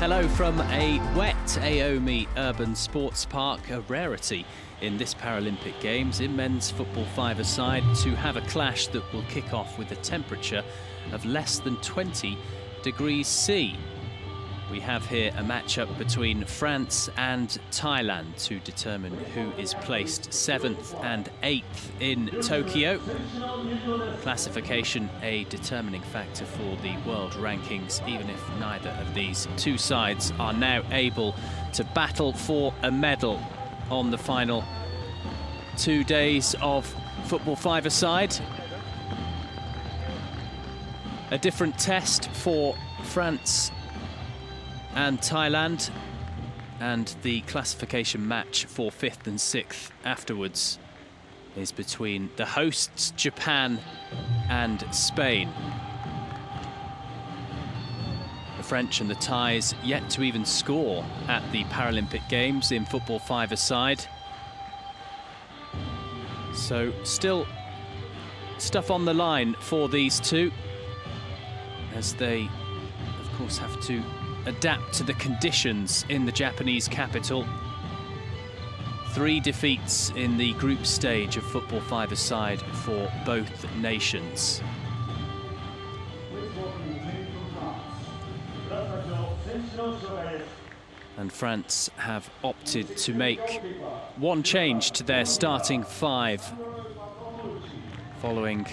Hello from a wet Aomi Urban Sports Park, a rarity in this Paralympic Games in men's football five-a-side to have a clash that will kick off with a temperature of less than 20 degrees C. We have here a matchup between France and Thailand to determine who is placed 7th and 8th in Tokyo. Classification a determining factor for the world rankings, even if neither of these two sides are now able to battle for a medal on the final 2 days of football five-a-side. A different test for France and Thailand, and the classification match for 5th and 6th afterwards is between the hosts Japan and Spain. The French and the Thais yet to even score at the Paralympic Games in football five-a-side. So still stuff on the line for these two, as they of course have to adapt to the conditions in the Japanese capital. 3 defeats in the group stage of football five-a-side for both nations. And France have opted to make one change to their starting 5 following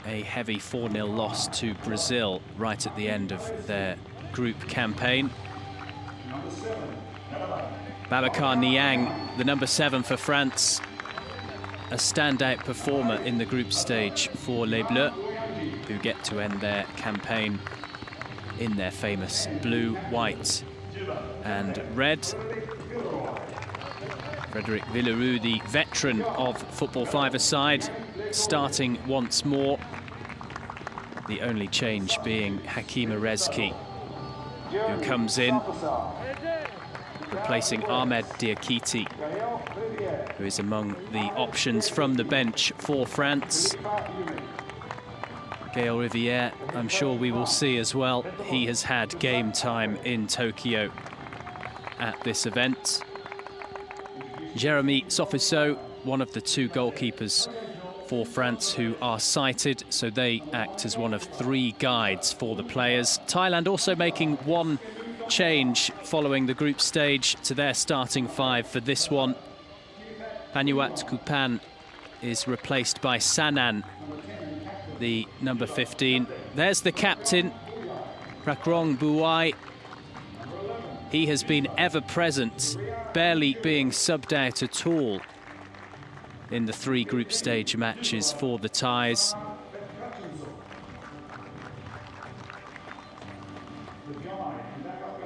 a heavy 4-0 loss to Brazil right at the end of their group campaign. Babacar Niang, the number 7 for France, a standout performer in the group stage for Les Bleus, who get to end their campaign in their famous blue, white and red. Frédéric Villerou, the veteran of football five-a-side, starting once more. The only change being Hakim Arezki, who comes in, replacing Ahmed Diakité, who is among the options from the bench for France. Gaël Rivière, I'm sure we will see as well. He has had game time in Tokyo at this event. Jérémy Sofiso, one of the 2 goalkeepers for France who are cited, so they act as one of 3 guides for the players. Thailand also making one change following the group stage to their starting 5 for this one. Panuat Kupan is replaced by Sanan, the number 15. There's the captain, Prakrong Buai. He has been ever present, barely being subbed out at all in the 3 group stage matches for the Thais.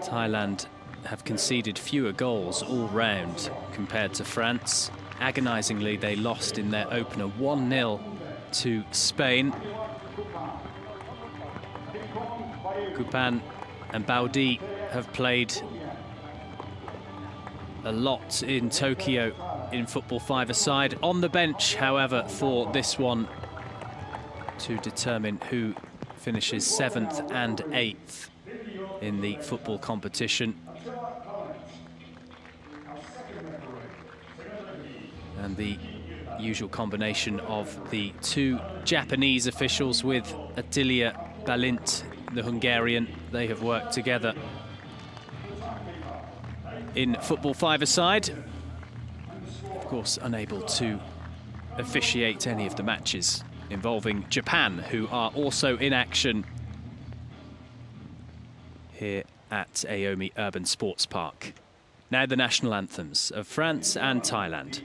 Thailand have conceded fewer goals all round compared to France. Agonisingly, they lost in their opener 1-0 to Spain. Kupan and Baudi have played a lot in Tokyo in football five-a-side. On the bench, however, for this one to determine who finishes 7th and 8th in the football competition. And the usual combination of the 2 Japanese officials with Attilia Balint, the Hungarian. They have worked together in football five-a-side. Of course, unable to officiate any of the matches involving Japan, who are also in action here at Aomi Urban Sports Park. Now the national anthems of France and Thailand.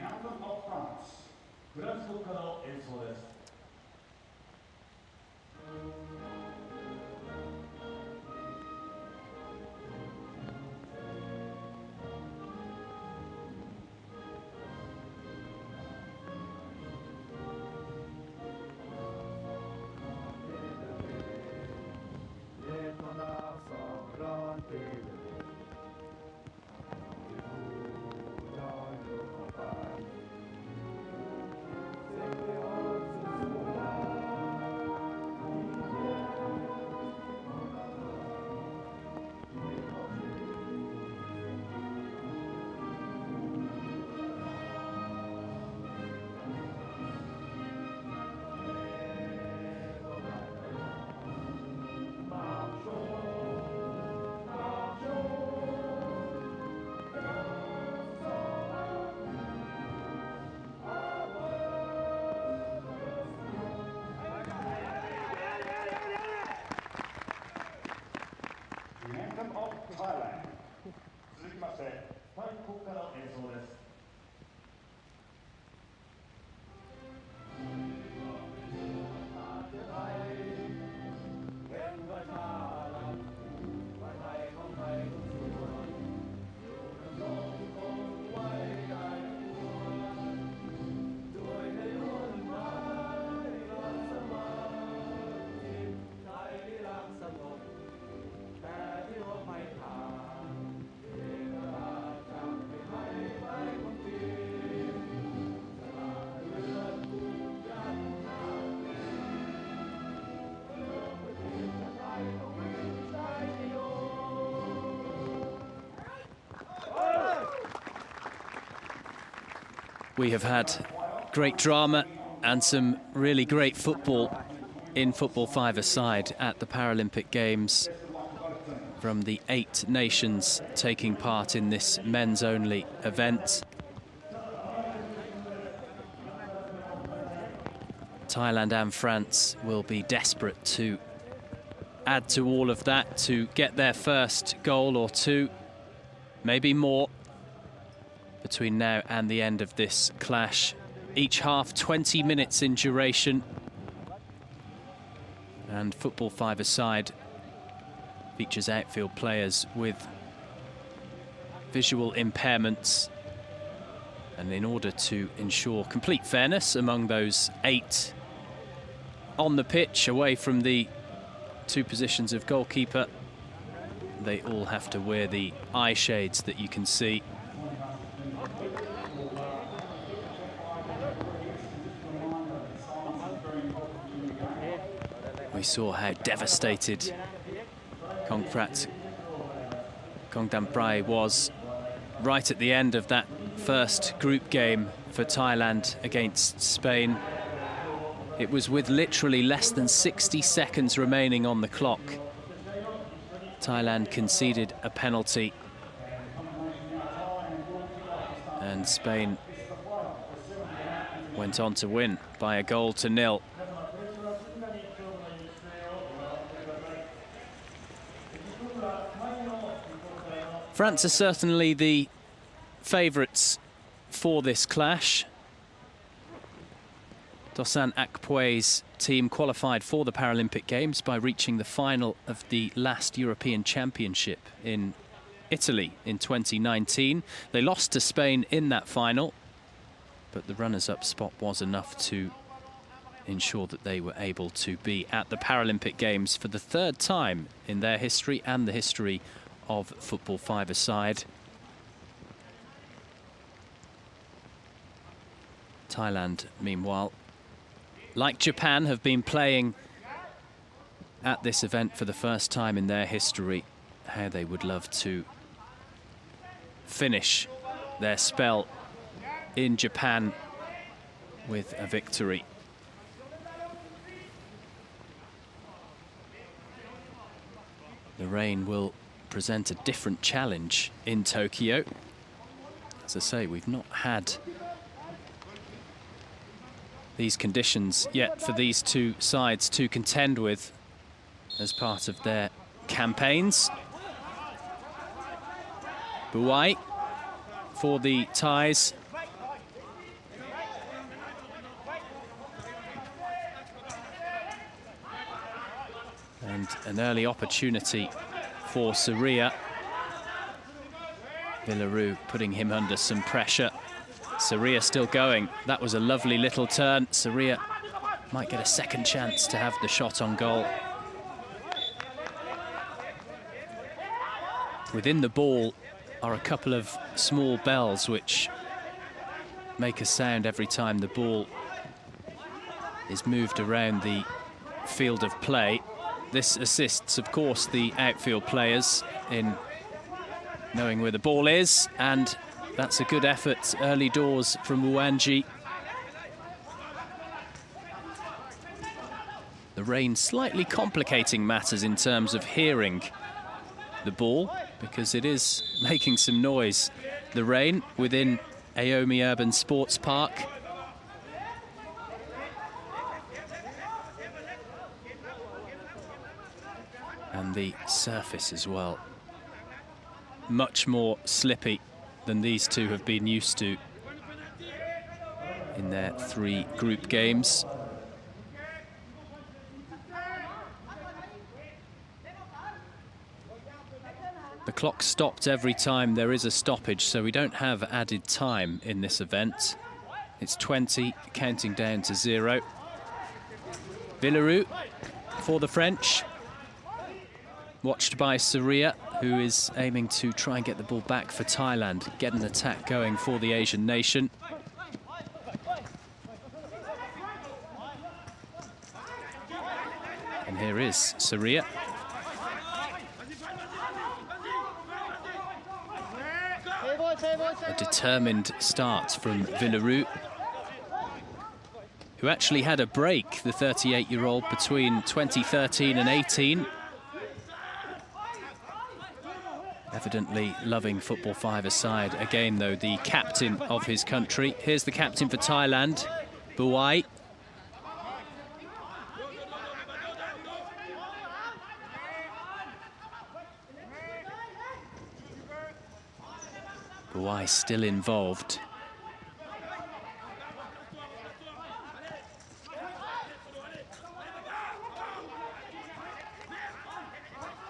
We have had great drama and some really great football in football five-a-side at the Paralympic Games from the 8 nations taking part in this men's-only event. Thailand and France will be desperate to add to all of that, to get their first goal or two, maybe more, between now and the end of this clash. Each half 20 minutes in duration. And football five-a-side features outfield players with visual impairments. And in order to ensure complete fairness among those 8 on the pitch, away from the 2 positions of goalkeeper, they all have to wear the eye shades that you can see. We saw how devastated Kongprat Kongdamprai was right at the end of that first group game for Thailand against Spain. It was with literally less than 60 seconds remaining on the clock. Thailand conceded a penalty. And Spain went on to win by 1-0. France are certainly the favourites for this clash. Dosan Akpoe's team qualified for the Paralympic Games by reaching the final of the last European Championship in Italy in 2019. They lost to Spain in that final, but the runners-up spot was enough to ensure that they were able to be at the Paralympic Games for the 3rd time in their history and the history of football five-a-side. Thailand, meanwhile, like Japan, have been playing at this event for the first time in their history. How they would love to finish their spell in Japan with a victory. The rain will present a different challenge in Tokyo. As I say, we've not had these conditions yet for these 2 sides to contend with as part of their campaigns. Buai for the Thais. And an early opportunity for Saria. Villaroo putting him under some pressure. Saria still going. That was a lovely little turn. Saria might get a second chance to have the shot on goal. Within the ball are a couple of small bells which make a sound every time the ball is moved around the field of play. This assists, of course, the outfield players in knowing where the ball is, and that's a good effort early doors from Wuanji. The rain slightly complicating matters in terms of hearing the ball, because it is making some noise. The rain within Aomi Urban Sports Park. And the surface as well. Much more slippy than these two have been used to in their 3 group games. The clock stopped every time there is a stoppage, so we don't have added time in this event. It's 20, counting down to 0. Villaroo for the French. Watched by Saria, who is aiming to try and get the ball back for Thailand, get an attack going for the Asian nation. And here is Saria. A determined start from Villerou, who actually had a break, the 38-year-old, between 2013 and 18. Evidently loving football five-a-side. Again, though, the captain of his country. Here's the captain for Thailand, Buai. Buai still involved.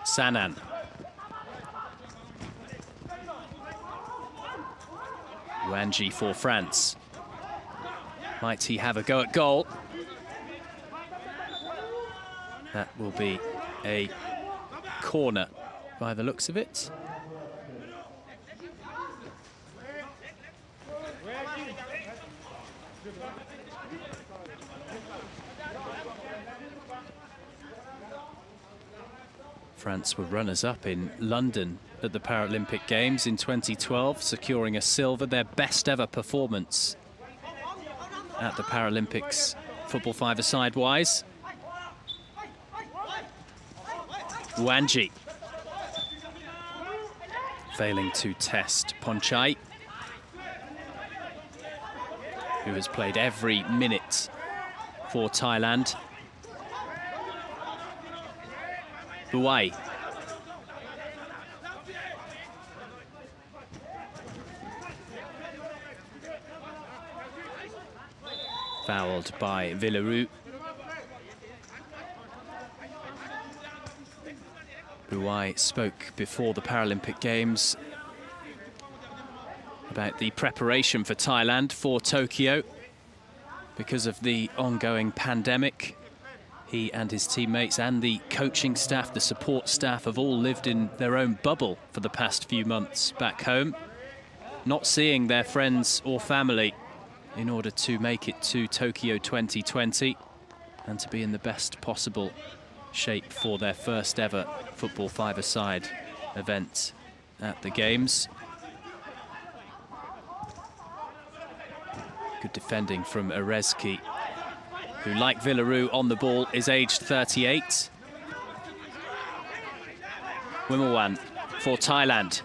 Sanan. Wanji for France. Might he have a go at goal? That will be a corner by the looks of it. France were runners-up in London at the Paralympic Games in 2012, securing a silver, their best ever performance at the Paralympics, football five-a-side wise. Wanji failing to test Ponchai, who has played every minute for Thailand. Buai. Fouled by Villerou. Buai spoke before the Paralympic Games about the preparation for Thailand for Tokyo because of the ongoing pandemic. He and his teammates and the coaching staff, the support staff, have all lived in their own bubble for the past few months back home, not seeing their friends or family in order to make it to Tokyo 2020 and to be in the best possible shape for their first ever football five-a-side event at the Games. Good defending from Erezki, who, like Villerou on the ball, is aged 38. Wimawan for Thailand.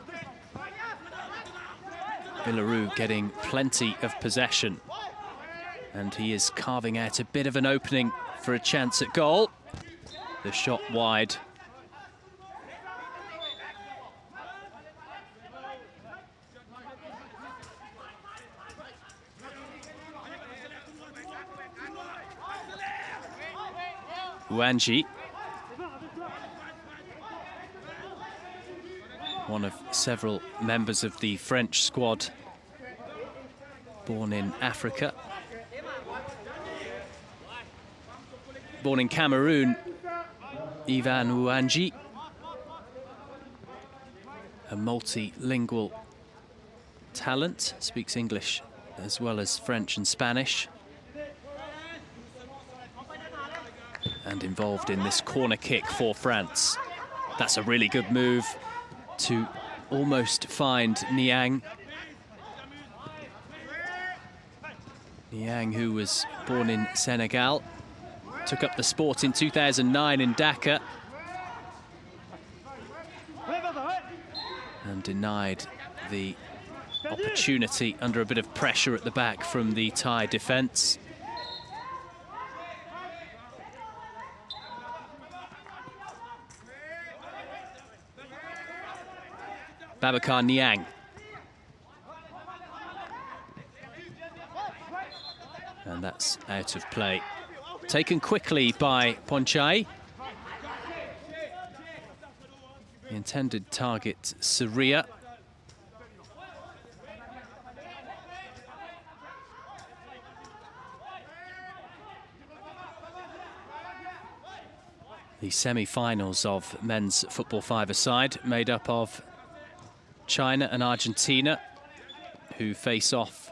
Villerou getting plenty of possession. And he is carving out a bit of an opening for a chance at goal. The shot wide. Wanji, one of several members of the French squad born in Africa. Born in Cameroon, Ivan Wanji, a multilingual talent, speaks English as well as French and Spanish. And involved in this corner kick for France. That's a really good move to almost find Niang. Niang, who was born in Senegal, took up the sport in 2009 in Dakar and denied the opportunity under a bit of pressure at the back from the Thai defence. Babacar Niang. And that's out of play. Taken quickly by Ponchai. The intended target, Saria. The semi-finals of men's football five-a-side, made up of China and Argentina, who face off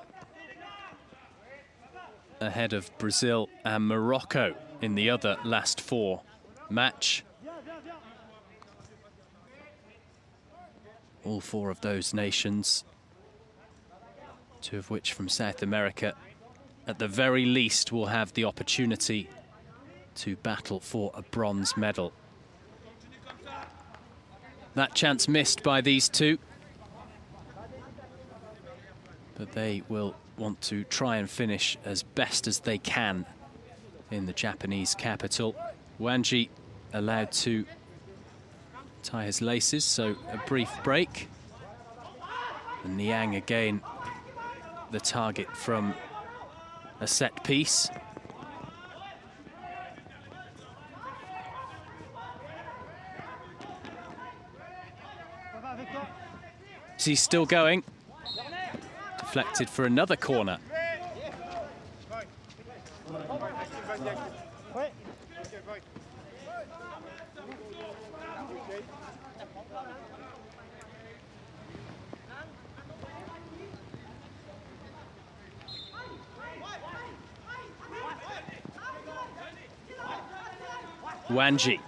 ahead of Brazil and Morocco in the other last four match. All four of those nations two of which from South America, at the very least will have the opportunity to battle for a bronze medal. That chance missed by these two, but they will want to try and finish as best as they can in the Japanese capital. Wanji allowed to tie his laces, so a brief break. And Niang again the target from a set piece. Is he still going? Deflected for another corner. Wanji.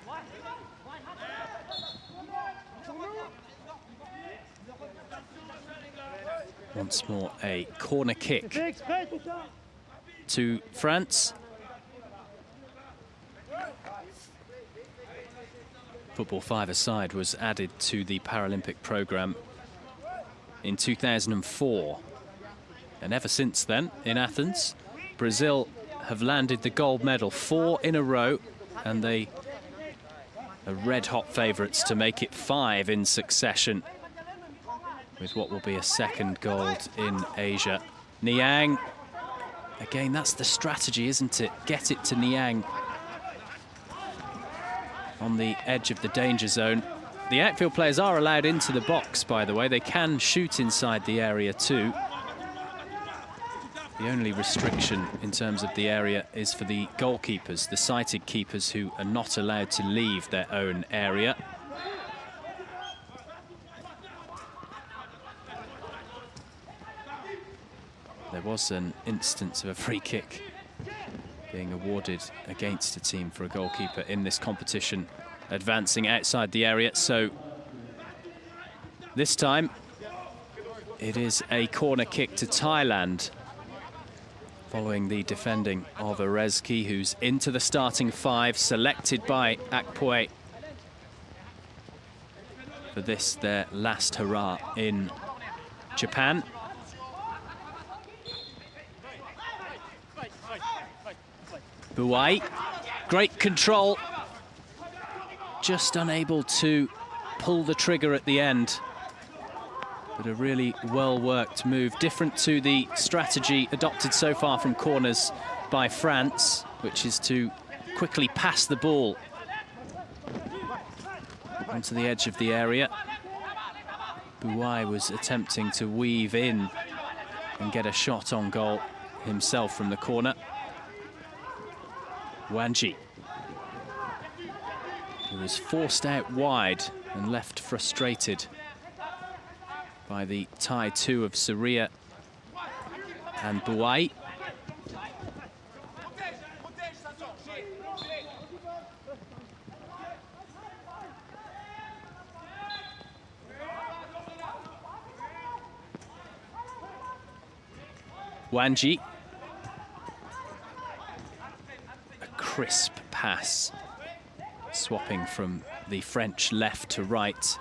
Once more a corner kick to France. Football five-a-side was added to the Paralympic programme in 2004. And ever since then, in Athens, Brazil have landed the gold medal 4 in a row, and they are red-hot favourites to make it 5 in succession, with what will be a second gold in Asia. Niang, again, that's the strategy, isn't it? Get it to Niang on the edge of the danger zone. The outfield players are allowed into the box, by the way. They can shoot inside the area too. The only restriction in terms of the area is for the goalkeepers, the sighted keepers, who are not allowed to leave their own area. There was an instance of a free kick being awarded against a team for a goalkeeper in this competition, advancing outside the area. So this time it is a corner kick to Thailand, following the defending of Arezki, who's into the starting 5, selected by Akpoe for this, their last hurrah in Japan. Buai, great control, just unable to pull the trigger at the end. But a really well-worked move, different to the strategy adopted so far from corners by France, which is to quickly pass the ball onto the edge of the area. Buai was attempting to weave in and get a shot on goal himself from the corner. Wanji, who was forced out wide and left frustrated by the tie 2 of Saria and Buai. Wanji. A crisp pass, swapping from the French left to right.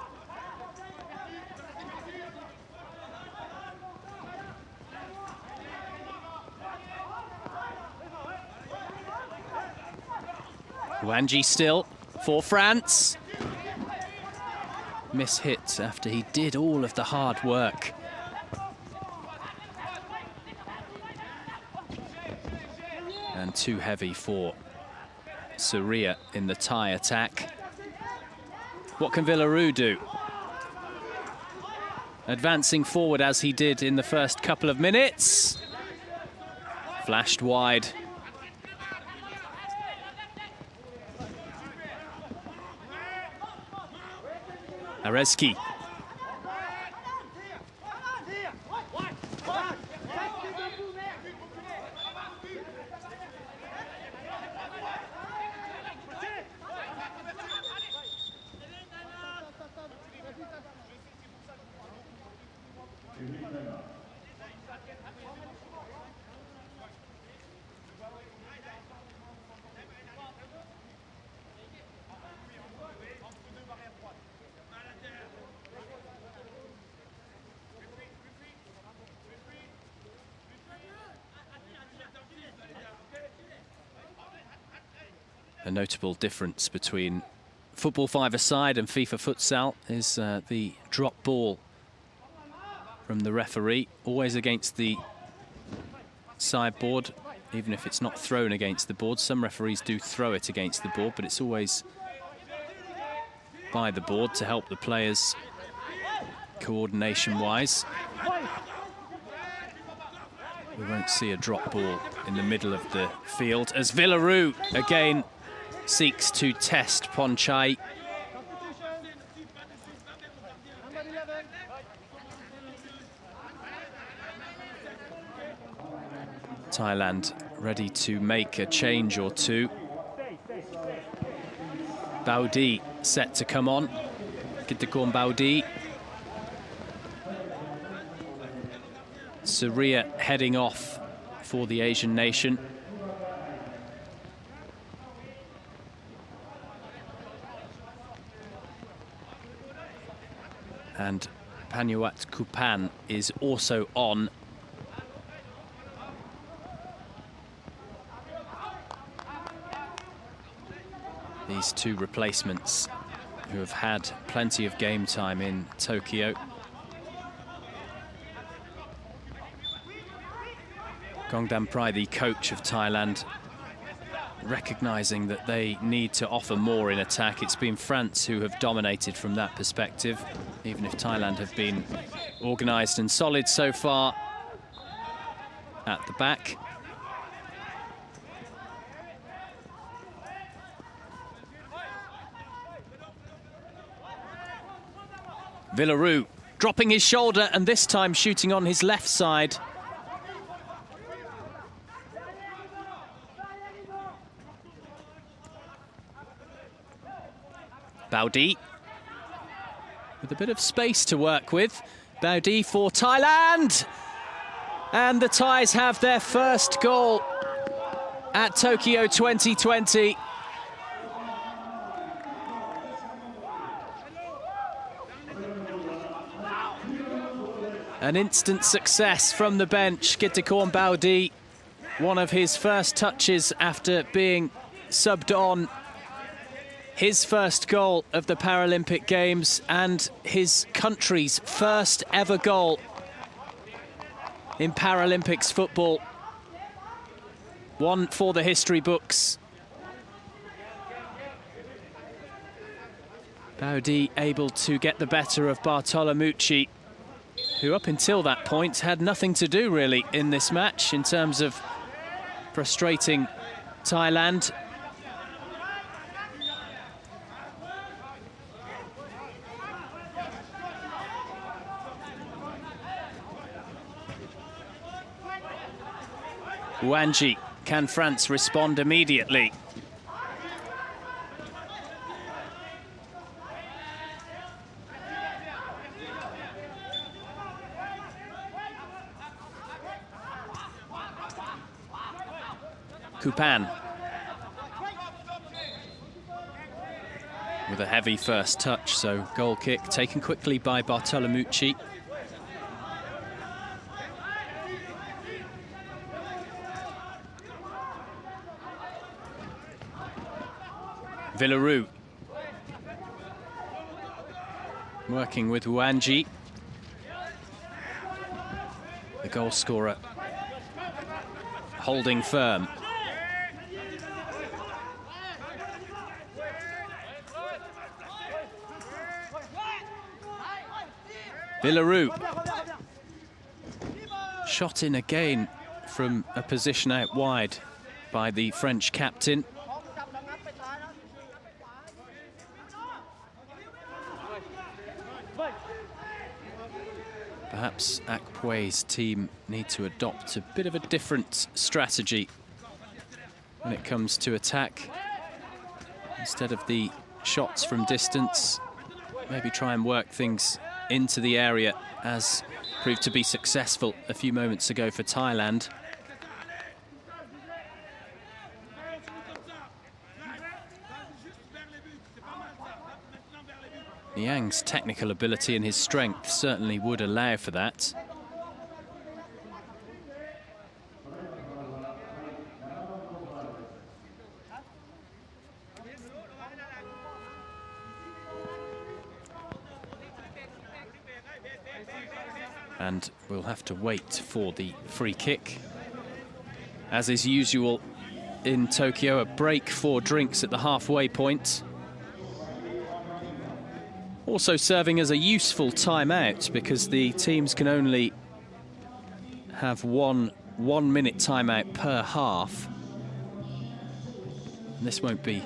Wanji still for France. Miss-hit after he did all of the hard work. And too heavy for Saria in the Thai attack. What can Villaroo do? Advancing forward as he did in the first couple of minutes. Flashed wide. Arezki. A notable difference between football five-a-side and FIFA futsal is the drop ball from the referee, always against the sideboard, even if it's not thrown against the board. Some referees do throw it against the board, but it's always by the board to help the players coordination-wise. We won't see a drop ball in the middle of the field as Villaroo again seeks to test Ponchai. Thailand ready to make a change or two. Baudi set to come on. Gittikon Baudi. Surya heading off for the Asian nation. And Panyuat Kupan is also on. These two replacements who have had plenty of game time in Tokyo. Gongdam Prai, the coach of Thailand, recognizing that they need to offer more in attack. It's been France who have dominated from that perspective, even if Thailand have been organized and solid so far at the back. Villaroo dropping his shoulder and this time shooting on his left side. Baudi with a bit of space to work with. Baudi for Thailand. And the Thais have their first goal at Tokyo 2020. An instant success from the bench. Gittikon Baudi, one of his first touches after being subbed on. His first goal of the Paralympic Games and his country's first ever goal in Paralympics football. One for the history books. Baudi able to get the better of Bartolomucci, who up until that point had nothing to do really in this match in terms of frustrating Thailand. Wanji, can France respond immediately? Kupan with a heavy first touch, so goal kick taken quickly by Bartolomucci. Villaroo working with Wanji, the goal scorer, holding firm. Villaroo shot in again from a position out wide by the French captain. Perhaps Akpue's team need to adopt a bit of a different strategy when it comes to attack. Instead of the shots from distance, maybe try and work things into the area, as proved to be successful a few moments ago for Thailand. Niang's technical ability and his strength certainly would allow for that. And we'll have to wait for the free kick. As is usual in Tokyo, a break for drinks at the halfway point. Also serving as a useful timeout, because the teams can only have one 1 minute timeout per half. And this won't be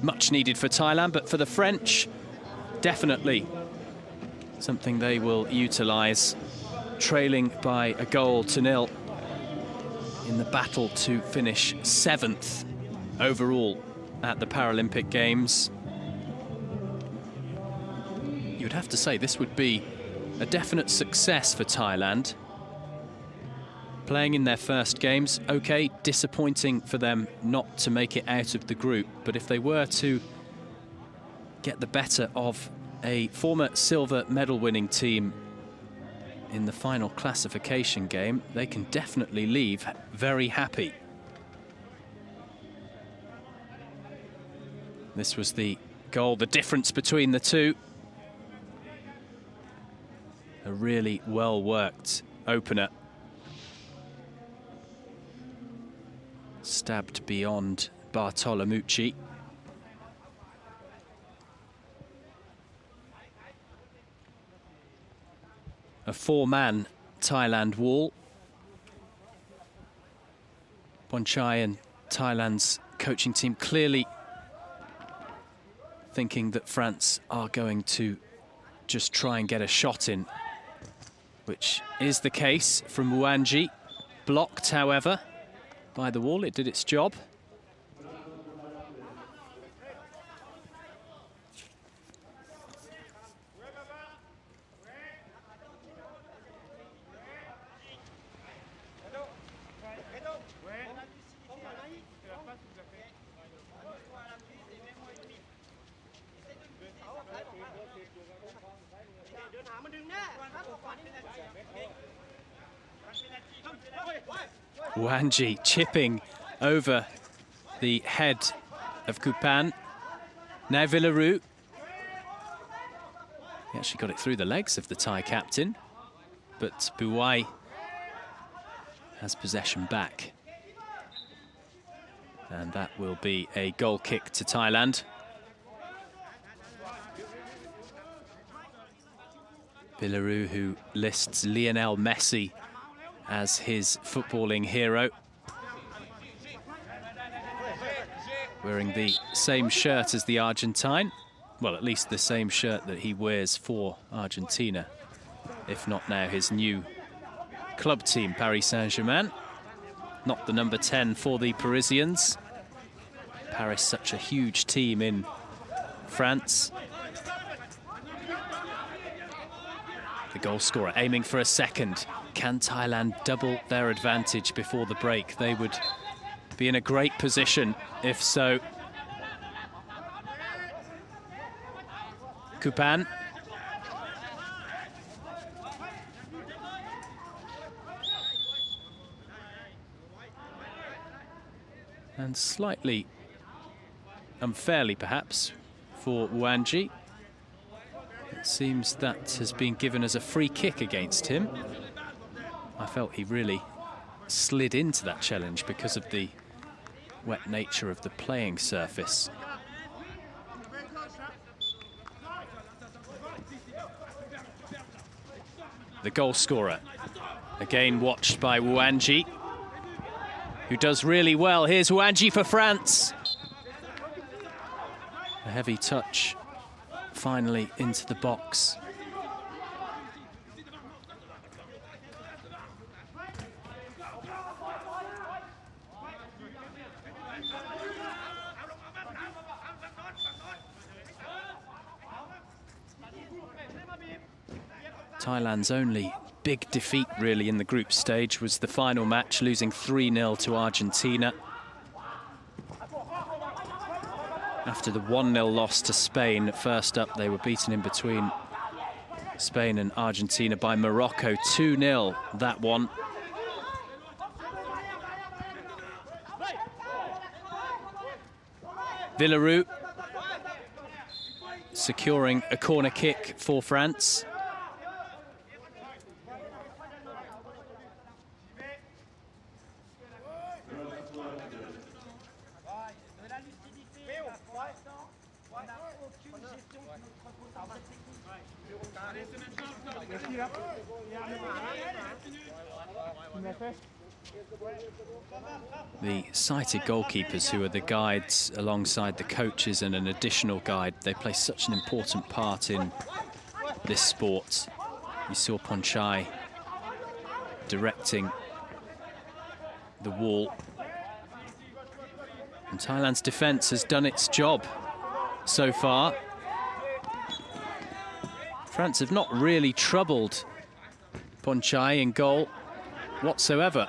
much needed for Thailand, but for the French, definitely something they will utilise, trailing by a 1-0 in the battle to finish 7th overall at the Paralympic Games. You'd have to say this would be a definite success for Thailand. Playing in their first games, okay, disappointing for them not to make it out of the group, but if they were to get the better of a former silver medal winning team in the final classification game, they can definitely leave very happy. This was the goal, the difference between the two. A really well-worked opener. Stabbed beyond Bartolomucci. A 4-man Thailand wall. Bonchai and Thailand's coaching team clearly thinking that France are going to just try and get a shot in, which is the case from Muanji. Blocked, however, by the wall. It did its job. Wanji chipping over the head of Kupan. Now Villaroo. He actually got it through the legs of the Thai captain, but Buai has possession back. And that will be a goal kick to Thailand. Villaroo, who lists Lionel Messi as his footballing hero, wearing the same shirt as the Argentine. Well, at least the same shirt that he wears for Argentina, if not now his new club team, Paris Saint-Germain. Not the number 10 for the Parisians. Paris, such a huge team in France. The goal scorer aiming for a second. Can Thailand double their advantage before the break? They would be in a great position if so. Kupan. And slightly unfairly, perhaps, for Wanji. It seems that has been given as a free kick against him. I felt he really slid into that challenge because of the wet nature of the playing surface. The goal scorer, again watched by Wanji, who does really well. Here's Wanji for France. A heavy touch, finally into the box. Thailand's only big defeat, really, in the group stage was the final match, losing 3-0 to Argentina. After the 1-0 loss to Spain, first up, they were beaten in between Spain and Argentina by Morocco. 2-0, that one. Villaroo securing a corner kick for France. The sighted goalkeepers, who are the guides alongside the coaches and an additional guide, they play such an important part in this sport. You saw Ponchai directing the wall. And Thailand's defence has done its job so far. France have not really troubled Ponchai in goal whatsoever.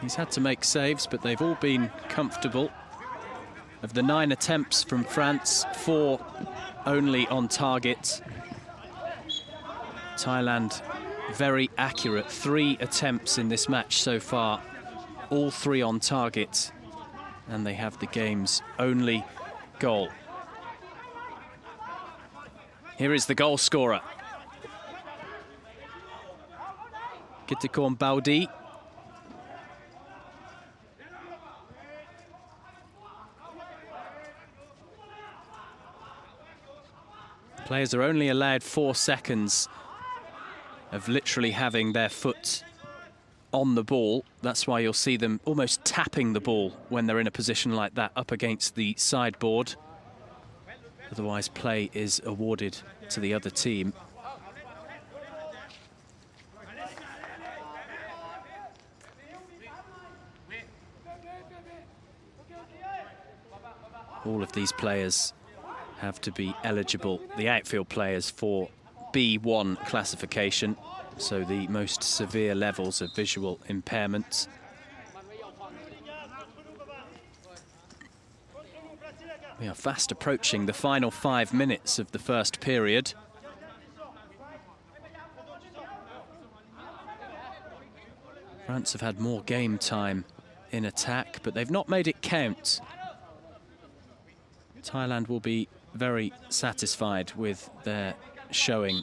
He's had to make saves, but they've all been comfortable. Of the 9 attempts from France, 4 only on target. Thailand very accurate. 3 attempts in this match so far, all 3 on target, and they have the game's only goal. Here is the goal scorer. Kittikon Baudi. Players are only allowed 4 seconds of literally having their foot on the ball. That's why you'll see them almost tapping the ball when they're in a position like that up against the sideboard. Otherwise, play is awarded to the other team. All of these players have to be eligible, the outfield players, for B1 classification, so the most severe levels of visual impairment. We are fast approaching the final 5 minutes of the first period. France have had more game time in attack, but they've not made it count. Thailand will be very satisfied with their showing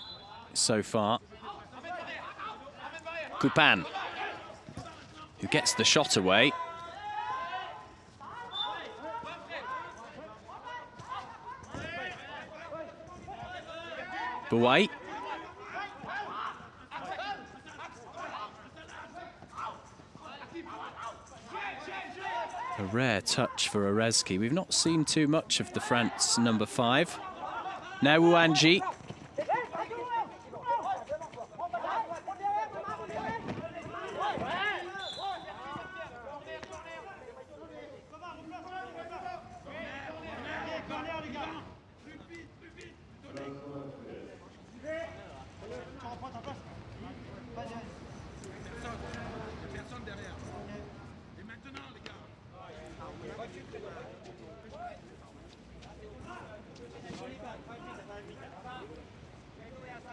so far. Kupan, who gets the shot away. Buai. A rare touch for Orezki. We've not seen too much of the France number 5. Now Wuanji.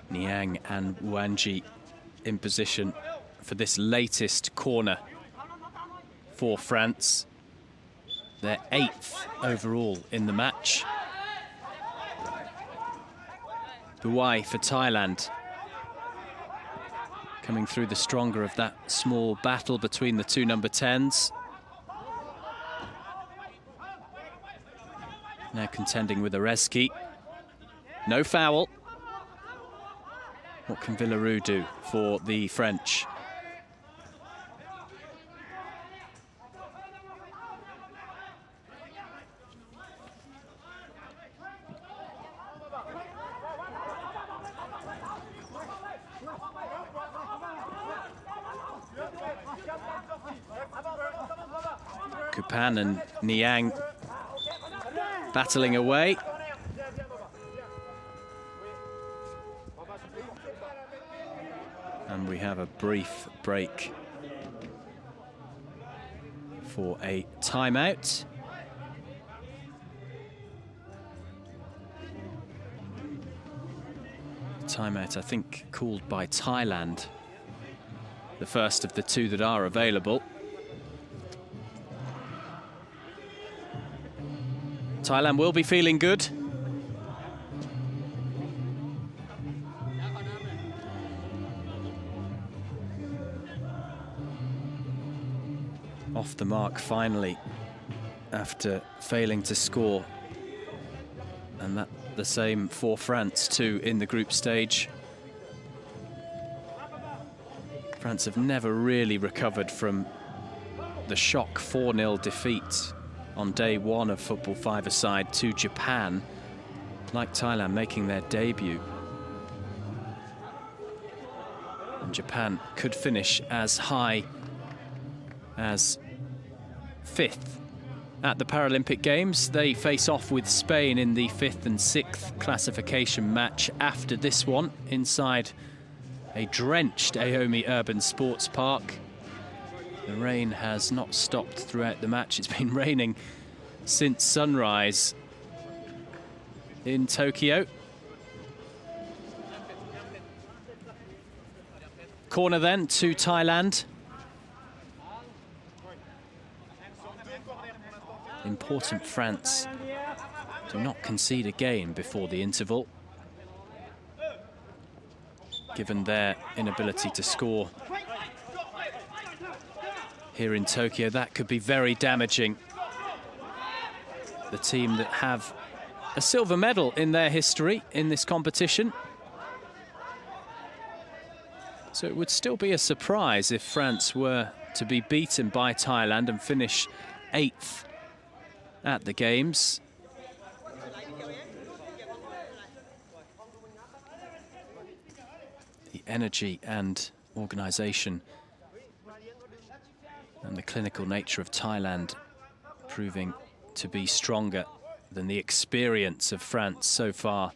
Niang and Wuanji in position for this latest corner for France. Their 8th overall in the match. Buai for Thailand. Coming through the stronger of that small battle between the 2 number 10s. Now contending with Orezki. No foul. What can Villaroo do for the French? Kupan and Niang battling away. And we have a brief break for a timeout. Timeout, I think, called by Thailand. The first of the 2 that are available. Thailand will be feeling good. off the mark finally after failing to score. And that the same for France too in the group stage. France have never really recovered from the shock 4-0 defeat on day one of Football Five-a-Side to Japan, like Thailand making their debut. And Japan could finish as high as 5th at the Paralympic Games. They face off with Spain in the 5th and 6th classification match after this one inside a drenched Aomi Urban Sports Park. The rain has not stopped throughout the match. It's been raining since sunrise in Tokyo. Corner then to Thailand. Important France do not concede again before the interval, given their inability to score here in Tokyo. That could be very damaging. The team that have a silver medal in their history in this competition. So it would still be a surprise if France were to be beaten by Thailand and finish 8th at the Games. The energy and organisation and the clinical nature of Thailand proving to be stronger than the experience of France so far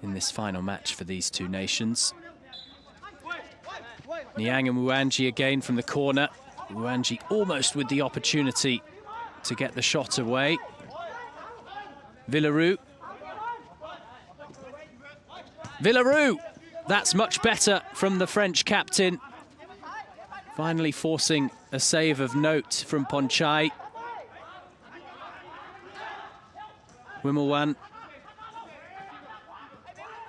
in this final match for these two nations. Niang and Mwangi again from the corner. Mwangi almost with the opportunity to get the shot away. Villaroo. Villaroo! That's much better from the French captain. Finally forcing a save of note from Ponchai. Wimelwan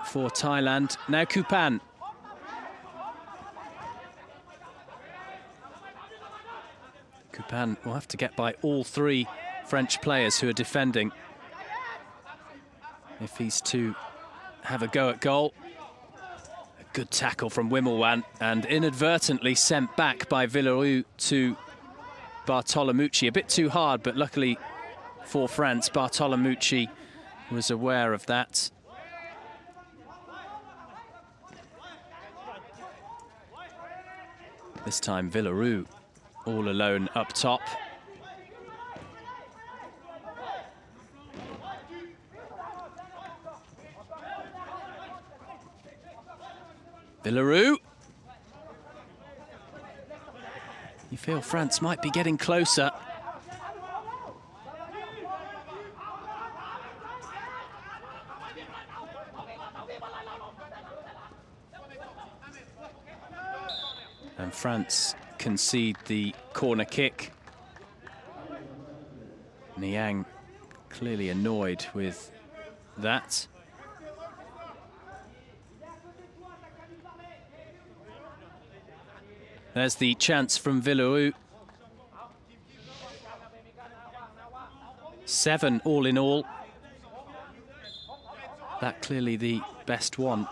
for Thailand. Now Kupan. Kupan will have to get by all three French players who are defending if he's to have a go at goal. A good tackle from Wimelwan and inadvertently sent back by Villaroo to Bartolomucci. A bit too hard, but luckily for France, Bartolomucci was aware of that. This time Villaroo all alone up top. Villaroo. You feel France might be getting closer. And France concede the corner kick. Niang clearly annoyed with that. There's the chance from Villaroo. 7 all in all. That clearly the best one.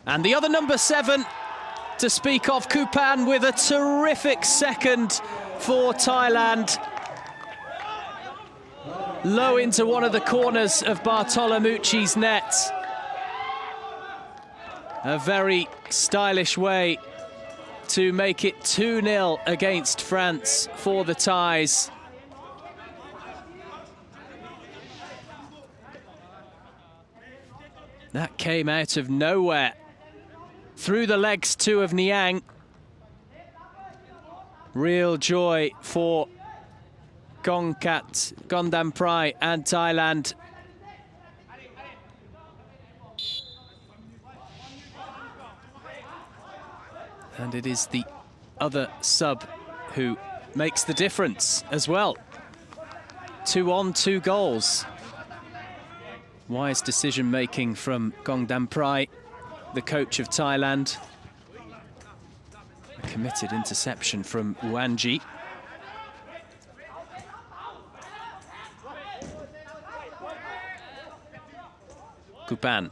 And the other number 7 to speak of, Kupan with a terrific second for Thailand. Low into one of the corners of Bartolomucci's net. A very stylish way to make it 2-0 against France for the Thais. That came out of nowhere. Through the legs too of Niang. Real joy for Gongkat, Gondam Prai and Thailand. And it is the other sub who makes the difference as well. 2 on, 2 goals. Wise decision-making from Gondam Prai, the coach of Thailand. A committed interception from Wanji. Guban.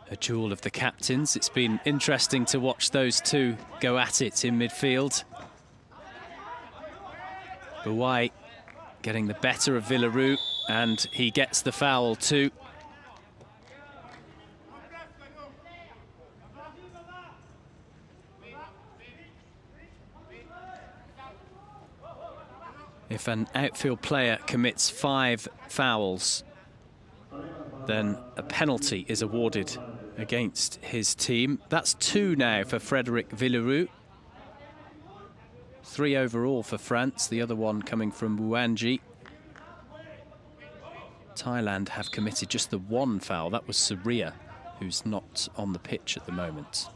A duel of the captains. It's been interesting to watch those two go at it in midfield. Bouai getting the better of Villaroo, and he gets the foul too. If an outfield player commits 5 fouls, then a penalty is awarded against his team. That's 2 now for Frédéric Villaroo. 3 overall for France, the other one coming from Wanji. Thailand have committed just the 1 foul. That was Saria, who's not on the pitch at the moment.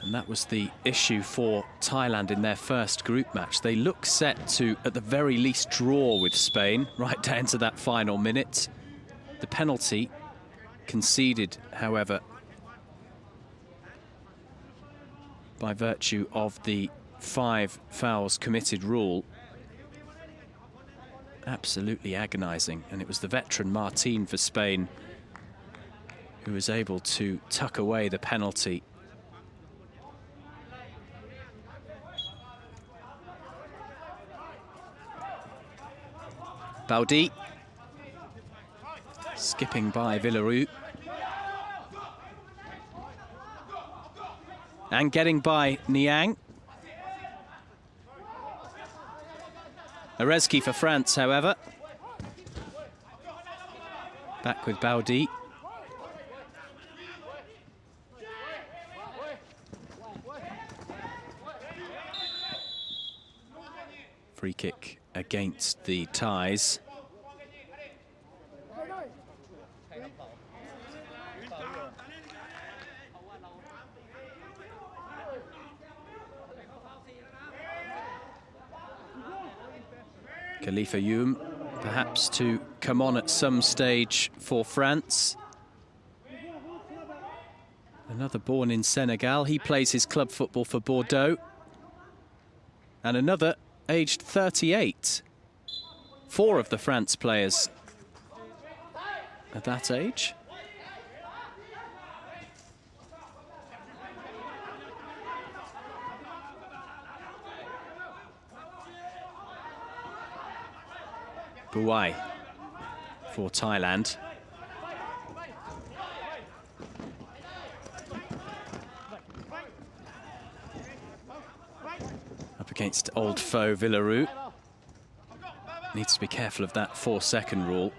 And that was the issue for Thailand in their first group match. They look set to, at the very least, draw with Spain, right down to that final minute. The penalty conceded, however, by virtue of the 5 fouls committed rule. Absolutely agonising. And it was the veteran Martin for Spain who was able to tuck away the penalty. Baudi skipping by Villaroo. And getting by Niang. Arezki for France, however. Back with Baudi. Free kick against the Thais. Khalifa Youm, perhaps to come on at some stage for France. Another born in Senegal. He plays his club football for Bordeaux. And another aged 38. 4 of the France players at that age. Bouai for Thailand. Up against old foe Villaroo. Needs to be careful of that 4-second rule.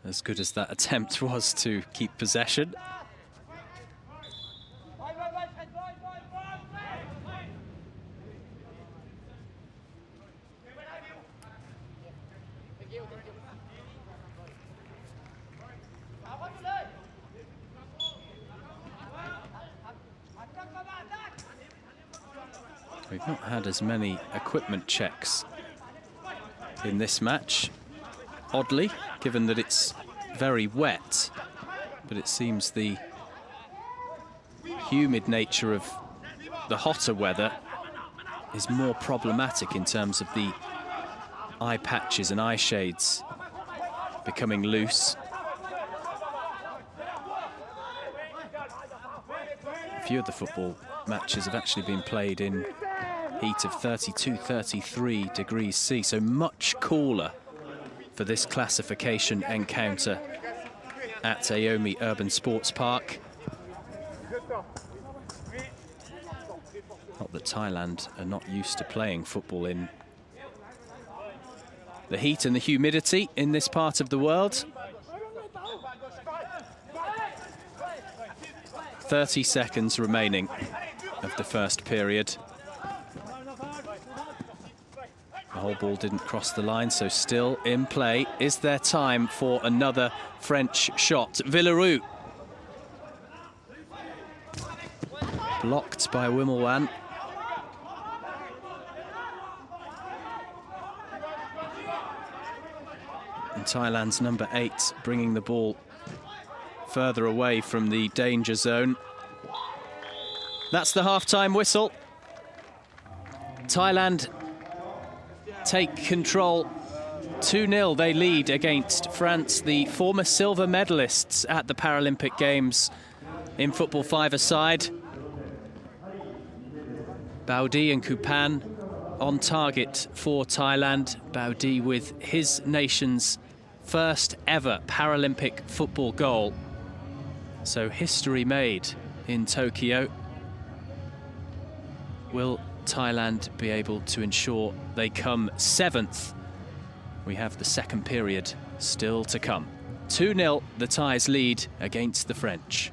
As good as that attempt was to keep possession. We've not had as many equipment checks in this match, oddly, given that it's very wet. But it seems the humid nature of the hotter weather is more problematic in terms of the eye patches and eye shades becoming loose. A few of the football matches have actually been played in heat of 32, 33 degrees C, so much cooler for this classification encounter at Aomi Urban Sports Park. Not that Thailand are not used to playing football in the heat and the humidity in this part of the world. 30 seconds remaining of the first period. The whole ball didn't cross the line, so still in play. Is there time for another French shot? Villaroo. Blocked by Wimmelwan. And Thailand's number 8 bringing the ball further away from the danger zone. That's the half-time whistle. Thailand take control. 2-0 they lead against France, the former silver medalists at the Paralympic Games in football five-a-side. Baudi and Kupan on target for Thailand. Baudi with his nation's first ever Paralympic football goal. So history made in Tokyo. Will Thailand be able to ensure they come 7th? We have the second period still to come. 2-0, the Thais lead against the French.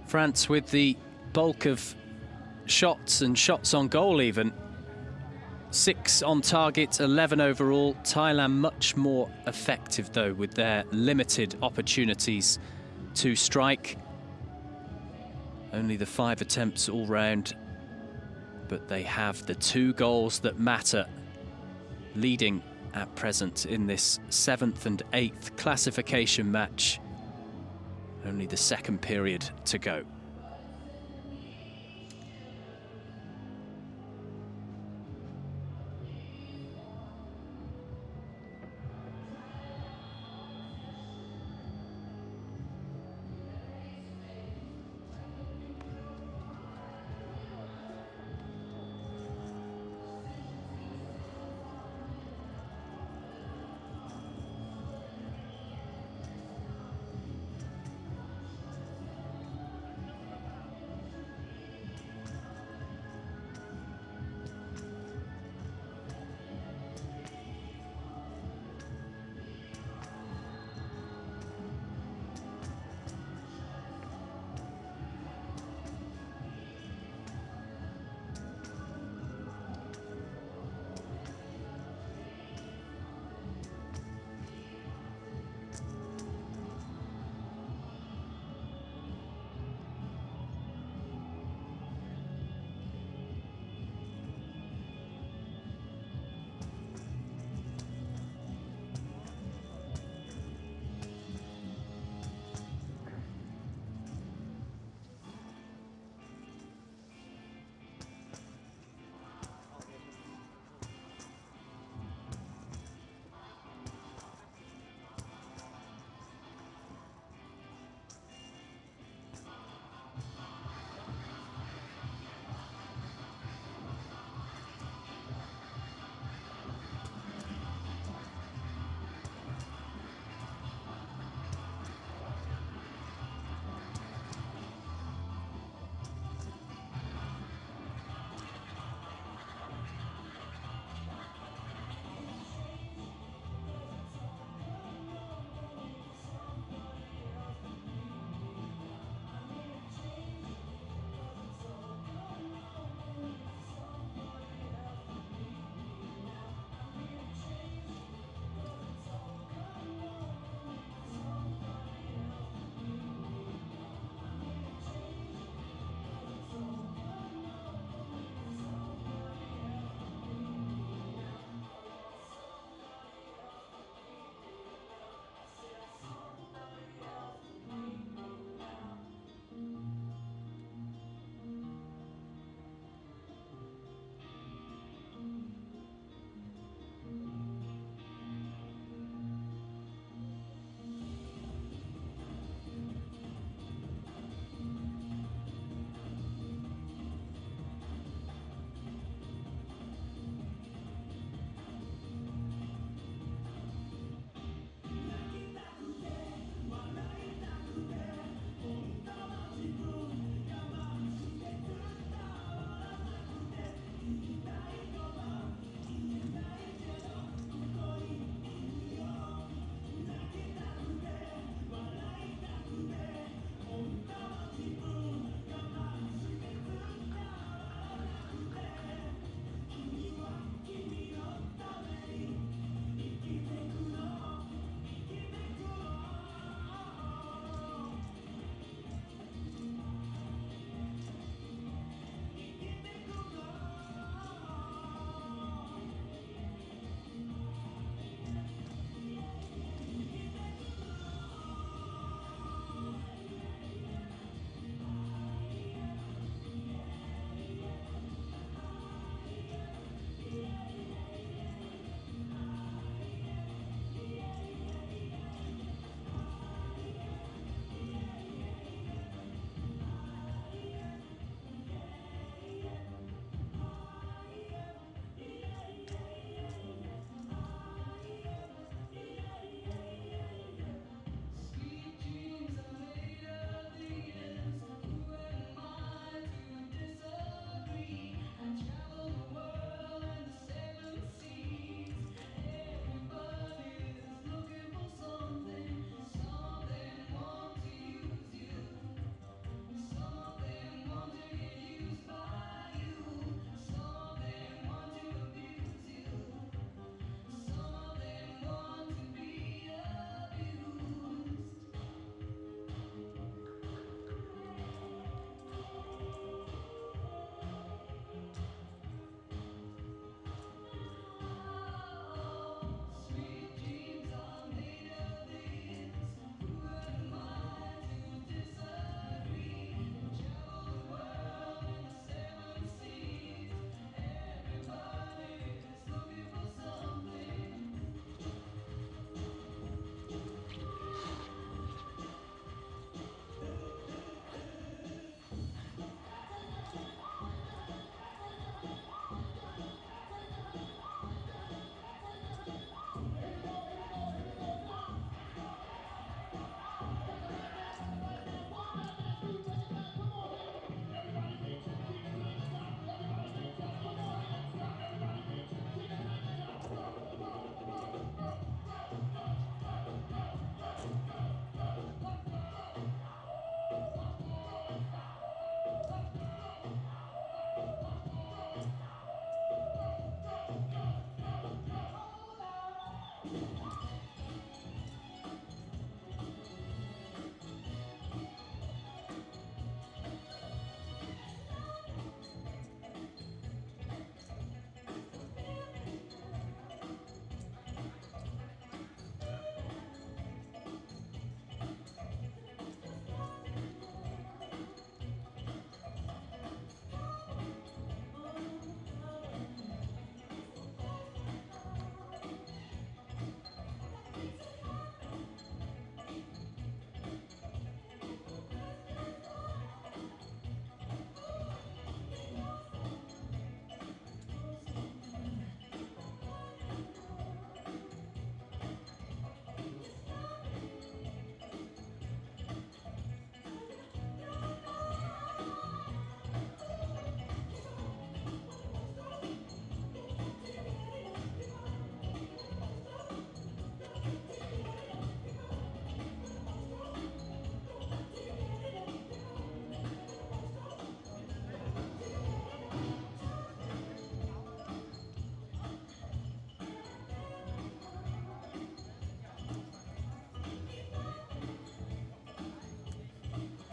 France with the bulk of shots and shots on goal even. 6 on target, 11 overall. Thailand much more effective though with their limited opportunities to strike. Only the 5 attempts all round, but they have the 2 goals that matter, leading at present in this 7th and 8th classification match. Only the second period to go.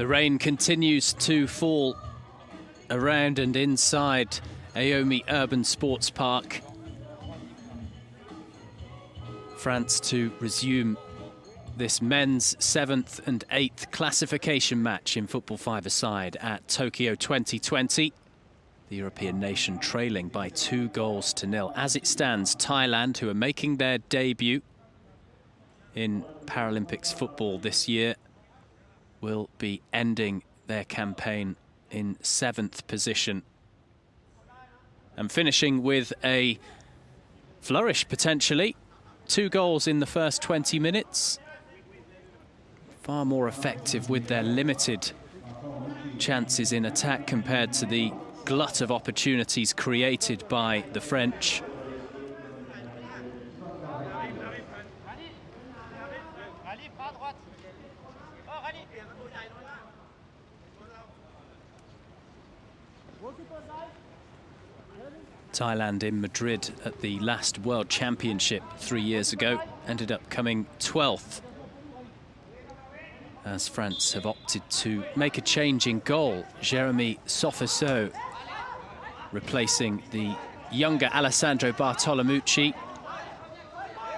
The rain continues to fall around and inside Aomi Urban Sports Park. France to resume this men's 7th and 8th classification match in football five-a-side at Tokyo 2020. The European nation trailing by 2-0. As it stands, Thailand, who are making their debut in Paralympics football this year, will be ending their campaign in 7th position and finishing with a flourish, potentially. 2 goals in the first 20 minutes. Far more effective with their limited chances in attack compared to the glut of opportunities created by the French. Thailand in Madrid at the last World Championship 3 years ago ended up coming 12th, as France have opted to make a change in goal. Jeremy Sofiso replacing the younger Alessandro Bartolomucci.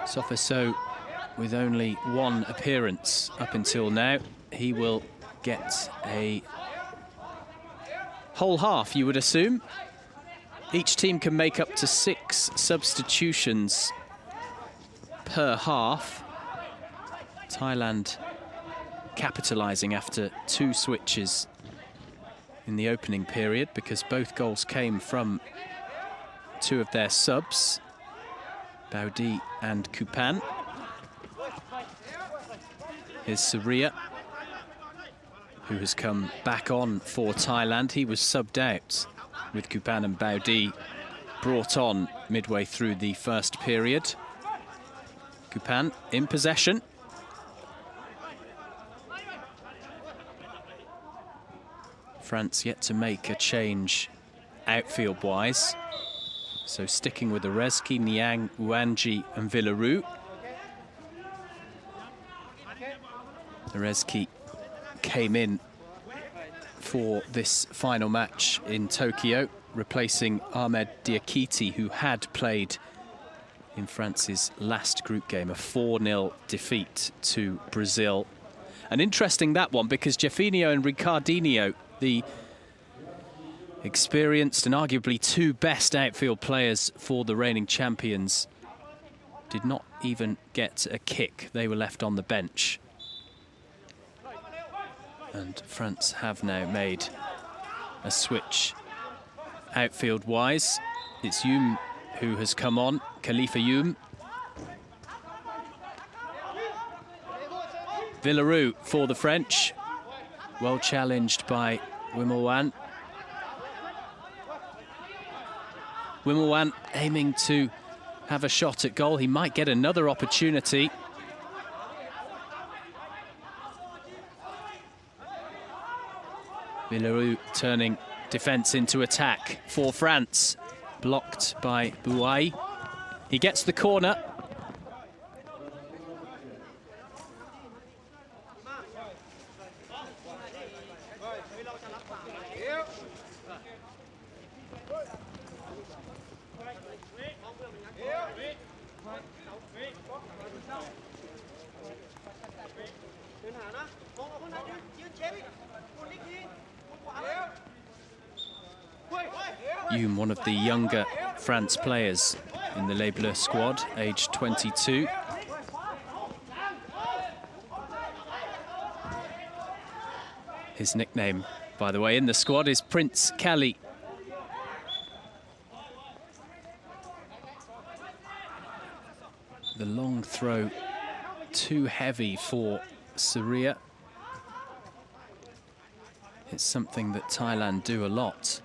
Sofiso with only 1 appearance up until now. He will get a whole half, you would assume. Each team can make up to 6 substitutions per half. Thailand capitalising after 2 switches in the opening period, because both goals came from 2 of their subs, Baudi and Kupan. Here's Surya, who has come back on for Thailand. He was subbed out with Kupan and Baudi brought on midway through the first period. Kupan in possession. France yet to make a change outfield-wise. So sticking with Orezki, Niang, Ouanji and Villaroo. Orezki came in for this final match in Tokyo, replacing Ahmed Diakite, who had played in France's last group game, a 4-0 defeat to Brazil. And interesting, that one, because Jefinho and Ricardinho, the experienced and arguably 2 best outfield players for the reigning champions, did not even get a kick. They were left on the bench. And France have now made a switch outfield-wise. It's Youm who has come on, Khalifa Youm. Villaroo for the French. Well challenged by Wimmelwan. Wimmelwan aiming to have a shot at goal. He might get another opportunity. Villaroo turning defence into attack for France. Blocked by Bouai. He gets the corner. Youm, one of the younger France players in the Les Bleus squad, aged 22. His nickname, by the way, in the squad is Prince Kali. The long throw, too heavy for Surya. It's something that Thailand do a lot.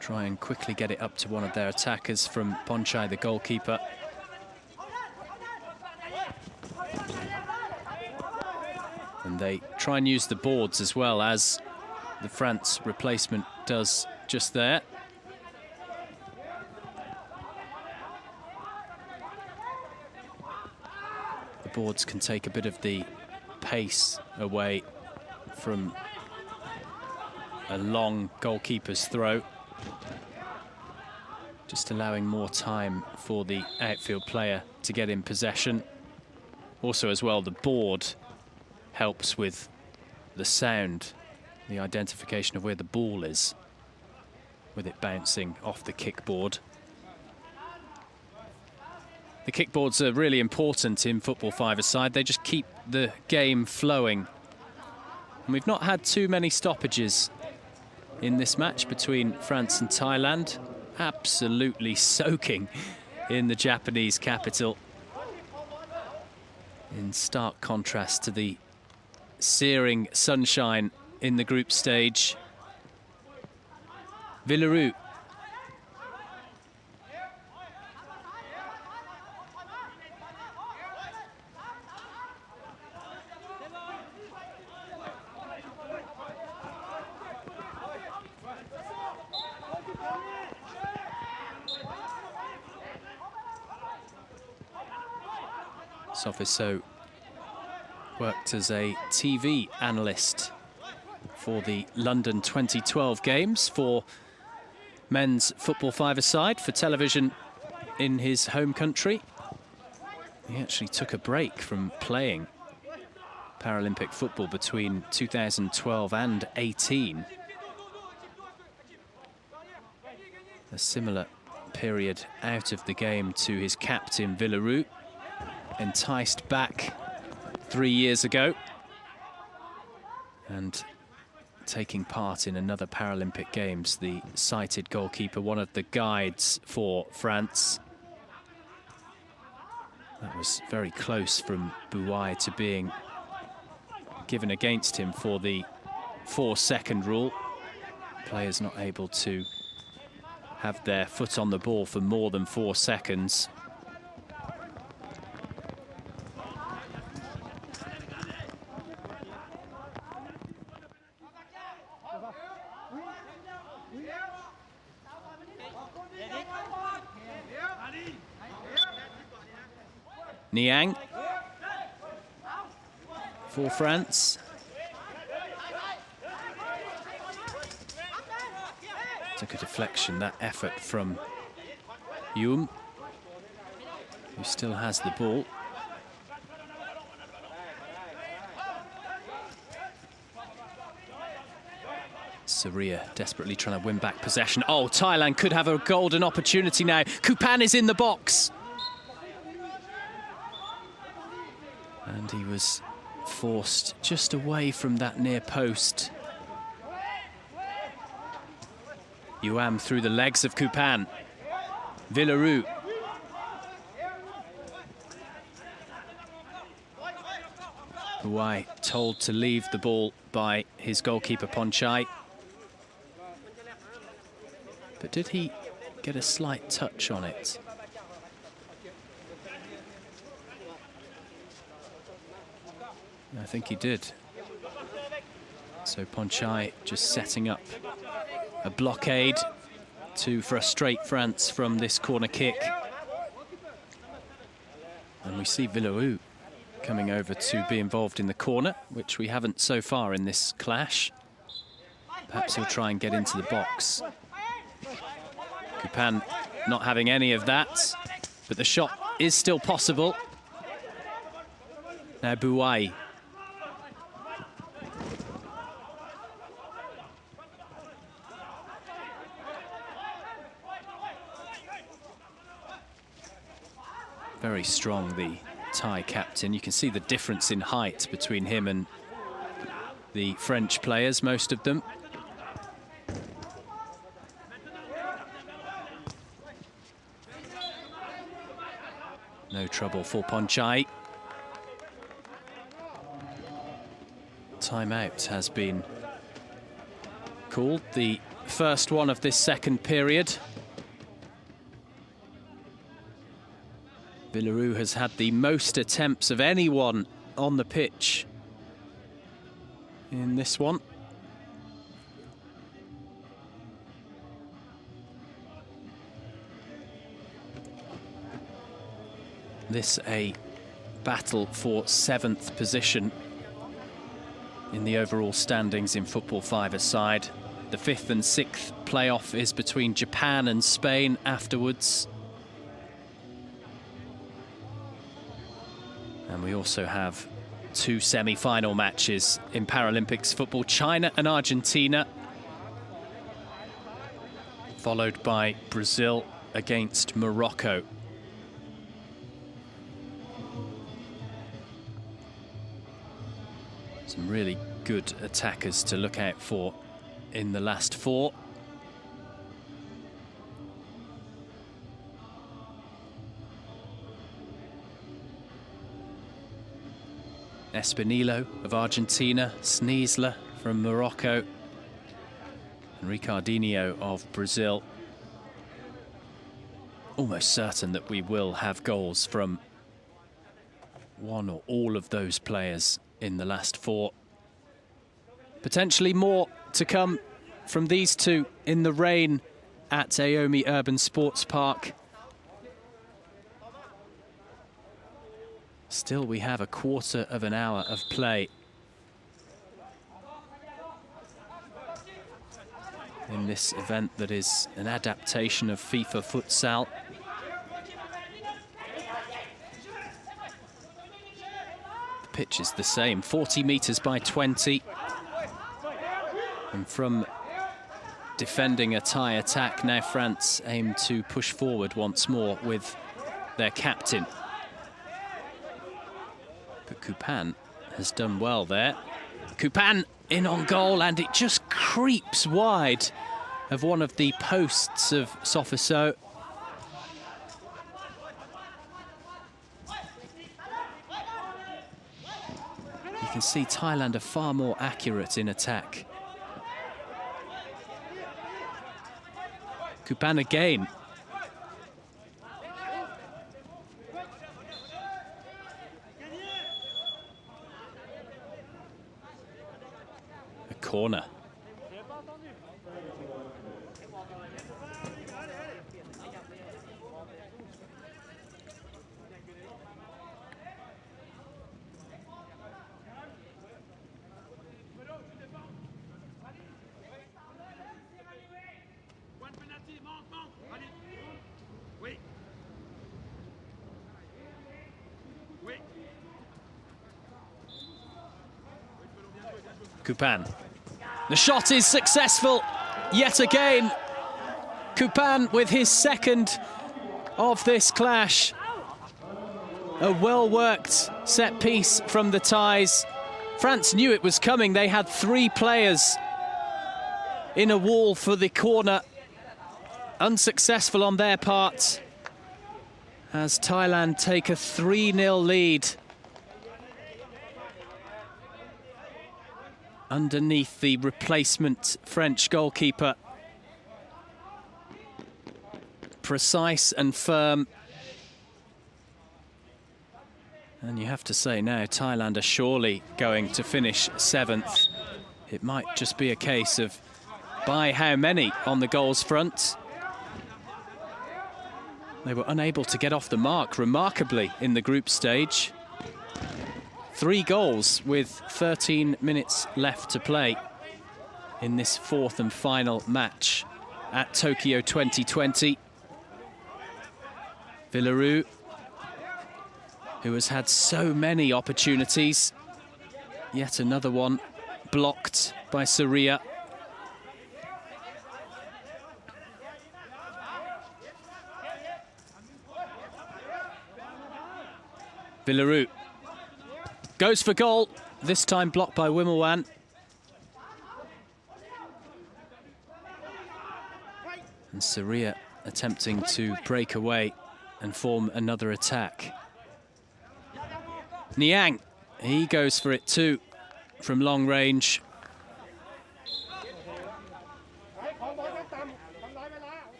Try and quickly get it up to one of their attackers from Ponchai, the goalkeeper. And they try and use the boards as well, as the France replacement does just there. The boards can take a bit of the pace away from a long goalkeeper's throw. Just allowing more time for the outfield player to get in possession. Also as well, the board helps with the sound, the identification of where the ball is, with it bouncing off the kickboard. The kickboards are really important in football five-a-side. They just keep the game flowing. And we've not had too many stoppages in this match between France and Thailand. Absolutely soaking in the Japanese capital, in stark contrast to the searing sunshine in the group stage. Villaroo. Sofiso worked as a TV analyst for the London 2012 Games for men's football five-a-side for television in his home country. He actually took a break from playing Paralympic football between 2012 and 18. A similar period out of the game to his captain Villaroo, enticed back 3 years ago and taking part in another Paralympic Games, the sighted goalkeeper, one of the guides for France. That was very close from Bouai to being given against him for the 4-second rule. Players not able to have their foot on the ball for more than 4 seconds. Niang for France. Took a deflection, that effort from Youm, who still has the ball. Saria desperately trying to win back possession. Oh, Thailand could have a golden opportunity now. Kupan is in the box. And he was forced just away from that near post. Yuam through the legs of Kupan. Villaroo. Bouai told to leave the ball by his goalkeeper Ponchai. But did he get a slight touch on it? I think he did. So Ponchai just setting up a blockade to frustrate France from this corner kick. And we see Villaroo coming over to be involved in the corner, which we haven't so far in this clash. Perhaps he'll try and get into the box. Kupan not having any of that, but the shot is still possible. Now Bouai. Very strong, the Thai captain. You can see the difference in height between him and the French players, most of them. No trouble for Ponchai. Timeout has been called, the first one of this second period. Villaroo has had the most attempts of anyone on the pitch in this one. This a battle for 7th position in the overall standings in football five-a-side. The 5th and 6th playoff is between Japan and Spain afterwards. And we also have 2 semi-final matches in Paralympics football, China and Argentina, followed by Brazil against Morocco. Some really good attackers to look out for in the last 4. Espinillo of Argentina, Sneasler from Morocco, and Ricardinho of Brazil. Almost certain that we will have goals from one or all of those players in the last 4. Potentially more to come from these two in the rain at Aomi Urban Sports Park. Still, we have a quarter of an hour of play in this event that is an adaptation of FIFA futsal. The pitch is the same, 40 meters by 20. And from defending a Thai attack, now France aim to push forward once more with their captain. But Kupan has done well there. Kupan in on goal, and it just creeps wide of one of the posts of Sofiso. You can see Thailand are far more accurate in attack. Kupan again. A corner. Kupan. The shot is successful yet again. Kupan with his second of this clash. A well-worked set piece from the Thais. France knew it was coming. They had 3 players in a wall for the corner. Unsuccessful on their part as Thailand take a 3-0 lead. Underneath the replacement French goalkeeper. Precise and firm. And you have to say now, Thailand are surely going to finish 7th. It might just be a case of by how many on the goals front. They were unable to get off the mark remarkably in the group stage. 3 goals with 13 minutes left to play in this 4th and final match at Tokyo 2020. Villaroo, who has had so many opportunities, yet another one blocked by Saria. Villaroo goes for goal, this time blocked by Wimelwan. And Saria attempting to break away and form another attack. Niang, he goes for it too from long range.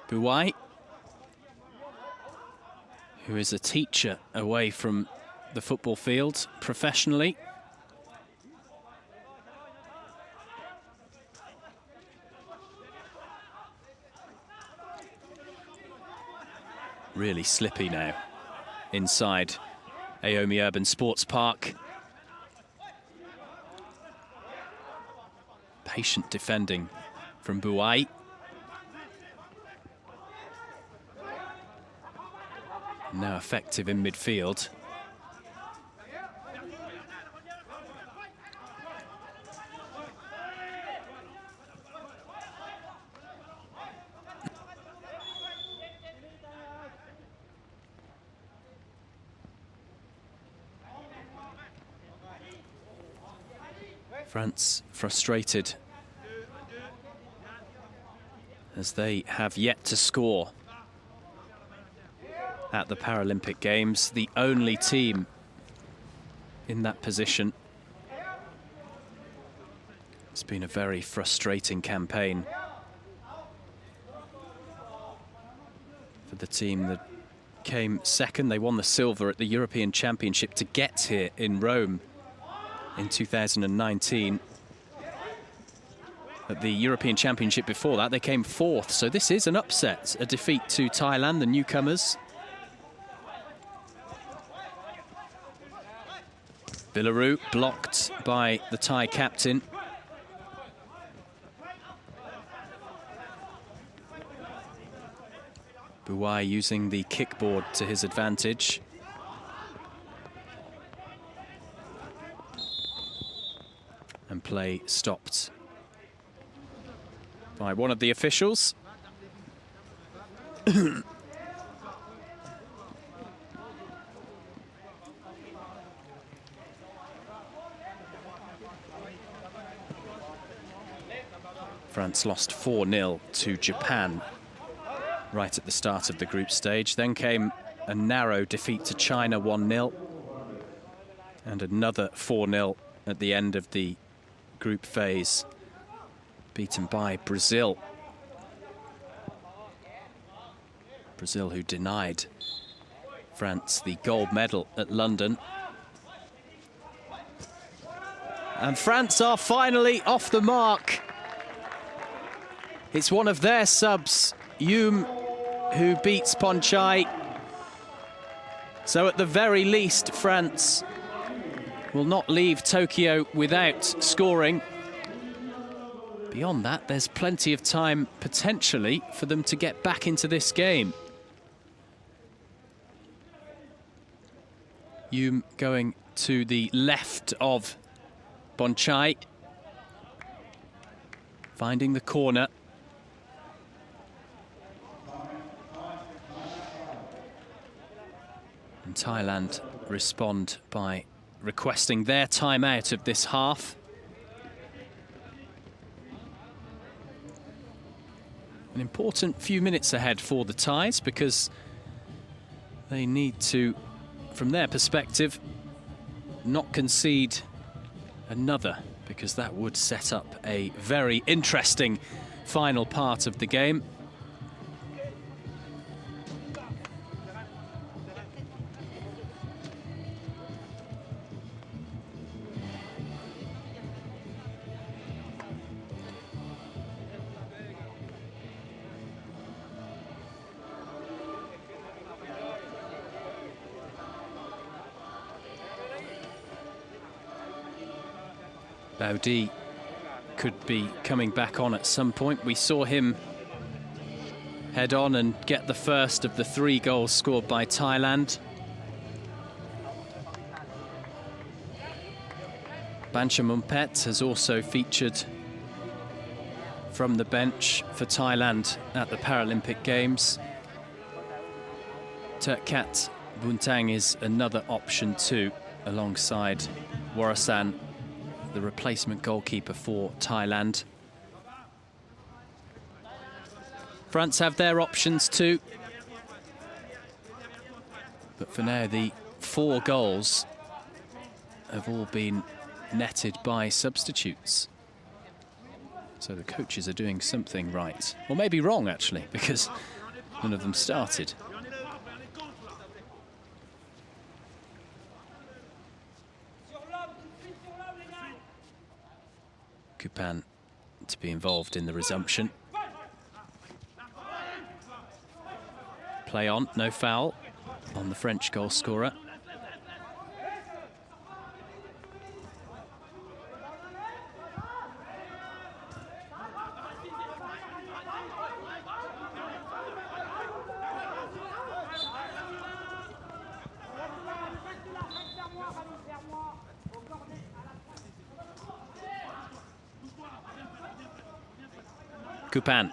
Buai, who is a teacher away from the football field professionally. Really slippy now inside Aomi Urban Sports Park. Patient defending from Buai. Now effective in midfield. France frustrated as they have yet to score at the Paralympic Games. The only team in that position. It's been a very frustrating campaign for the team that came second. They won the silver at the European Championship to get here in Rome in 2019. At the European Championship before that, they came fourth. So this is an upset, a defeat to Thailand, the newcomers. Villaru blocked by the Thai captain. Buai using the kickboard to his advantage. And play stopped by one of the officials. France lost 4-0 to Japan right at the start of the group stage. Then came a narrow defeat to China, 1-0. And another 4-0 at the end of the group phase, beaten by Brazil. Brazil, who denied France the gold medal at London. And France are finally off the mark. It's one of their subs, Hume, who beats Ponchai. So at the very least, France will not leave Tokyo without scoring. Beyond that, there's plenty of time, potentially, for them to get back into this game. Hume going to the left of Ponchai. Finding the corner. And Thailand respond by requesting their time out of this half. An important few minutes ahead for the Thais, because they need to, from their perspective, not concede another, because that would set up a very interesting final part of the game. Baudi could be coming back on at some point. We saw him head on and get the first of the 3 goals scored by Thailand. Banchamumpet has also featured from the bench for Thailand at the Paralympic Games. Turkat Buntang is another option too, alongside Warasan, the replacement goalkeeper for Thailand. France have their options too. But for now, the 4 goals have all been netted by substitutes. So the coaches are doing something right. Or maybe wrong, actually, because none of them started. Coupan to be involved in the resumption. Play on, no foul on the French goal scorer. Coupan.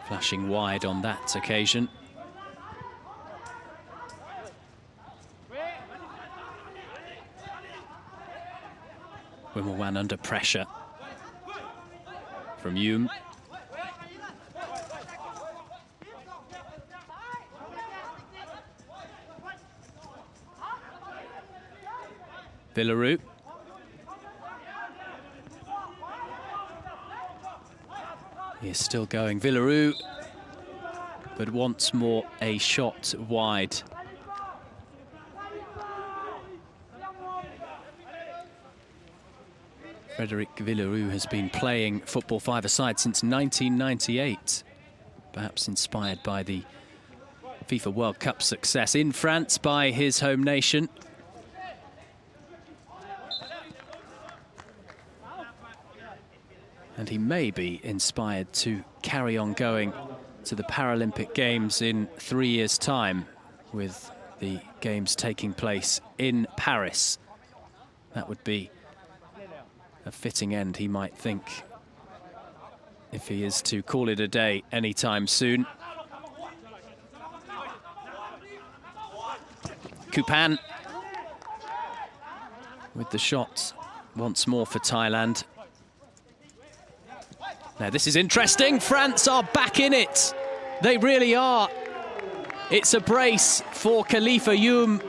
Flashing wide on that occasion. Wimbledon under pressure from Hume. Villaroo. He is still going. Villaroo, but once more a shot wide. Frederic Villaroo has been playing football five-a-side since 1998, perhaps inspired by the FIFA World Cup success in France by his home nation. And he may be inspired to carry on going to the Paralympic Games in 3 years' time, with the Games taking place in Paris. That would be a fitting end, he might think, if he is to call it a day anytime soon. Coupan with the shot once more for Thailand. Now this is interesting. France are back in it. They really are. It's a brace for Khalifa Hume.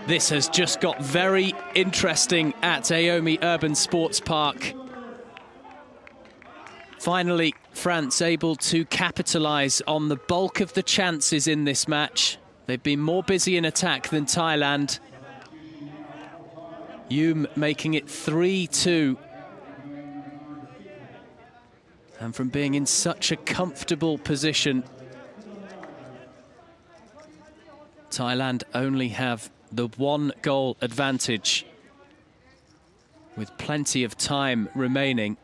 This has just got very interesting at Aomi Urban Sports Park. Finally, France able to capitalise on the bulk of the chances in this match. They've been more busy in attack than Thailand. Hume making it 3-2. And from being in such a comfortable position, Thailand only have the 1-goal advantage with plenty of time remaining.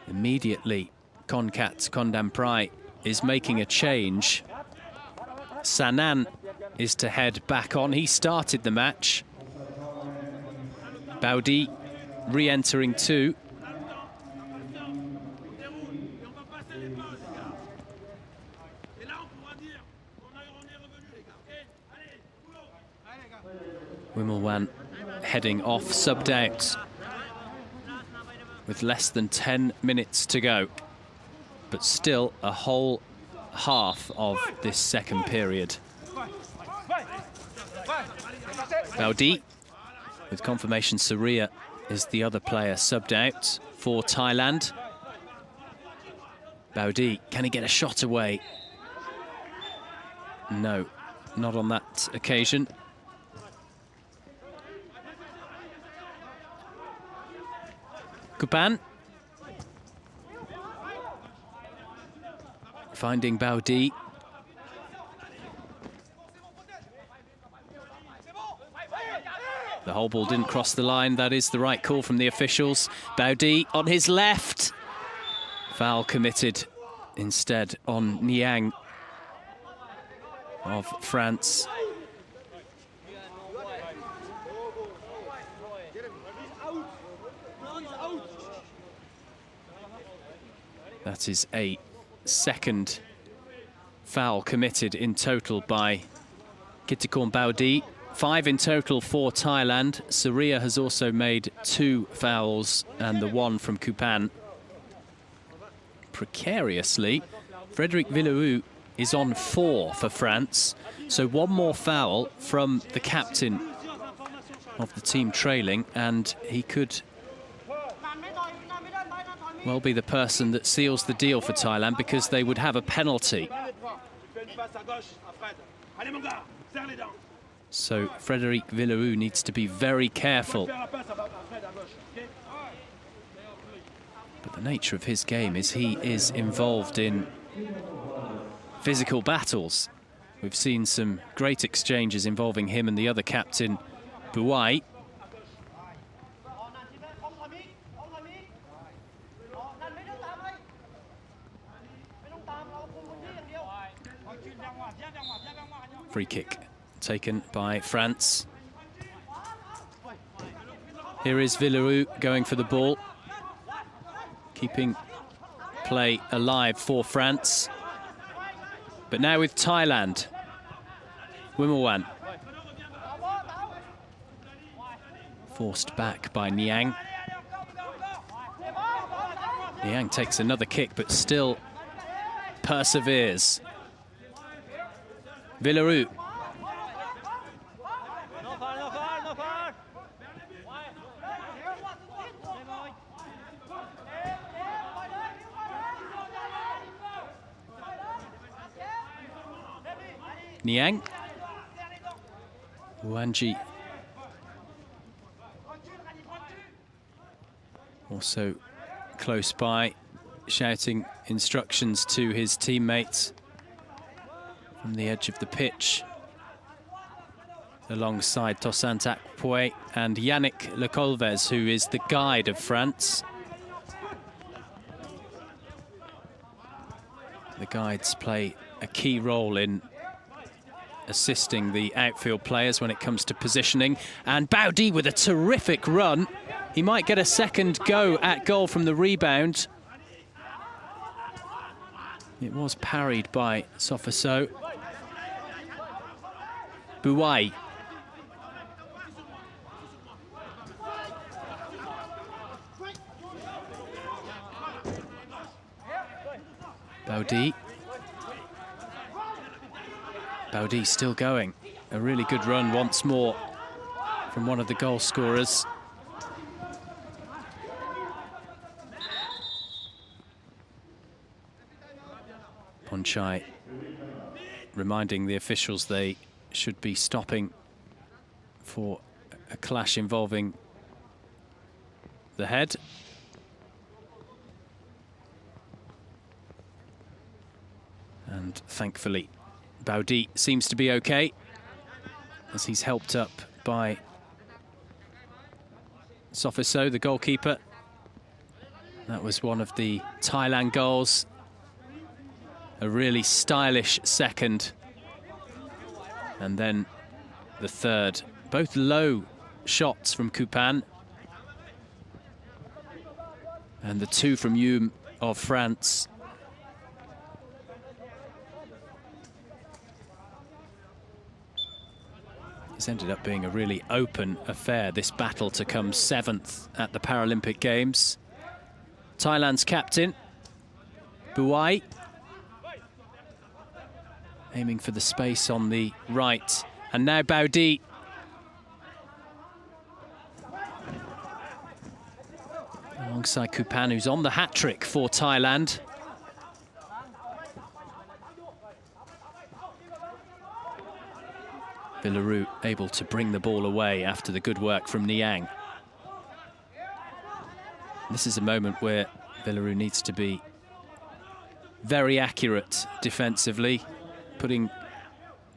Immediately, Konkat Kondamprai is making a change. Sanan is to head back on. He started the match. Baudi re-entering too. Wimbledon heading off, subbed out with less than 10 minutes to go, but still a whole half of this second period. Baudi, with confirmation Saria is the other player subbed out for Thailand. Baudi, can he get a shot away? No, not on that occasion. Coupan finding Baudi. The whole ball didn't cross the line. That is the right call from the officials. Baudi on his left. Foul committed instead on Niang of France. That is a second foul committed in total by Kittikorn Baudi. 5 in total for Thailand. Saria has also made 2 fouls and the 1 from Coupan. Precariously, Frederic Villaroo is on 4 for France. So 1 more foul from the captain of the team trailing, and he could well be the person that seals the deal for Thailand, because they would have a penalty. So Frederic Villaroo needs to be very careful. But the nature of his game is he is involved in physical battles. We've seen some great exchanges involving him and the other captain, Buai. Free kick taken by France. Here is Villerou going for the ball, keeping play alive for France. But now with Thailand, Wimmelwan. Forced back by Niang. Niang takes another kick, but still perseveres. Villerou. Niang. Wanji. Also close by, shouting instructions to his teammates from the edge of the pitch, alongside Toussaint Akpoué and Yannick Lecolvez, who is the guide of France. The guides play a key role in assisting the outfield players when it comes to positioning. And Baudi with a terrific run. He might get a second go at goal from the rebound. It was parried by Sofiso. Bouai. Baudi. Baudi still going. A really good run once more from one of the goal scorers. Ponchai reminding the officials they should be stopping for a clash involving the head. And thankfully, Baudi seems to be okay, as he's helped up by Sofiso, the goalkeeper. That was one of the Thailand goals. A really stylish second. And then the third. Both low shots from Coupan. And the two from Hume of France. It's ended up being a really open affair, this battle to come 7th at the Paralympic Games. Thailand's captain, Bouai, aiming for the space on the right. And now Baudi. Alongside Coupan, who's on the hat-trick for Thailand. Villerou able to bring the ball away after the good work from Niang. This is a moment where Villerou needs to be very accurate defensively, putting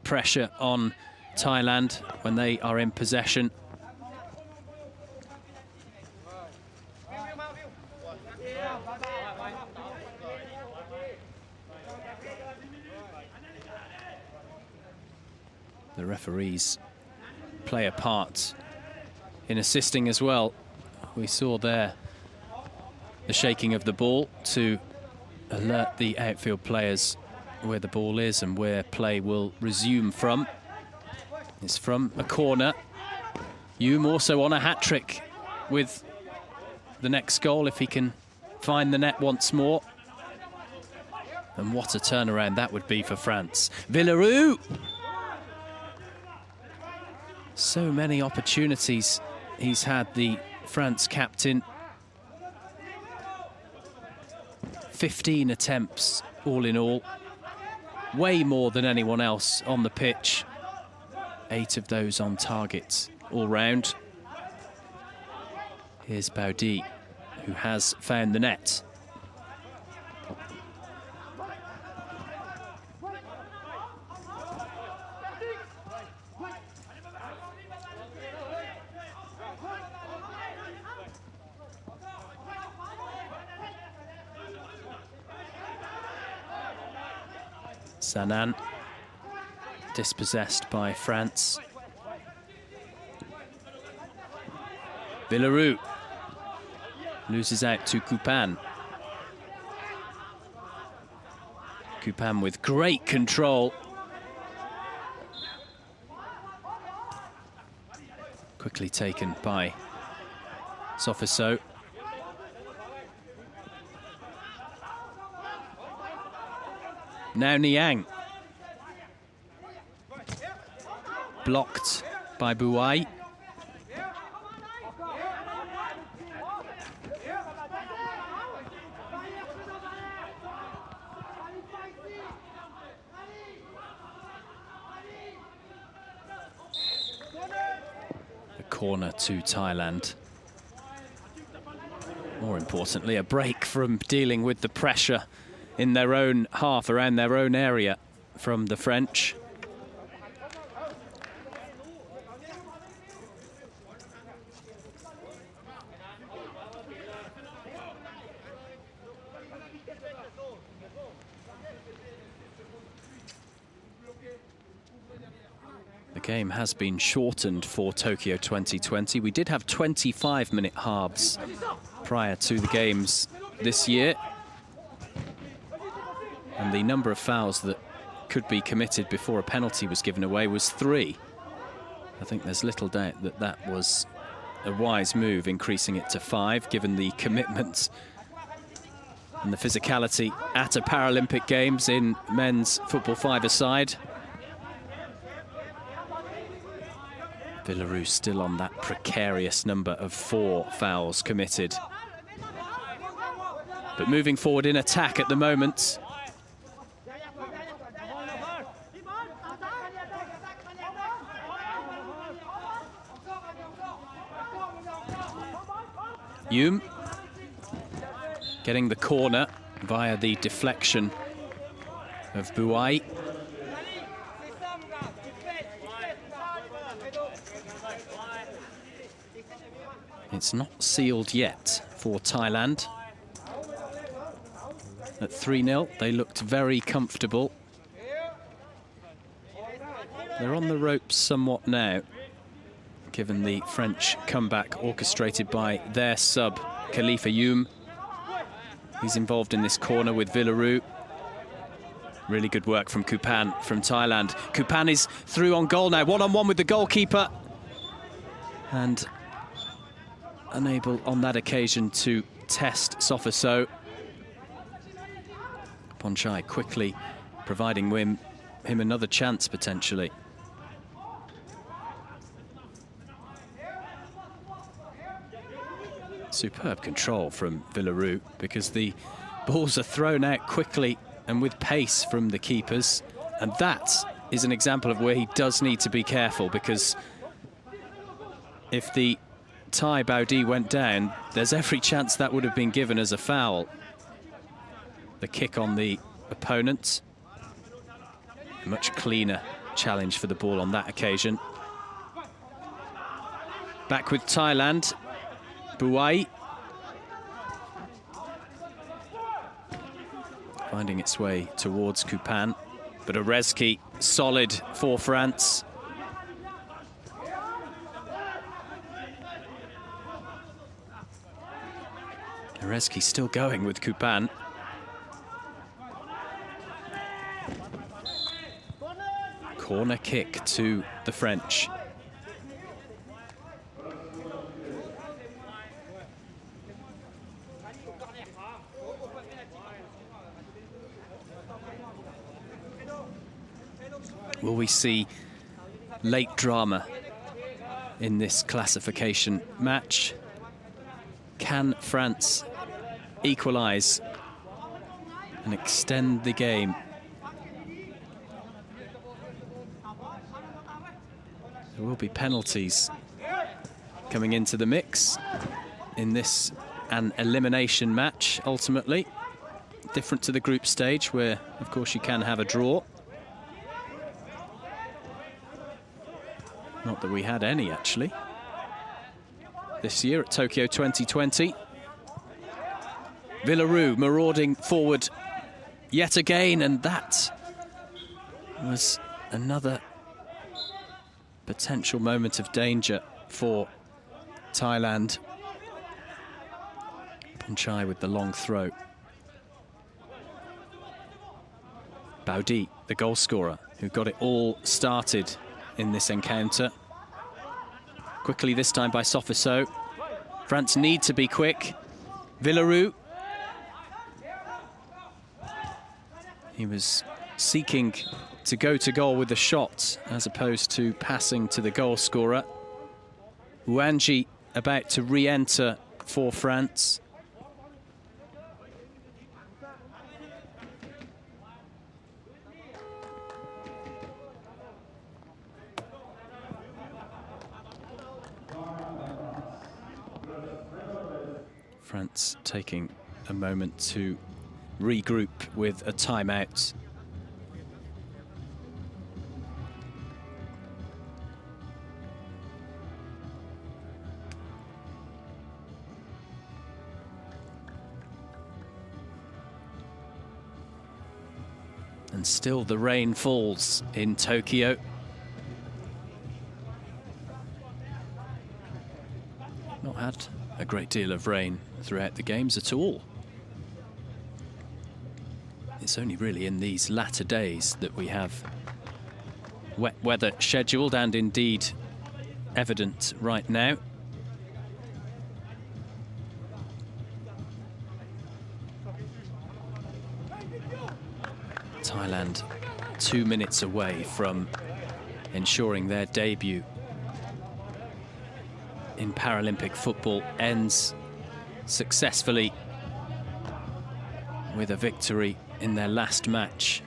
pressure on Thailand when they are in possession. The referees play a part in assisting as well. We saw there the shaking of the ball to alert the outfield players where the ball is and where play will resume from. It's from a corner. Hume also on a hat-trick with the next goal if he can find the net once more. And what a turnaround that would be for France. Villerou! So many opportunities he's had, the France captain. 15 attempts all in all. Way more than anyone else on the pitch. 8 of those on target all round. Here's Baudi, who has found the net. Sanan, dispossessed by France. Villaroo loses out to Coupan. Coupan with great control. Quickly taken by Sofiso. Now Niang. Blocked by Buai. A corner to Thailand. More importantly, a break from dealing with the pressure in their own half, around their own area from the French. The game has been shortened for Tokyo 2020. We did have 25-minute halves prior to the games this year. And the number of fouls that could be committed before a penalty was given away was 3. I think there's little doubt that that was a wise move, increasing it to 5, given the commitment and the physicality at a Paralympic Games in men's football five-a-side. Villaroo still on that precarious number of 4 fouls committed. But moving forward in attack at the moment. Youm getting the corner via the deflection of Buai. It's not sealed yet for Thailand. At 3-0, they looked very comfortable. They're on the ropes somewhat now, given the French comeback orchestrated by their sub, Khalifa Youm. He's involved in this corner with Villaroo. Really good work from Coupan from Thailand. Coupan is through on goal now, one-on-one with the goalkeeper. And unable on that occasion to test Sofiso. Ponchai quickly providing him another chance potentially. Superb control from Villaroo, because the balls are thrown out quickly and with pace from the keepers. And that is an example of where he does need to be careful, because if the Thai Baudi went down, there's every chance that would have been given as a foul. The kick on the opponent. A much cleaner challenge for the ball on that occasion. Back with Thailand. Buai. Finding its way towards Coupan. But Orezki solid for France. Orezki still going with Coupan. Corner kick to the French. Will we see late drama in this classification match? Can France equalise and extend the game? There will be penalties coming into the mix in this an elimination match, ultimately. Different to the group stage, where, of course, you can have a draw. Not that we had any, actually, this year at Tokyo 2020. Villaroo marauding forward yet again, and that was another potential moment of danger for Thailand. Ponchai with the long throw. Baudi, the goal scorer, who got it all started in this encounter. Quickly this time by Sofiso. France need to be quick. Villaroo. He was seeking to go to goal with the shot as opposed to passing to the goal scorer. Ouanji about to re-enter for France. France taking a moment to regroup with a timeout. And still the rain falls in Tokyo. Not had a great deal of rain throughout the games at all. It's only really in these latter days that we have wet weather scheduled, and indeed evident right now. Thailand 2 minutes away from ensuring their debut in Paralympic football ends successfully with a victory in their last match.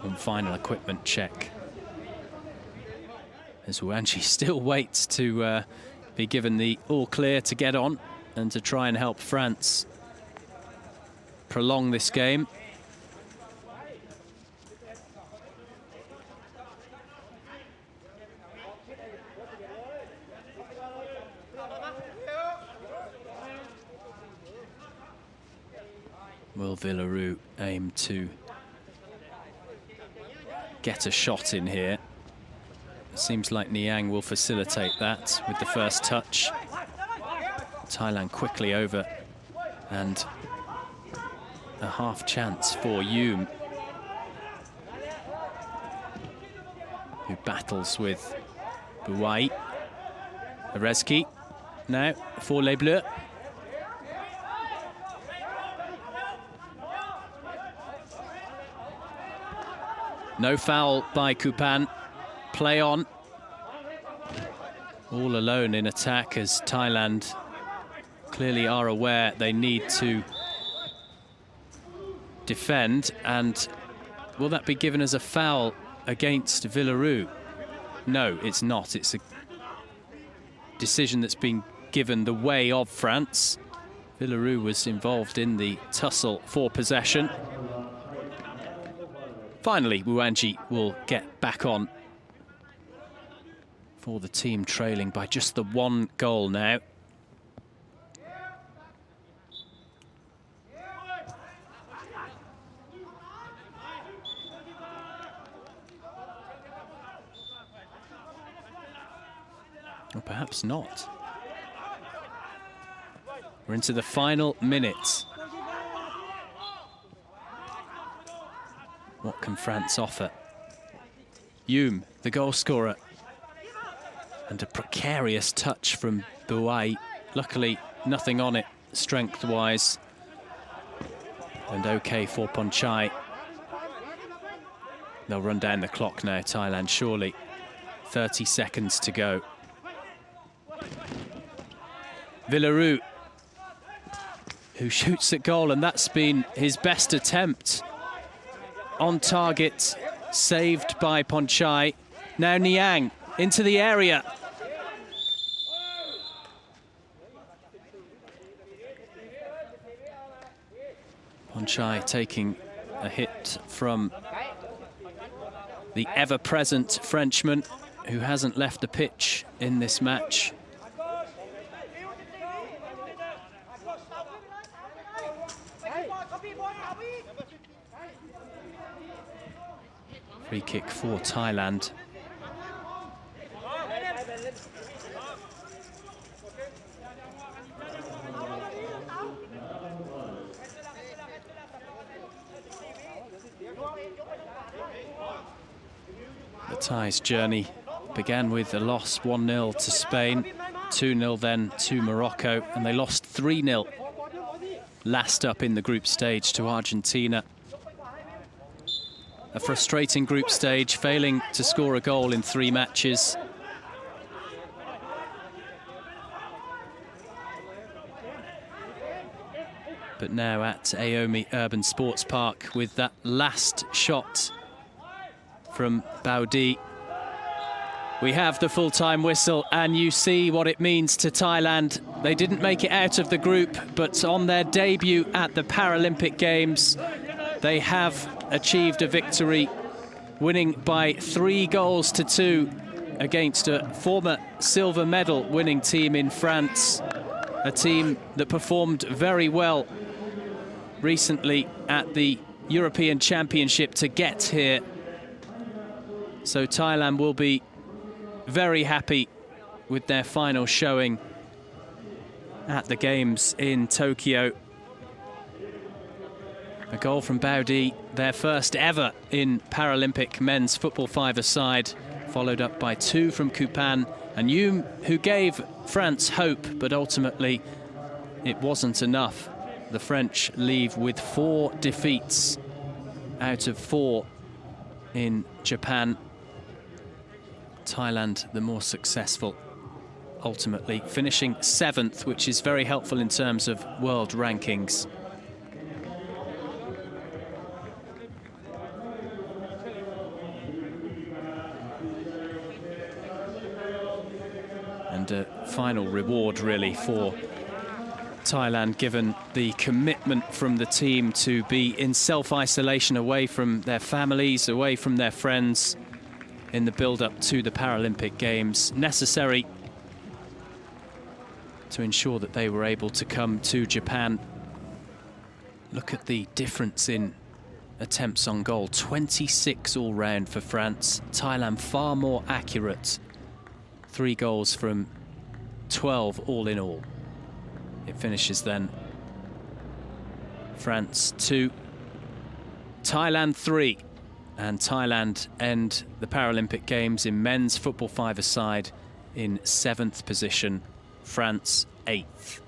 On final equipment check, as Ouanji still waits to be given the all clear to get on and to try and help France prolong this game. Will Villaroo aim to get a shot in here? It seems like Niang will facilitate that with the first touch. Thailand quickly over, and a half chance for Youm, who battles with Bouai. Rezki now for Les Bleus. No foul by Kupan. Play on. All alone in attack, as Thailand clearly are aware they need to defend. And will that be given as a foul against Villaroo? No, it's not. It's a decision that's been given the way of France. Villaroo was involved in the tussle for possession. Finally, Ouanji will get back on for the team trailing by just the one goal now. Or perhaps not. We're into the final minutes. What can France offer? Youm, the goal scorer. And a precarious touch from Bouai. Luckily, nothing on it strength-wise. And okay for Ponchai. They'll run down the clock now, Thailand, surely. 30 seconds to go. Villaroo, who shoots at goal, and that's been his best attempt. On target, saved by Ponchai. Now Niang into the area. Ponchai taking a hit from the ever-present Frenchman, who hasn't left the pitch in this match. Free kick for Thailand. The Thais' journey began with a loss 1-0 to Spain, 2-0 then to Morocco, and they lost 3-0 last up in the group stage to Argentina. A frustrating group stage, failing to score a goal in 3 matches. But now at Aomi Urban Sports Park with that last shot from Baudi. We have the full-time whistle, and you see what it means to Thailand. They didn't make it out of the group, but on their debut at the Paralympic Games, they have achieved a victory, winning by 3-2 against a former silver medal winning team in France, a team that performed very well recently at the European Championship to get here. So Thailand will be very happy with their final showing at the Games in Tokyo. A goal from Baudi, their first ever in Paralympic men's football five-a-side, followed up by 2 from Coupan and Hume, who gave France hope, but ultimately it wasn't enough. The French leave with 4 defeats out of 4 in Japan. Thailand the more successful, ultimately finishing 7th, which is very helpful in terms of world rankings. And a final reward really for Thailand, given the commitment from the team to be in self-isolation, away from their families, away from their friends, in the build-up to the Paralympic Games, necessary to ensure that they were able to come to Japan. Look at the difference in attempts on goal, 26 all round for France. Thailand far more accurate, 3 goals from 12 all in all. It finishes then France 2, Thailand 3, and Thailand end the Paralympic Games in men's football five-a-side in 7th position, France 8th.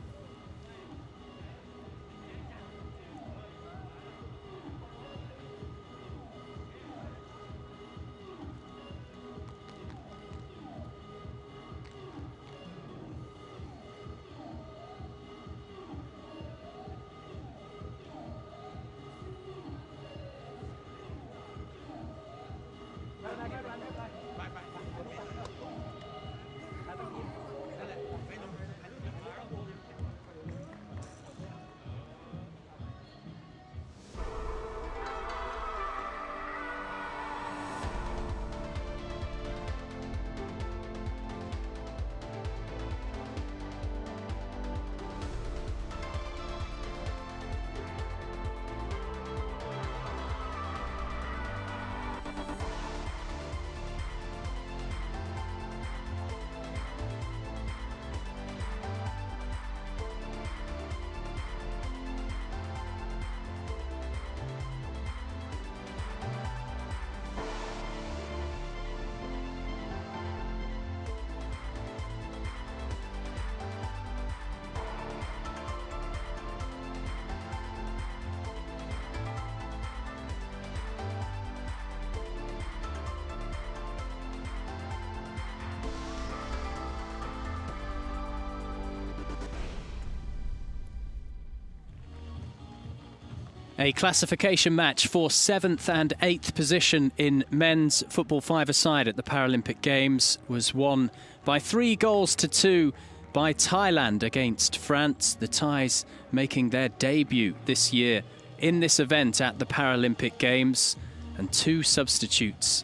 A classification match for 7th and 8th position in men's football five-a-side at the Paralympic Games was won by 3-2 by Thailand against France. The Thais making their debut this year in this event at the Paralympic Games, and 2 substitutes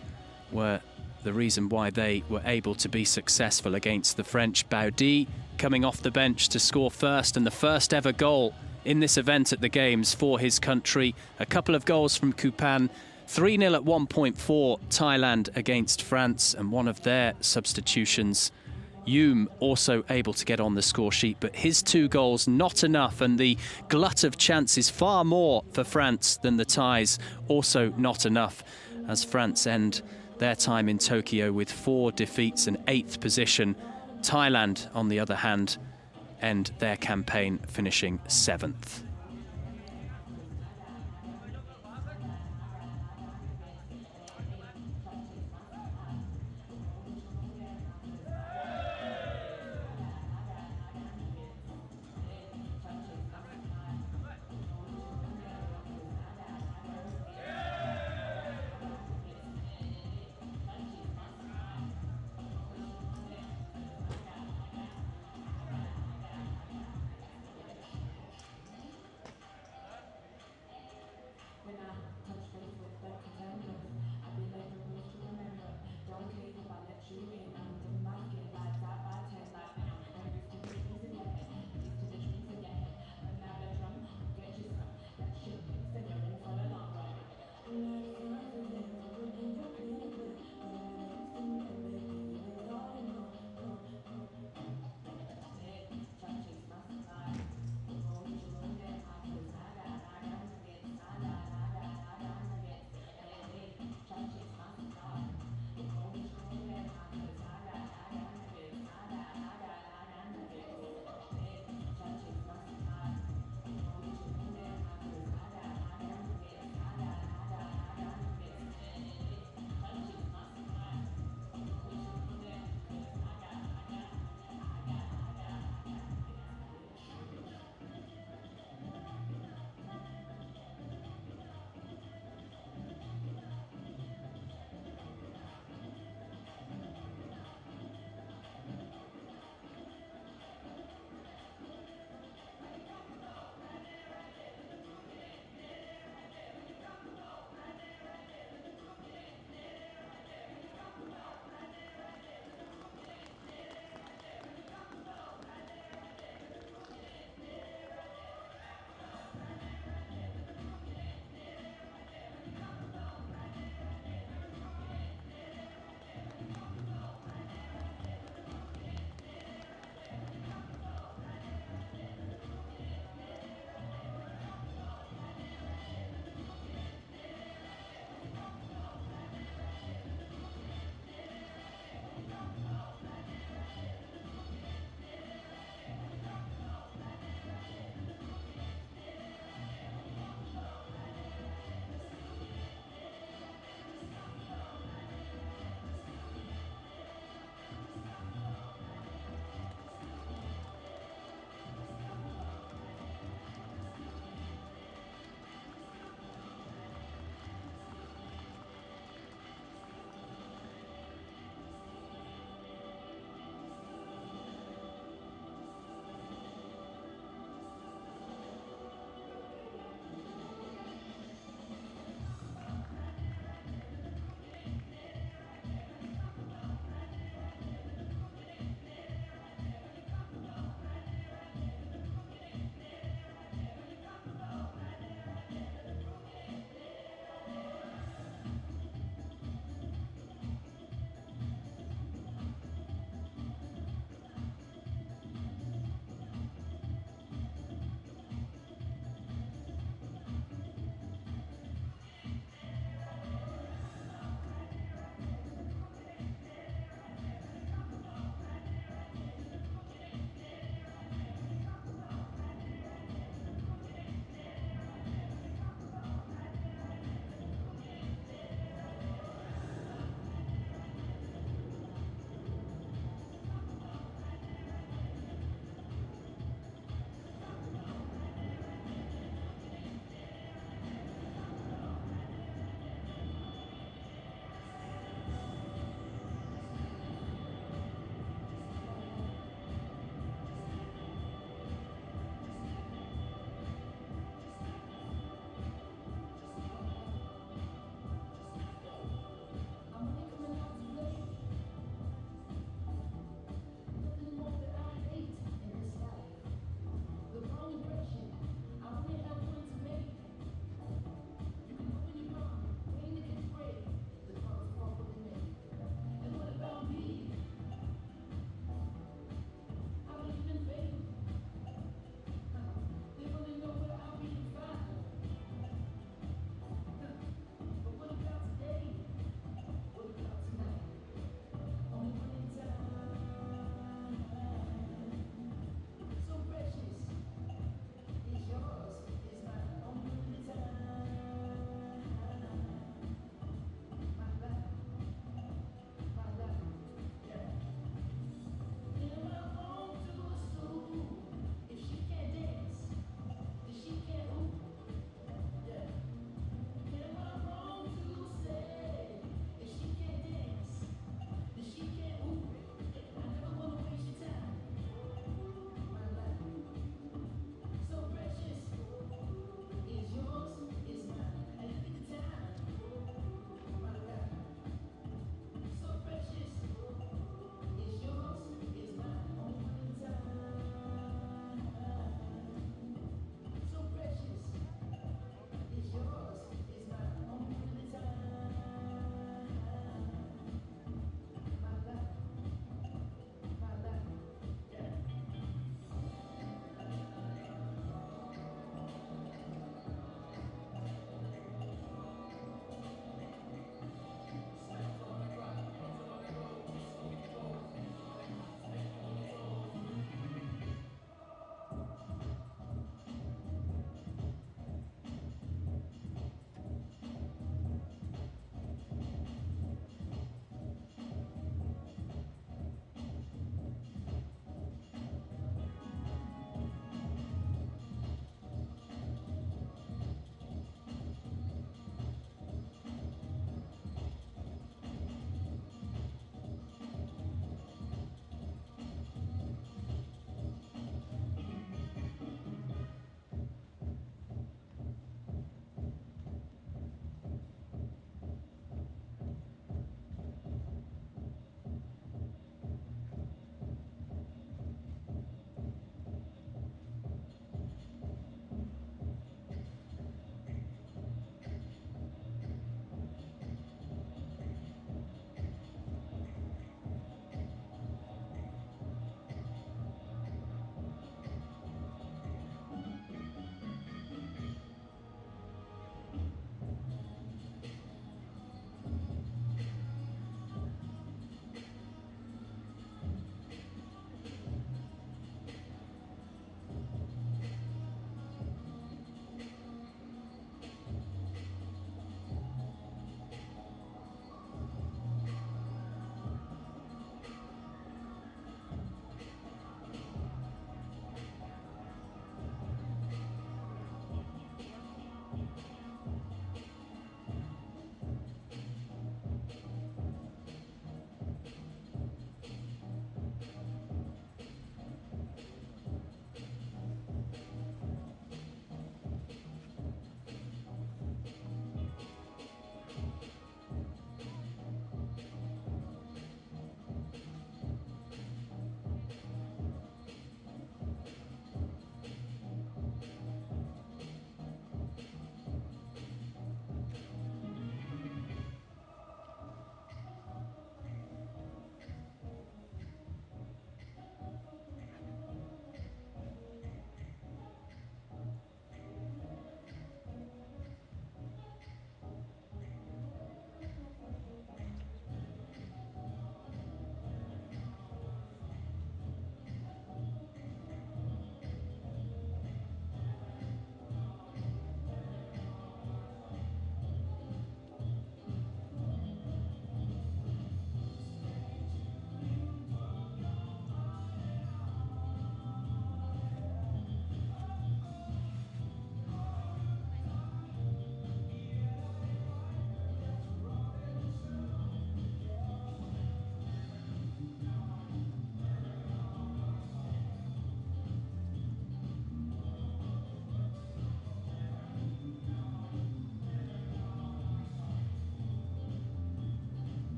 were the reason why they were able to be successful against the French. Baudi coming off the bench to score first, and the first ever goal in this event at the Games for his country. A couple of goals from Kupan, 3-0 at one point for Thailand against France, and one of their substitutions, Hume, also able to get on the score sheet, but his 2 goals not enough, and the glut of chances far more for France than the Thais, also not enough, as France end their time in Tokyo with 4 defeats and 8th position. Thailand, on the other hand, end their campaign finishing 7th.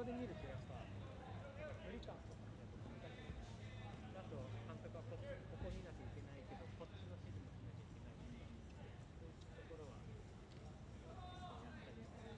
で見るとやっぱ距離感とかね、難しい。あと監督はここ見なきゃいけないけど、こっちの指示もしなきゃいけないとか、そういったところはやったりして。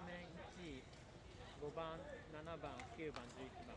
面1位、5番、7番、9番、11番。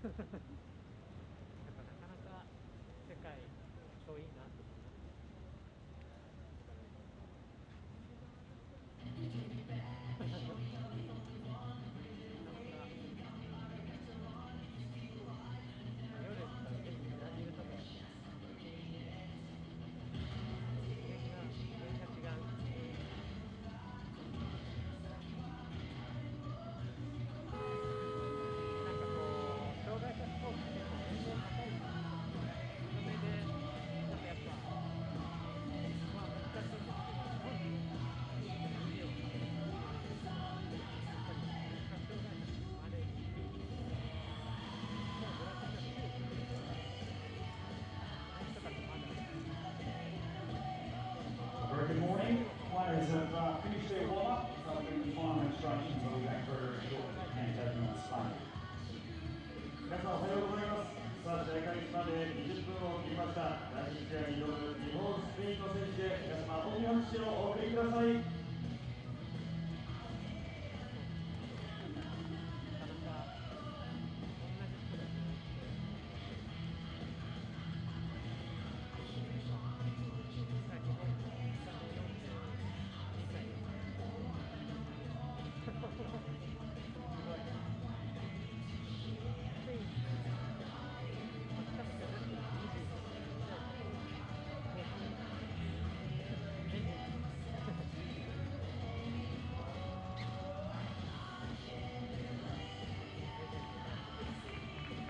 なかなか世界超いいなと思います。夜だったらぜひブラジルとかだと次元が違う。なんかこう障害者スポーツって年齢高い人それでなんかやっぱまあ難しいんですけど日本に意義を持ってやっぱり視覚障害者が生まれるっていうもうブラジルがすぐその人たちまだ Very good morning. Players have finished their warm-up. They'll give the final instructions. We'll be back very shortly. Hand taking on Spain. 皆さんおはようございます。さあ、試合開始まで20分を切りました。第2試合に挑む日本スペインの選手で皆様大きな拍手をお送りください。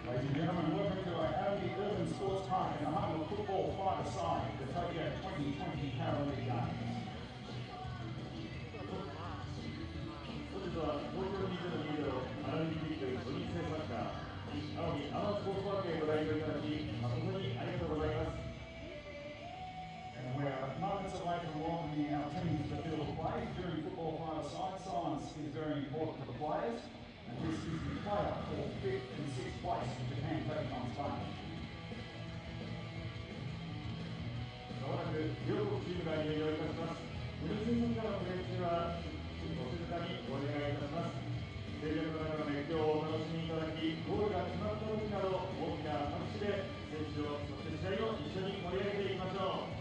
Ladies and gentlemen, welcome to our Audi Urban Sports Park in the home of football five-a-side, the Tokyo 2020 Paralympic Games. 本日は東京2020パラリンピック5人制サッカー青木アマスポーツパークへご来場いただき誠にありがとうございます。And we are moments away from welcoming our teams to the field of play. During football five-a-side, silence is very important for the players. And this is the playoff for 5th and 6th place with Japan taking on Spain. まもなく両国チームが入場いたします。無理戦からの練習はお静かにお願いいたします。静寂の中の熱狂をお楽しみいただき、ゴールが決まった時など大きな拍手で選手を、そして試合を一緒に盛り上げていきましょう。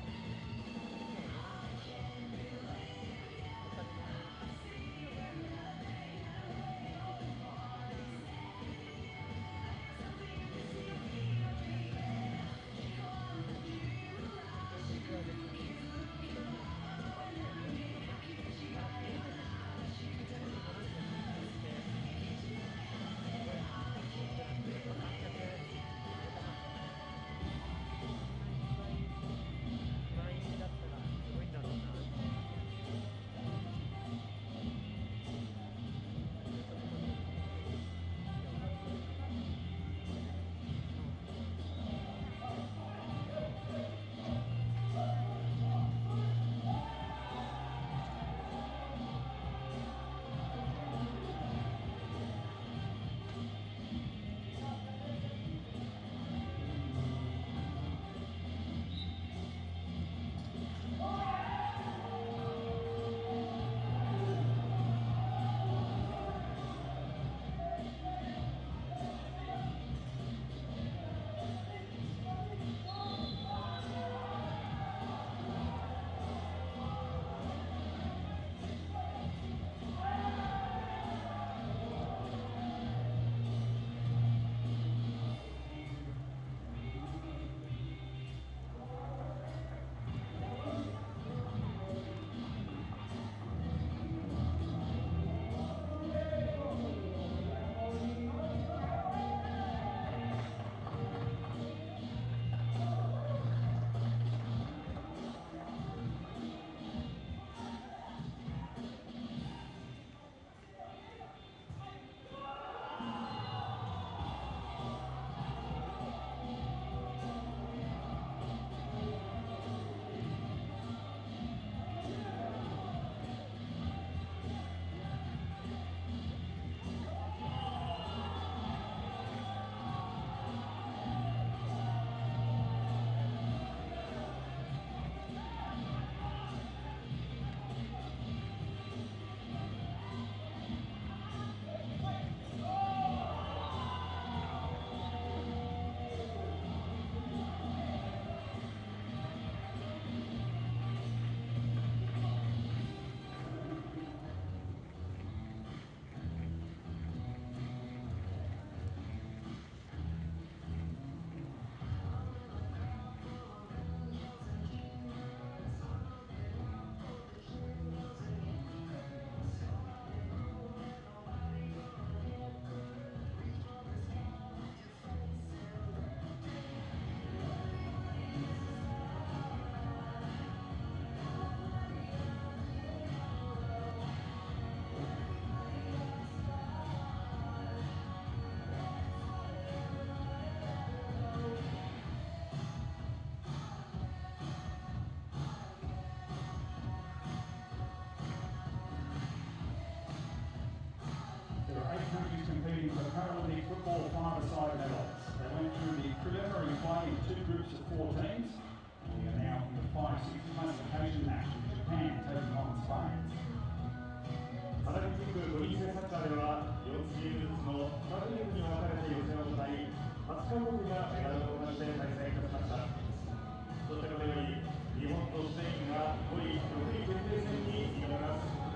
team for Paralympic football five-a-side medal. They went through the preliminary play in 2 groups of 4 teams. We are now in the 5-6 classification match with Japan taking on Spain. パラリンピック5人制サッカーでは4チームずつの2グループに分かれて予選を行い、8カ国がメダルを同じで対戦いたしました。そしてこのように日本とスペインが5位、6位決定戦に挑みます。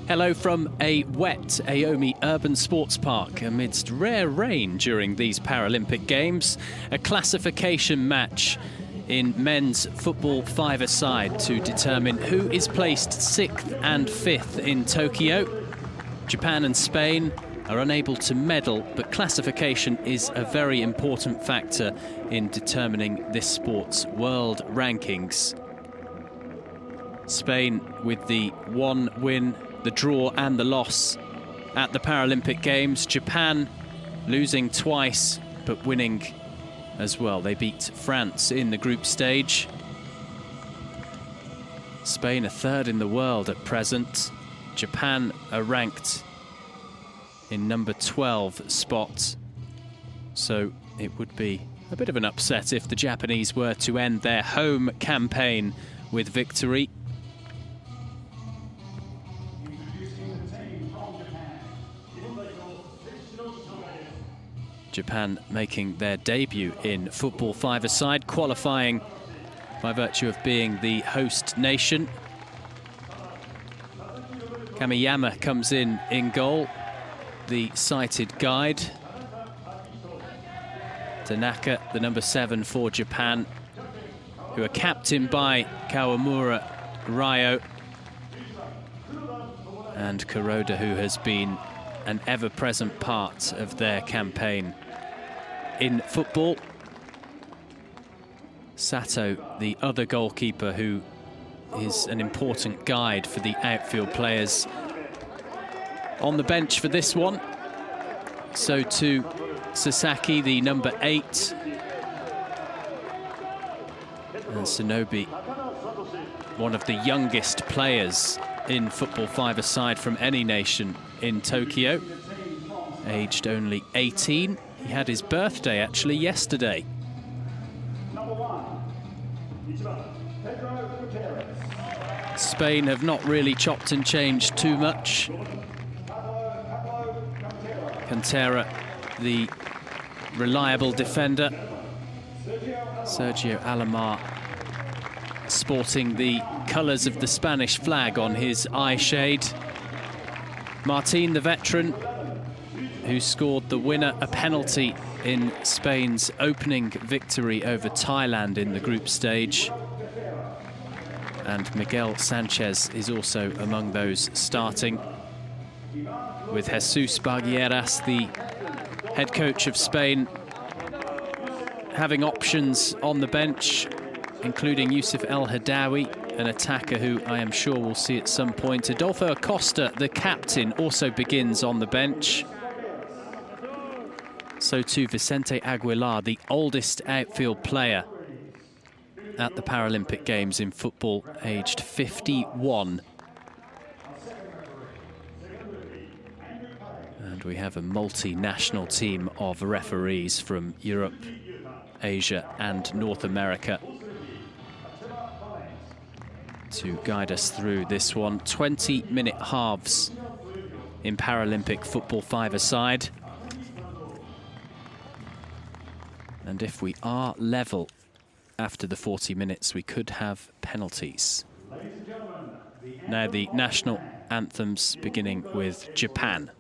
Hello from a wet Aomi Urban Sports Park amidst rare rain during these Paralympic Games. A classification match in men's football five-a-side to determine who is placed 6th and 5th in Tokyo. Japan and Spain are unable to medal, but classification is a very important factor in determining this sport's world rankings. Spain with the 1 win, the draw and the loss at the Paralympic Games. Japan losing twice, but winning as well. They beat France in the group stage. Spain are 3rd in the world at present. Japan are ranked in number 12 spot. So it would be a bit of an upset if the Japanese were to end their home campaign with victory. Japan making their debut in football five-a-side, qualifying by virtue of being the host nation. Kamiyama comes in goal, the sighted guide. Tanaka, the number 7 for Japan, who are captained by Kawamura Ryo. And Kuroda, who has been an ever-present part of their campaign in football. Sato, the other goalkeeper, who is an important guide for the outfield players. On the bench for this one, so too Sasaki, the number 8. And Sonobe, one of the youngest players in football five-a-side from any nation in Tokyo, aged only 18. He had his birthday actually yesterday. Spain have not really chopped and changed too much. Cantera, the reliable defender. Sergio Alamar sporting the colours of the Spanish flag on his eye shade. Martin, the veteran, who scored the winner, a penalty in Spain's opening victory over Thailand in the group stage. And Miguel Sanchez is also among those starting, with Jesus Bargueras, the head coach of Spain, having options on the bench, including Yusuf El Hadawi, an attacker who I am sure we'll see at some point. Adolfo Acosta, the captain, also begins on the bench. So too Vicente Aguilar, the oldest outfield player at the Paralympic Games in football, aged 51. And we have a multinational team of referees from Europe, Asia and North America to guide us through this one. 20-minute halves in Paralympic football five-a-side. And if we are level after the 40 minutes, we could have penalties. Now the national anthems, beginning with Japan.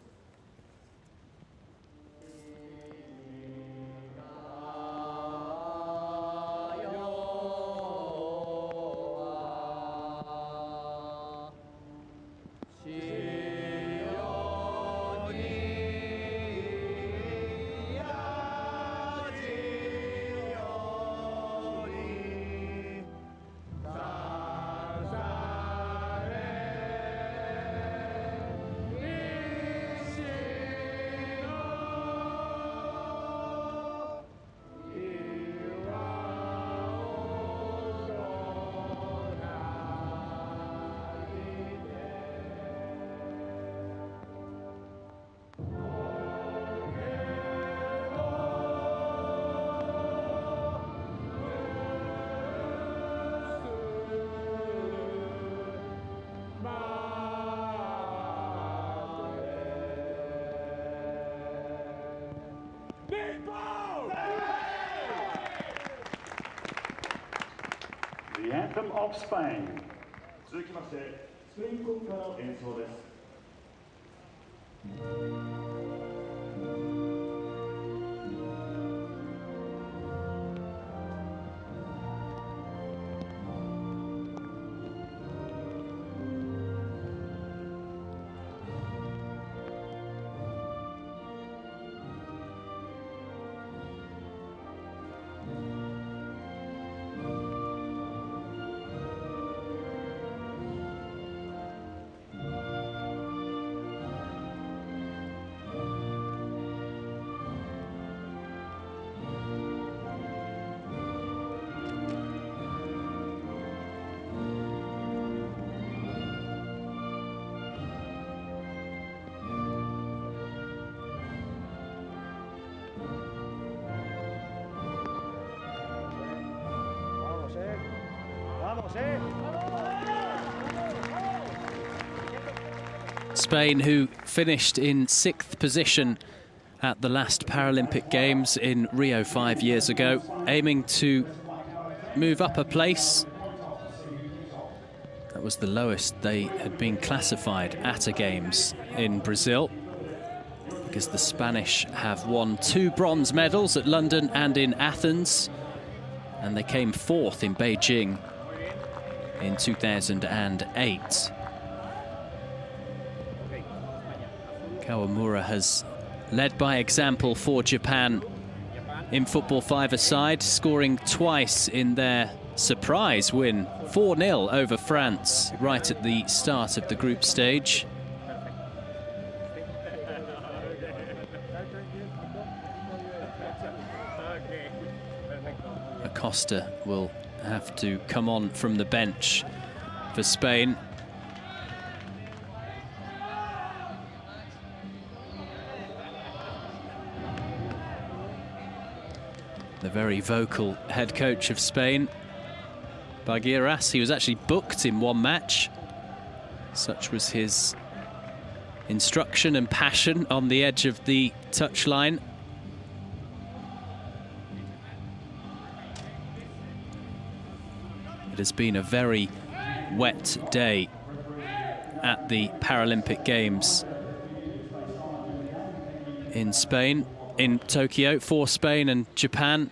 The anthem of Spain. 続きまして、スペイン国歌の演奏です。Spain, who finished in 6th position at the last Paralympic Games in Rio 5 years ago, aiming to move up a place. That was the lowest they had been classified at a Games in Brazil, because the Spanish have won 2 bronze medals at London and in Athens, and they came 4th in Beijing in 2008. Kawamura has led by example for Japan in football five-a-side, scoring twice in their surprise win 4-0 over France right at the start of the group stage. Acosta will have to come on from the bench for Spain. The very vocal head coach of Spain, Bagueras, he was actually booked in one match. Such was his instruction and passion on the edge of the touchline. It has been a very wet day at the Paralympic Games in Spain, in Tokyo, for Spain and Japan.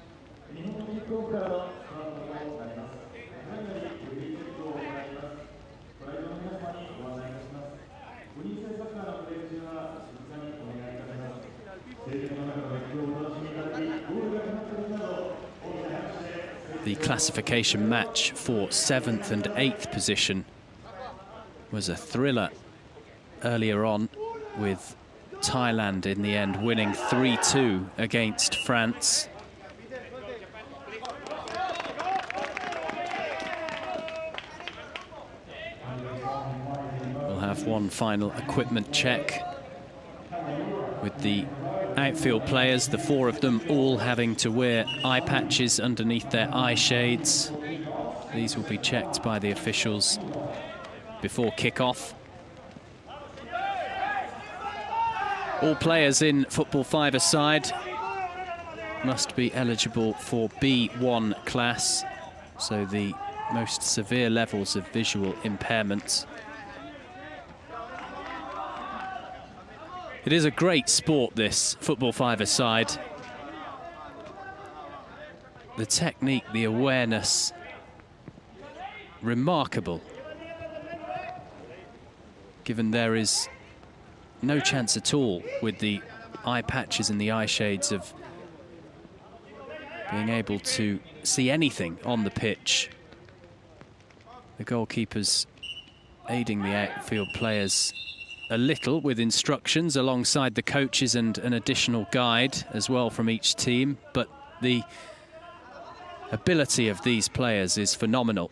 The classification match for 7th and 8th position was a thriller earlier on, with Thailand in the end winning 3-2 against France. We'll have one final equipment check with the outfield players, the 4 of them all having to wear eye patches underneath their eye shades. These will be checked by the officials before kick-off. All players in football five-a-side must be eligible for B1 class, so the most severe levels of visual impairment. It is a great sport, this football five-a-side. The technique, the awareness, remarkable. Given there is no chance at all with the eye patches and the eye shades of being able to see anything on the pitch. The goalkeepers aiding the outfield players a little with instructions alongside the coaches and an additional guide as well from each team, but the ability of these players is phenomenal.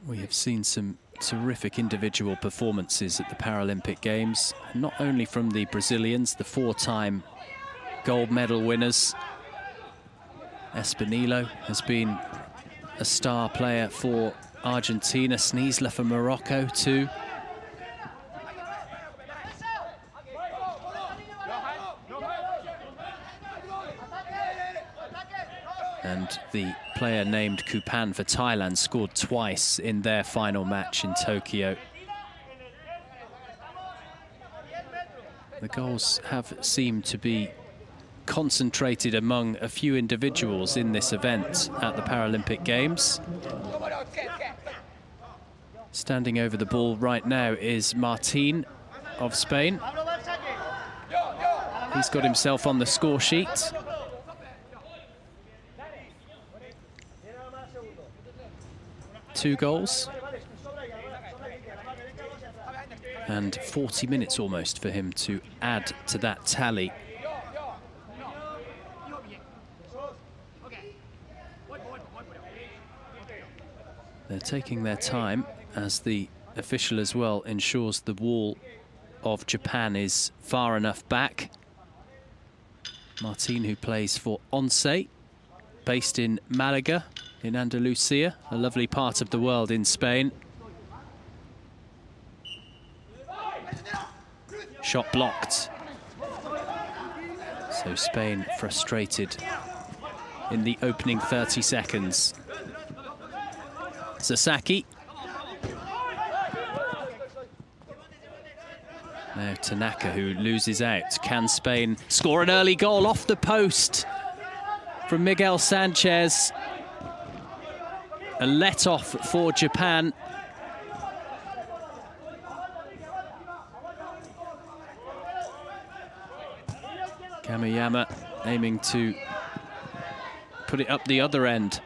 We have seen some terrific individual performances at the Paralympic Games, not only from the Brazilians, the 4-time gold medal winners. Espinilo has been a star player for Argentina, Sneesler for Morocco too. And the player named Kupan for Thailand scored twice in their final match in Tokyo. The goals have seemed to be concentrated among a few individuals in this event at the Paralympic Games. Standing over the ball right now is Martin of Spain. He's got himself on the score sheet. Two goals. And 40 minutes almost for him to add to that tally. They're taking their time as the official as well ensures the wall of Japan is far enough back. Martin, who plays for Once, based in Malaga in Andalusia, a lovely part of the world in Spain. Shot blocked. So Spain frustrated in the opening 30 seconds. Sasaki. Now Tanaka, who loses out. Can Spain score an early goal off the post from Miguel Sanchez? A let-off for Japan. Kamiyama aiming to put it up the other end.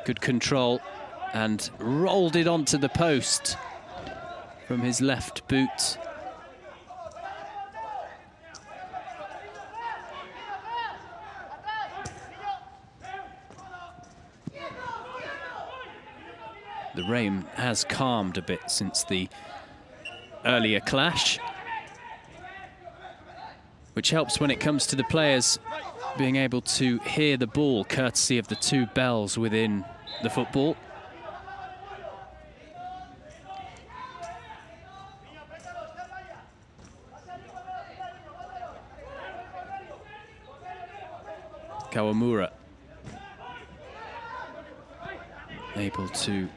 Good control and rolled it onto the post from his left boot. The rain has calmed a bit since the earlier clash, which helps when it comes to the players being able to hear the ball, courtesy of the two bells within the football. Kawamura able to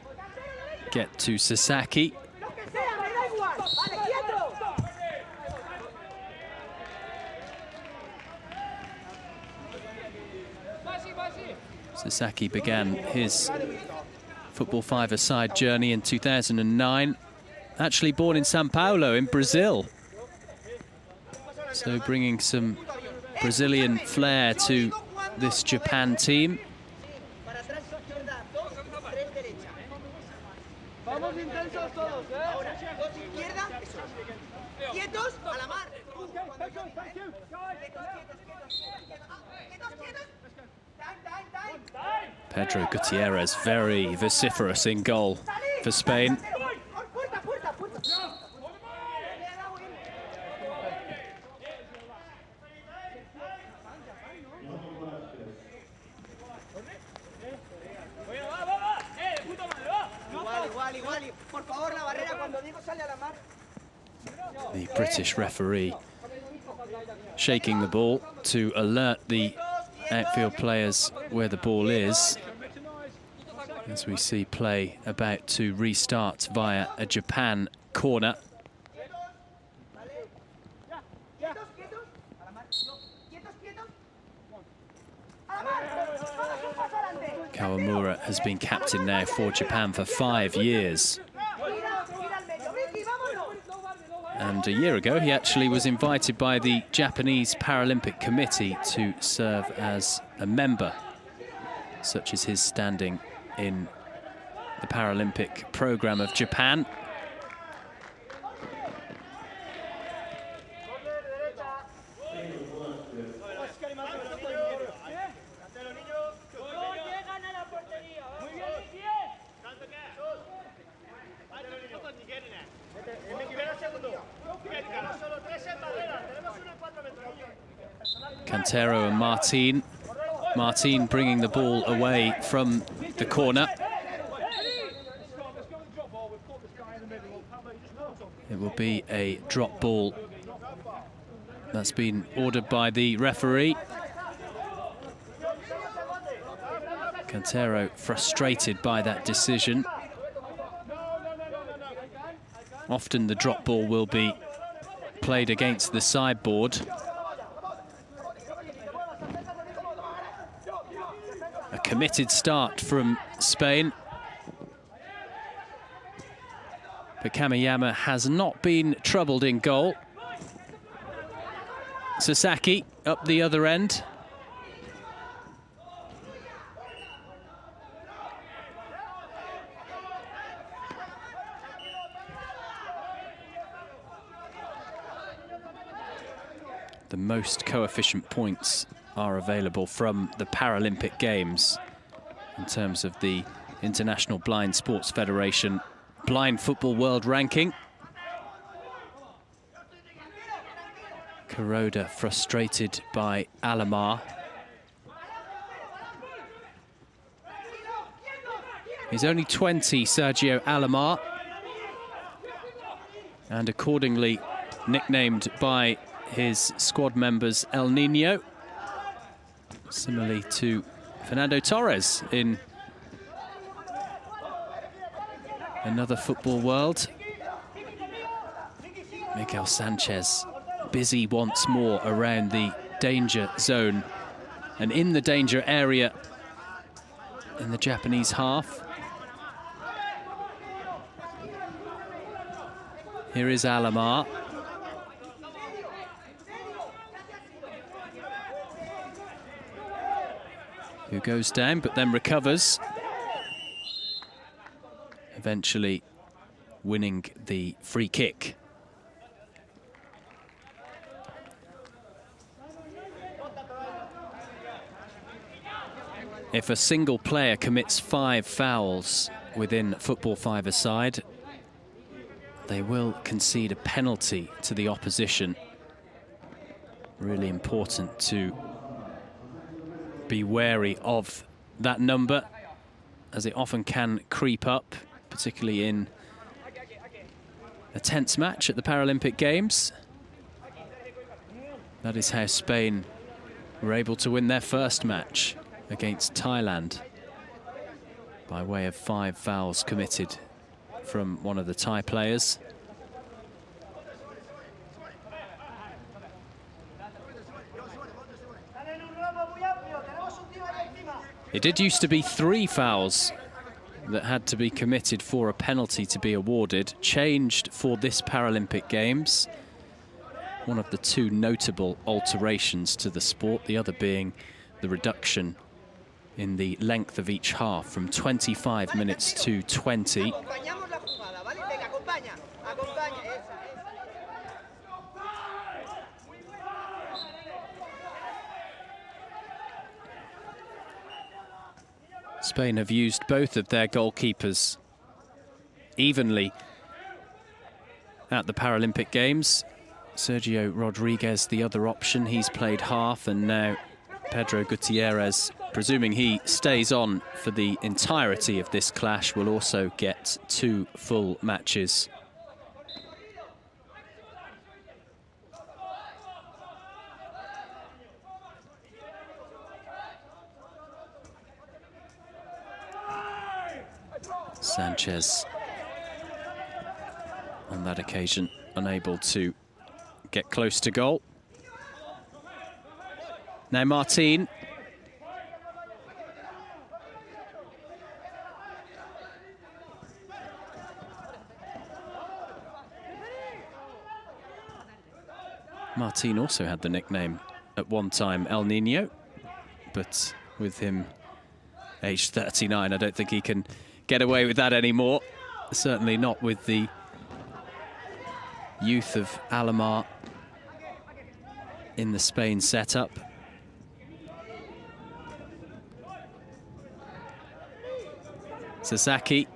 get to Sasaki. Sasaki began his Football Five-a-side journey in 2009, actually born in Sao Paulo in Brazil. So bringing some Brazilian flair to this Japan team. Pedro Gutierrez very vociferous in goal for Spain. The British referee shaking the ball to alert the outfield players where the ball is, as we see play about to restart via a Japan corner. Kawamura has been captain now for Japan for 5 years. And a year ago, he actually was invited by the Japanese Paralympic Committee to serve as a member, such as his standing in the Paralympic program of Japan. Cantero and Martin. Martin bringing the ball away from the corner. It will be a drop ball. That's been ordered by the referee. Cantero frustrated by that decision. Often the drop ball will be played against the sideboard. A committed start from Spain. But Kamiyama has not been troubled in goal. Sasaki up the other end. The most coefficient points are available from the Paralympic Games in terms of the International Blind Sports Federation Blind Football World Ranking. Kuroda frustrated by Alamar. He's only 20, Sergio Alamar, and accordingly nicknamed by his squad members El Nino, similarly to Fernando Torres in another football world. Miguel Sanchez busy once more around the danger zone and in the danger area in the Japanese half. Here is Alamar. Who goes down but then recovers. Eventually winning the free kick. If a single player commits 5 fouls within football five-a-side, they will concede a penalty to the opposition. Really important to be wary of that number, as it often can creep up, particularly in a tense match at the Paralympic Games. That is how Spain were able to win their first match against Thailand, by way of 5 fouls committed from one of the Thai players. It did used to be 3 fouls that had to be committed for a penalty to be awarded, changed for this Paralympic Games. One of the 2 notable alterations to the sport, the other being the reduction in the length of each half from 25 minutes to 20. Spain have used both of their goalkeepers evenly at the Paralympic Games. Sergio Rodriguez, the other option, he's played half, and now Pedro Gutierrez, presuming he stays on for the entirety of this clash, will also get 2 full matches. Sanchez, on that occasion, unable to get close to goal. Now Martin. Martin also had the nickname at one time El Nino, but with him aged 39, I don't think he can get away with that anymore. Certainly not with the youth of Alamar in the Spain setup. Sasaki.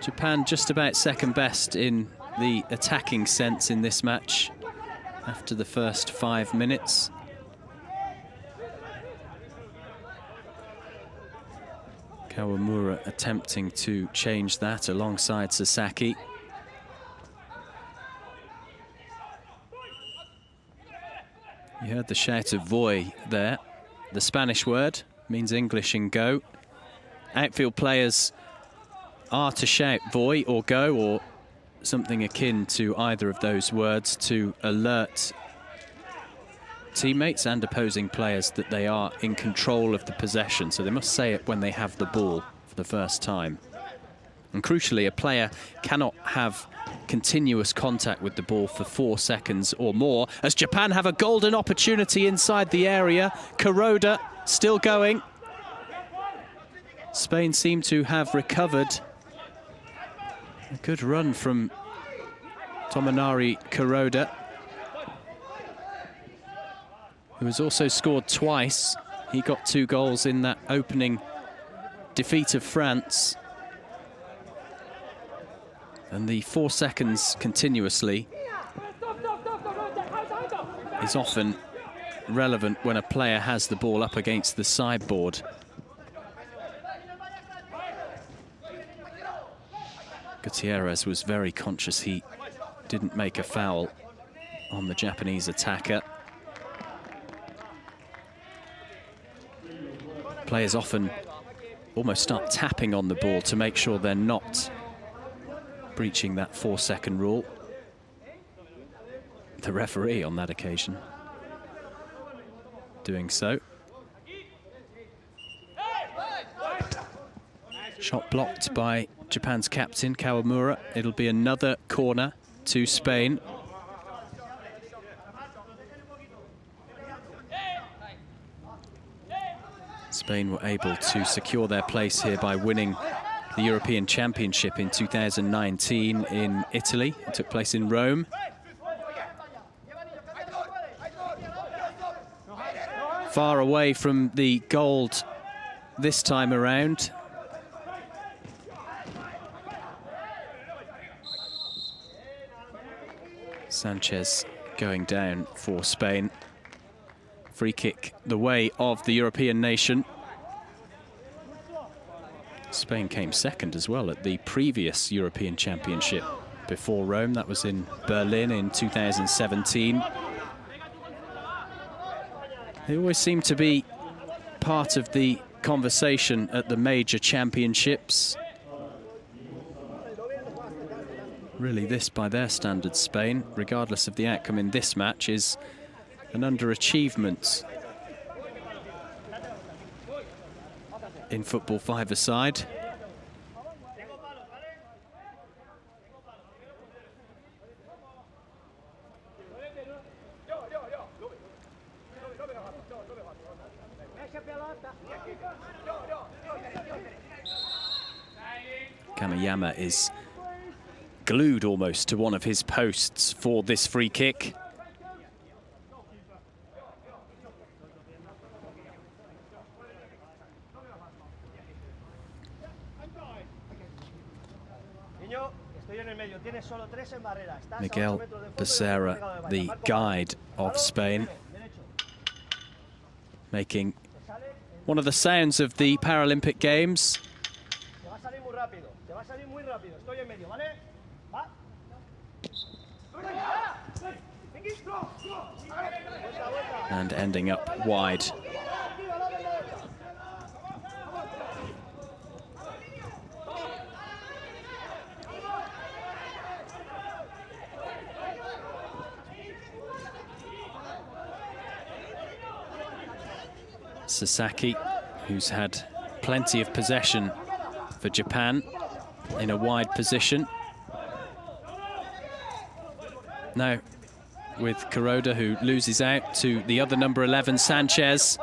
Japan just about second best in the attacking sense in this match after the first 5 minutes. Kawamura attempting to change that alongside Sasaki. You heard the shout of voy there. The Spanish word means English in go. Outfield players are to shout "voy" or "go" or something akin to either of those words to alert teammates and opposing players that they are in control of the possession. So they must say it when they have the ball for the first time. And crucially, a player cannot have continuous contact with the ball for 4 seconds or more, as Japan have a golden opportunity inside the area. Kuroda still going. Spain seem to have recovered. A good run from Tomonari Kuroda, who has also scored twice. He got 2 goals in that opening defeat of France. And the 4 seconds continuously is often relevant when a player has the ball up against the sideboard. Gutierrez was very conscious he didn't make a foul on the Japanese attacker. Players often almost start tapping on the ball to make sure they're not breaching that 4-second rule. The referee on that occasion doing so. Shot blocked by Japan's captain, Kawamura. It'll be another corner to Spain. Spain were able to secure their place here by winning the European Championship in 2019 in Italy. It took place in Rome. Far away from the gold this time around. Sanchez going down for Spain. Free kick the way of the European nation. Spain came second as well at the previous European Championship before Rome. That was in Berlin in 2017. They always seem to be part of the conversation at the major championships. Really, this, by their standards, Spain, regardless of the outcome in this match, is an underachievement in football five-a-side. Kamiyama is glued almost to one of his posts for this free kick. Miguel Becerra, the guide of Spain, making one of the sounds of the Paralympic Games. And ending up wide. Sasaki, who's had plenty of possession for Japan in a wide position. Now with Kuroda, who loses out to the other number 11, Sanchez.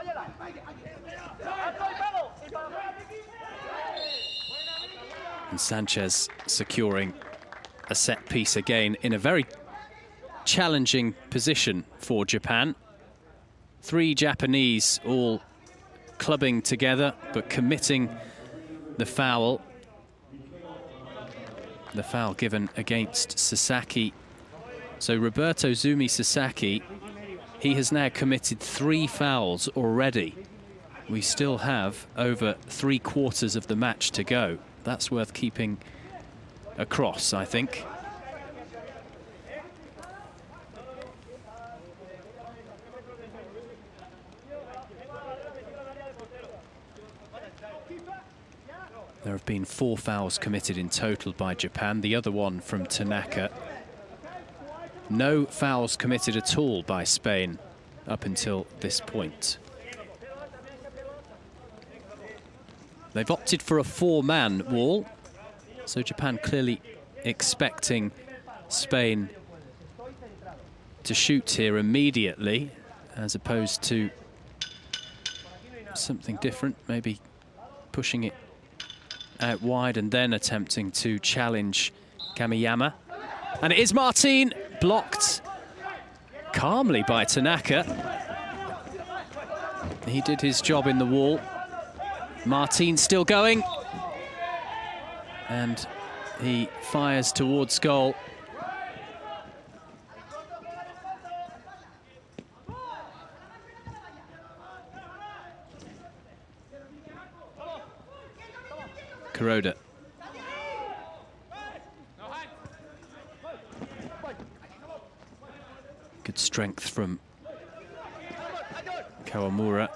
And Sanchez securing a set piece again in a very challenging position for Japan. 3 Japanese all clubbing together, but committing the foul. The foul given against Sasaki. So Roberto Zumi Sasaki, he has now committed 3 fouls already. We still have over 3/4 of the match to go. That's worth keeping across, I think. There have been 4 fouls committed in total by Japan, the other one from Tanaka. No fouls committed at all by Spain up until this point. They've opted for a 4-man wall, so Japan clearly expecting Spain to shoot here immediately, as opposed to something different, maybe pushing it out wide and then attempting to challenge Kamiyama. And it is Martin, blocked calmly by Tanaka. He did his job in the wall. Martin still going. And he fires towards goal. Kuroda. Good strength from Kawamura.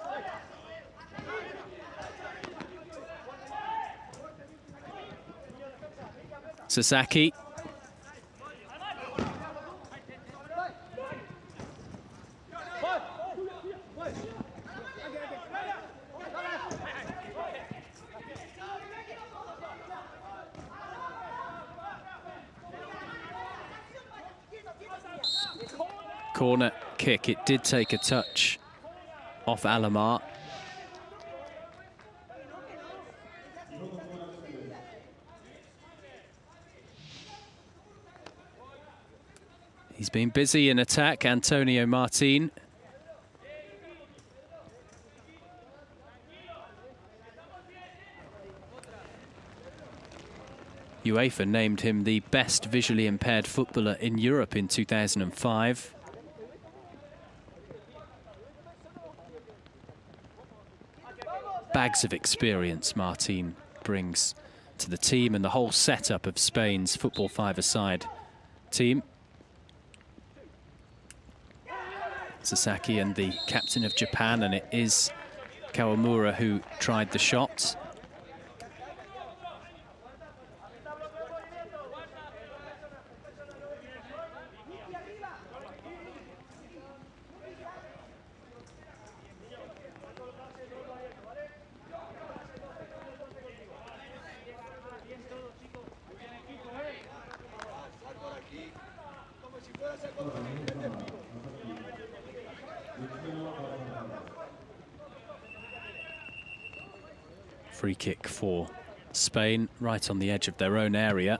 Sasaki. Corner kick. It did take a touch off Alamar. He's been busy in attack, Antonio Martin. UEFA named him the best visually impaired footballer in Europe in 2005. Bags of experience Martin brings to the team and the whole setup of Spain's football five-a-side team. Sasaki and the captain of Japan, and it is Kawamura who tried the shot. Free kick for Spain, right on the edge of their own area.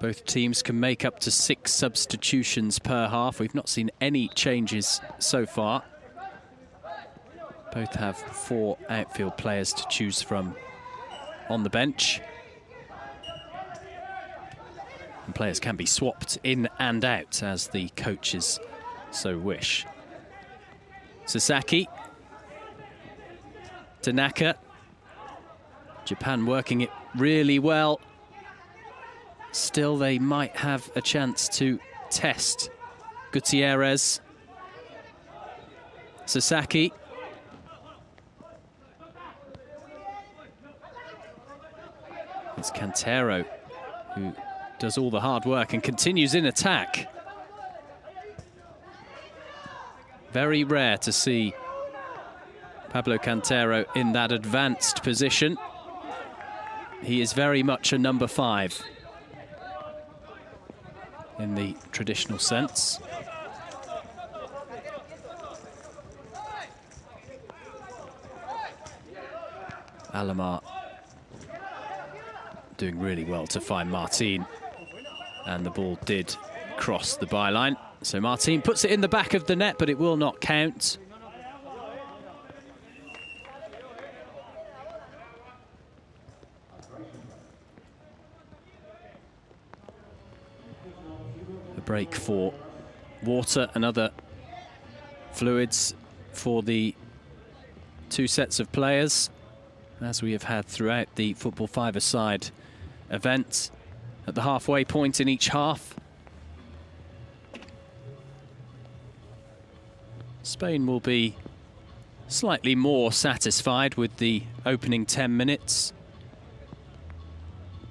Both teams can make up to 6 substitutions per half. We've not seen any changes so far. Both have 4 outfield players to choose from on the bench. And players can be swapped in and out as the coaches so wish. Sasaki. Tanaka. Japan working it really well. Still, they might have a chance to test Gutierrez. Sasaki. It's Cantero who does all the hard work and continues in attack. Very rare to see Pablo Cantero in that advanced position. He is very much a number 5 in the traditional sense. Alamar doing really well to find Martin, and the ball did cross the byline. So Martin puts it in the back of the net, but it will not count. A break for water and other fluids for the 2 sets of players, as we have had throughout the football five-a-side event at the halfway point in each half. Spain will be slightly more satisfied with the opening 10 minutes.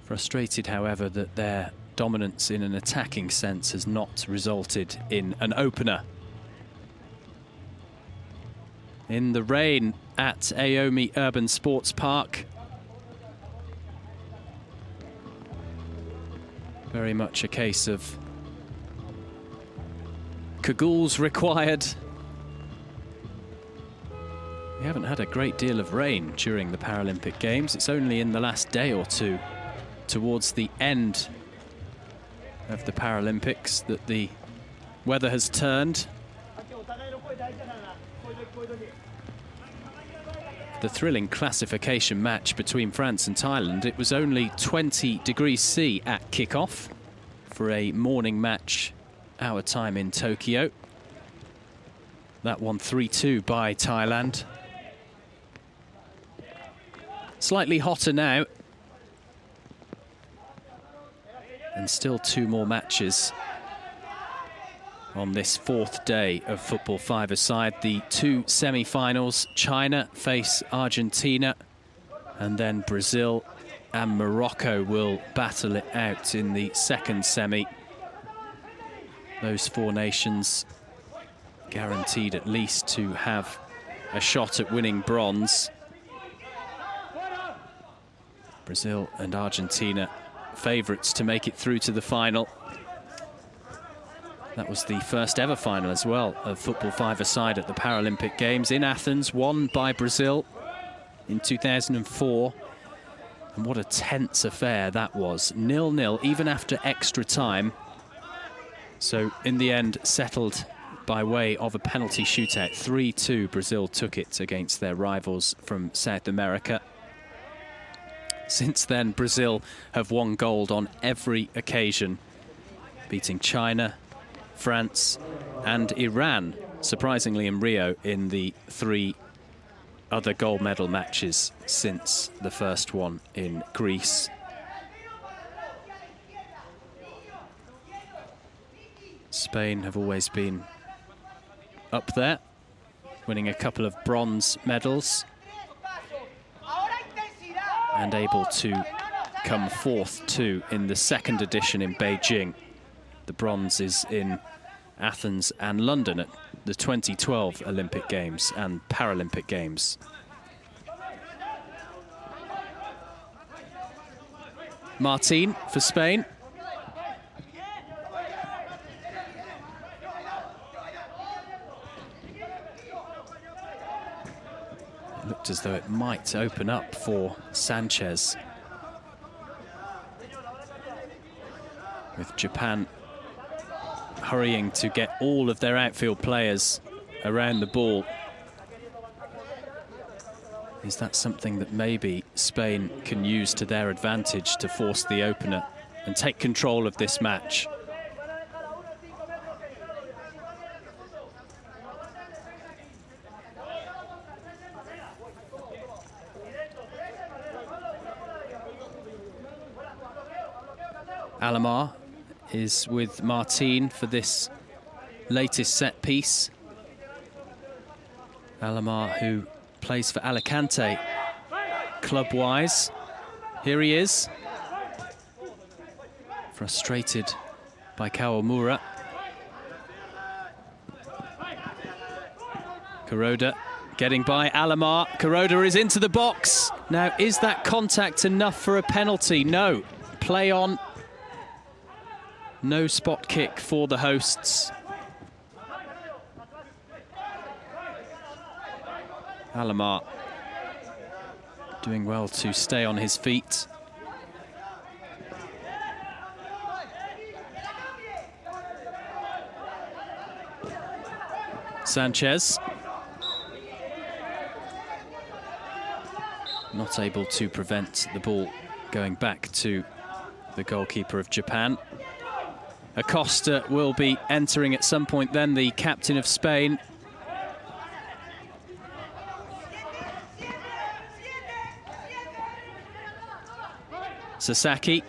Frustrated, however, that their dominance in an attacking sense has not resulted in an opener. In the rain at Aomi Urban Sports Park. Very much a case of cagoules required. We haven't had a great deal of rain during the Paralympic Games. It's only in the last day or two, towards the end of the Paralympics, that the weather has turned. The thrilling classification match between France and Thailand, it was only 20 degrees C at kickoff for a morning match, our time in Tokyo. That one 3-2 by Thailand. Slightly hotter now. And still 2 more matches on this 4th day of football five-a-side. The 2 semi-finals, China face Argentina, and then Brazil and Morocco will battle it out in the 2nd semi. Those 4 nations guaranteed at least to have a shot at winning bronze. Brazil and Argentina favourites to make it through to the final. That was the first ever final as well of football five-a-side at the Paralympic Games in Athens, won by Brazil in 2004. And what a tense affair that was. 0-0 even after extra time. So in the end settled by way of a penalty shootout. 3-2 Brazil took it against their rivals from South America. Since then, Brazil have won gold on every occasion, beating China, France and Iran, surprisingly in Rio, in the 3 other gold medal matches since the first one in Greece. Spain have always been up there, winning a couple of bronze medals and able to come 4th too in the 2nd edition in Beijing. The bronze is in Athens and London at the 2012 Olympic Games and Paralympic Games. Martin for Spain. It looked as though it might open up for Sanchez, with Japan hurrying to get all of their outfield players around the ball. Is that something that maybe Spain can use to their advantage to force the opener and take control of this match? Alomar is with Martin for this latest set piece. Alomar, who plays for Alicante club-wise. Here he is, frustrated by Kawamura. Kuroda getting by Alomar. Kuroda is into the box. Now, is that contact enough for a penalty? No. Play on. No spot kick for the hosts. Alomar doing well to stay on his feet. Sanchez not able to prevent the ball going back to the goalkeeper of Japan. Acosta will be entering at some point then, the captain of Spain. Sasaki.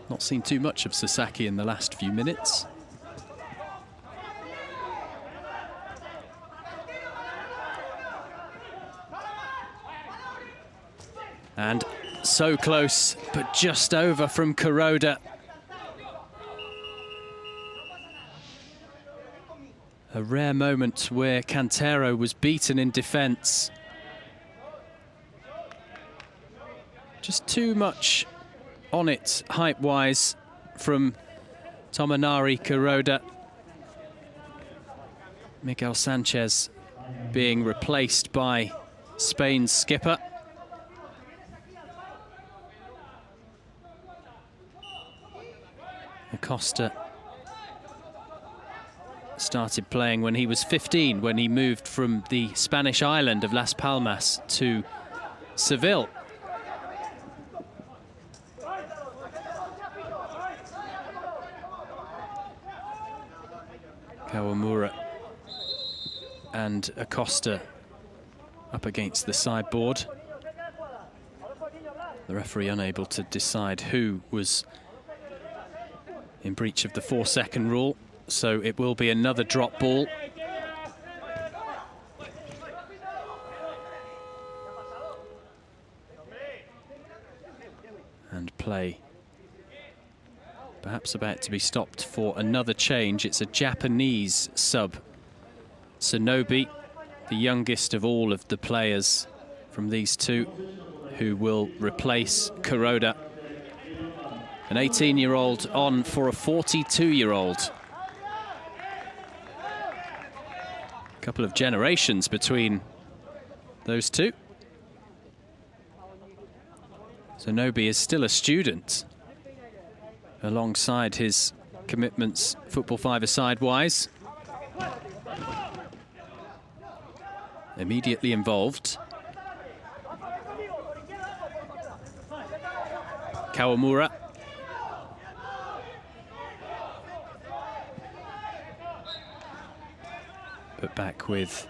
Not seen too much of Sasaki in the last few minutes. And so close, but just over from Kuroda. A rare moment where Cantero was beaten in defence. Just too much on it height-wise from Tomonari Kuroda. Miguel Sanchez being replaced by Spain's skipper. Acosta started playing when he was 15, when he moved from the Spanish island of Las Palmas to Seville. Kawamura and Acosta up against the sideboard. The referee unable to decide who was in breach of the 4-second rule, so it will be another drop ball. And play perhaps about to be stopped for another change. It's a Japanese sub, Sonobe, the youngest of all of the players from these two, who will replace Kuroda. An 18-year-old on for a 42-year-old. A couple of generations between those two. Sonobe is still a student alongside his commitments football five-a-side-wise. Immediately involved. Kawamura. Put back with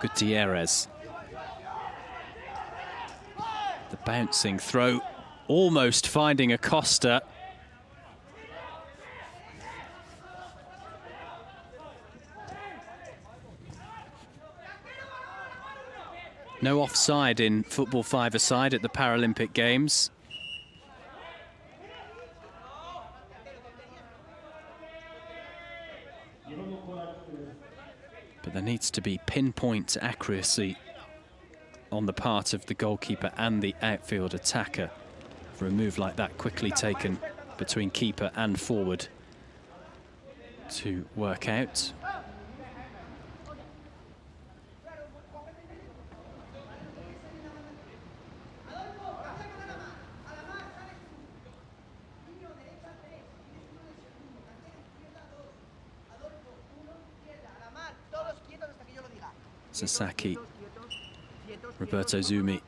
Gutierrez. The bouncing throw, almost finding Acosta. No offside in football five-a-side at the Paralympic Games. But there needs to be pinpoint accuracy on the part of the goalkeeper and the outfield attacker for a move like that quickly taken between keeper and forward to work out. Sasaki, Roberto Zumi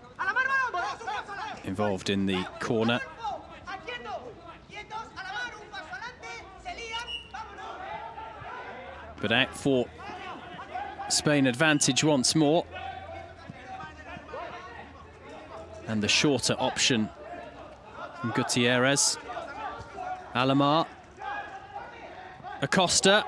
involved in the corner. But out for Spain advantage once more. And the shorter option from Gutierrez. Alamar. Acosta.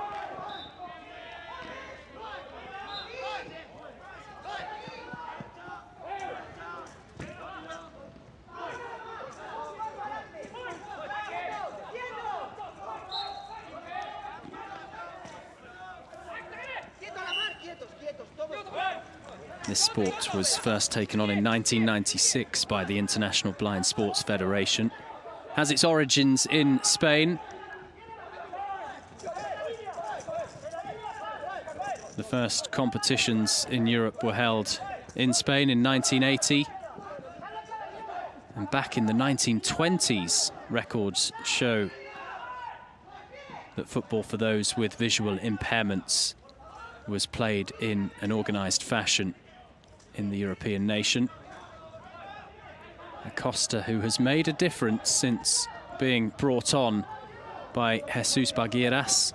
This sport was first taken on in 1996 by the International Blind Sports Federation. Has its origins in Spain. The first competitions in Europe were held in Spain in 1980. And back in the 1920s, records show that football for those with visual impairments was played in an organised fashion in the European nation. Acosta, who has made a difference since being brought on by Jesus Bagueiras.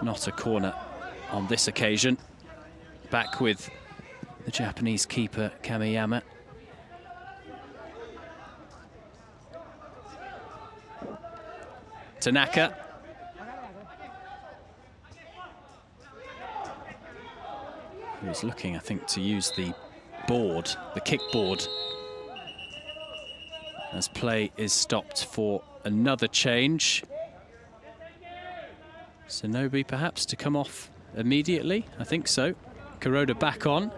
Not a corner on this occasion. Back with the Japanese keeper, Kamiyama. Tanaka. He was looking, I think, to use the board, the kickboard, as play is stopped for another change. Sonobe perhaps to come off immediately. I think so. Kuroda back on.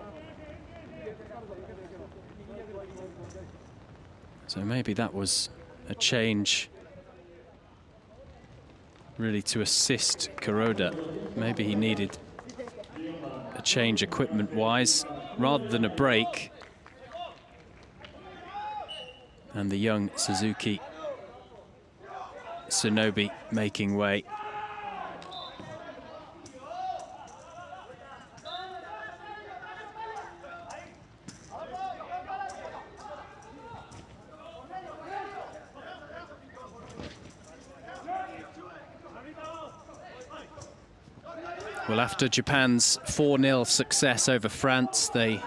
So maybe that was a change really to assist Kuroda. Maybe he needed a change equipment-wise rather than a break. And the young Suzuki Sonobe making way. Well, after Japan's 4-0 success over France, they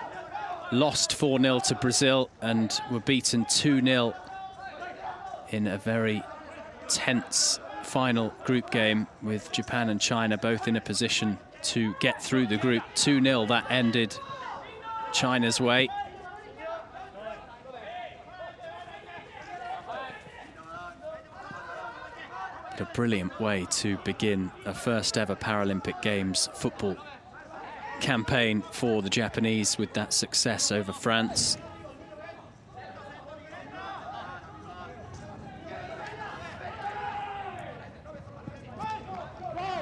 lost 4-0 to Brazil and were beaten 2-0 in a very tense final group game with Japan and China both in a position to get through the group. 2-0, that ended China's way. A brilliant way to begin a first ever Paralympic Games football campaign for the Japanese with that success over France.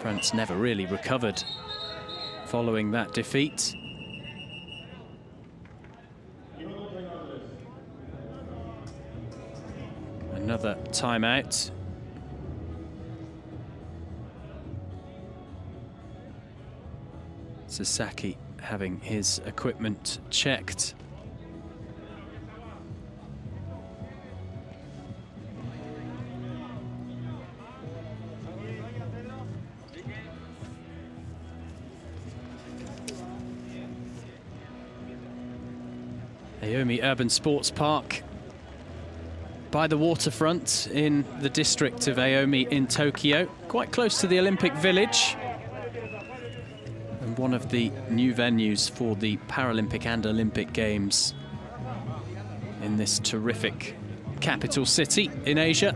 France never really recovered following that defeat. Another timeout. Sasaki having his equipment checked. Aomi Urban Sports Park by the waterfront in the district of Aomi in Tokyo, quite close to the Olympic Village. And one of the new venues for the Paralympic and Olympic Games in this terrific capital city in Asia.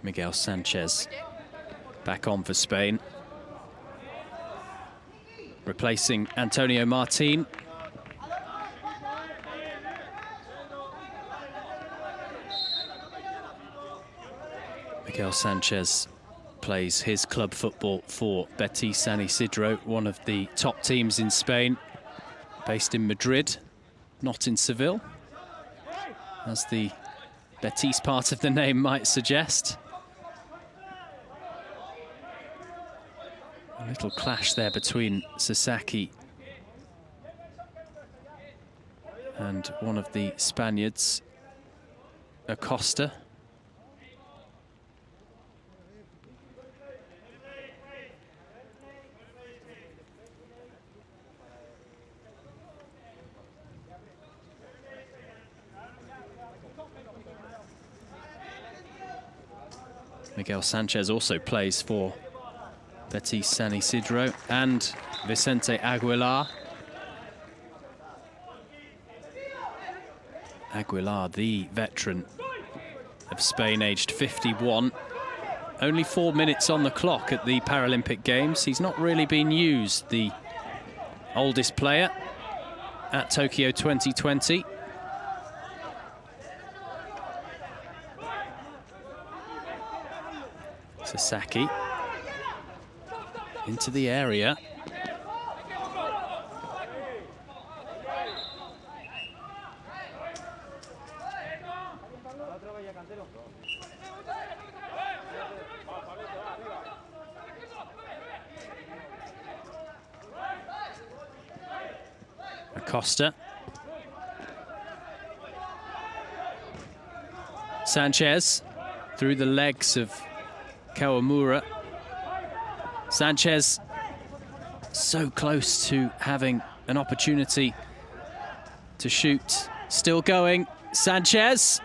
Miguel Sanchez back on for Spain, replacing Antonio Martin. Miguel Sanchez plays his club football for Betis San Isidro, one of the top teams in Spain, based in Madrid, not in Seville, as the Betis part of the name might suggest. A little clash there between Sasaki and one of the Spaniards, Acosta. Miguel Sanchez also plays for Betis San Isidro, and Vicente Aguilar. Aguilar, the veteran of Spain, aged 51. Only 4 minutes on the clock at the Paralympic Games. He's not really been used, the oldest player at Tokyo 2020. Sasaki into the area. Acosta. Sanchez through the legs of Kawamura. Sanchez so close to having an opportunity to shoot. Still going. Sanchez.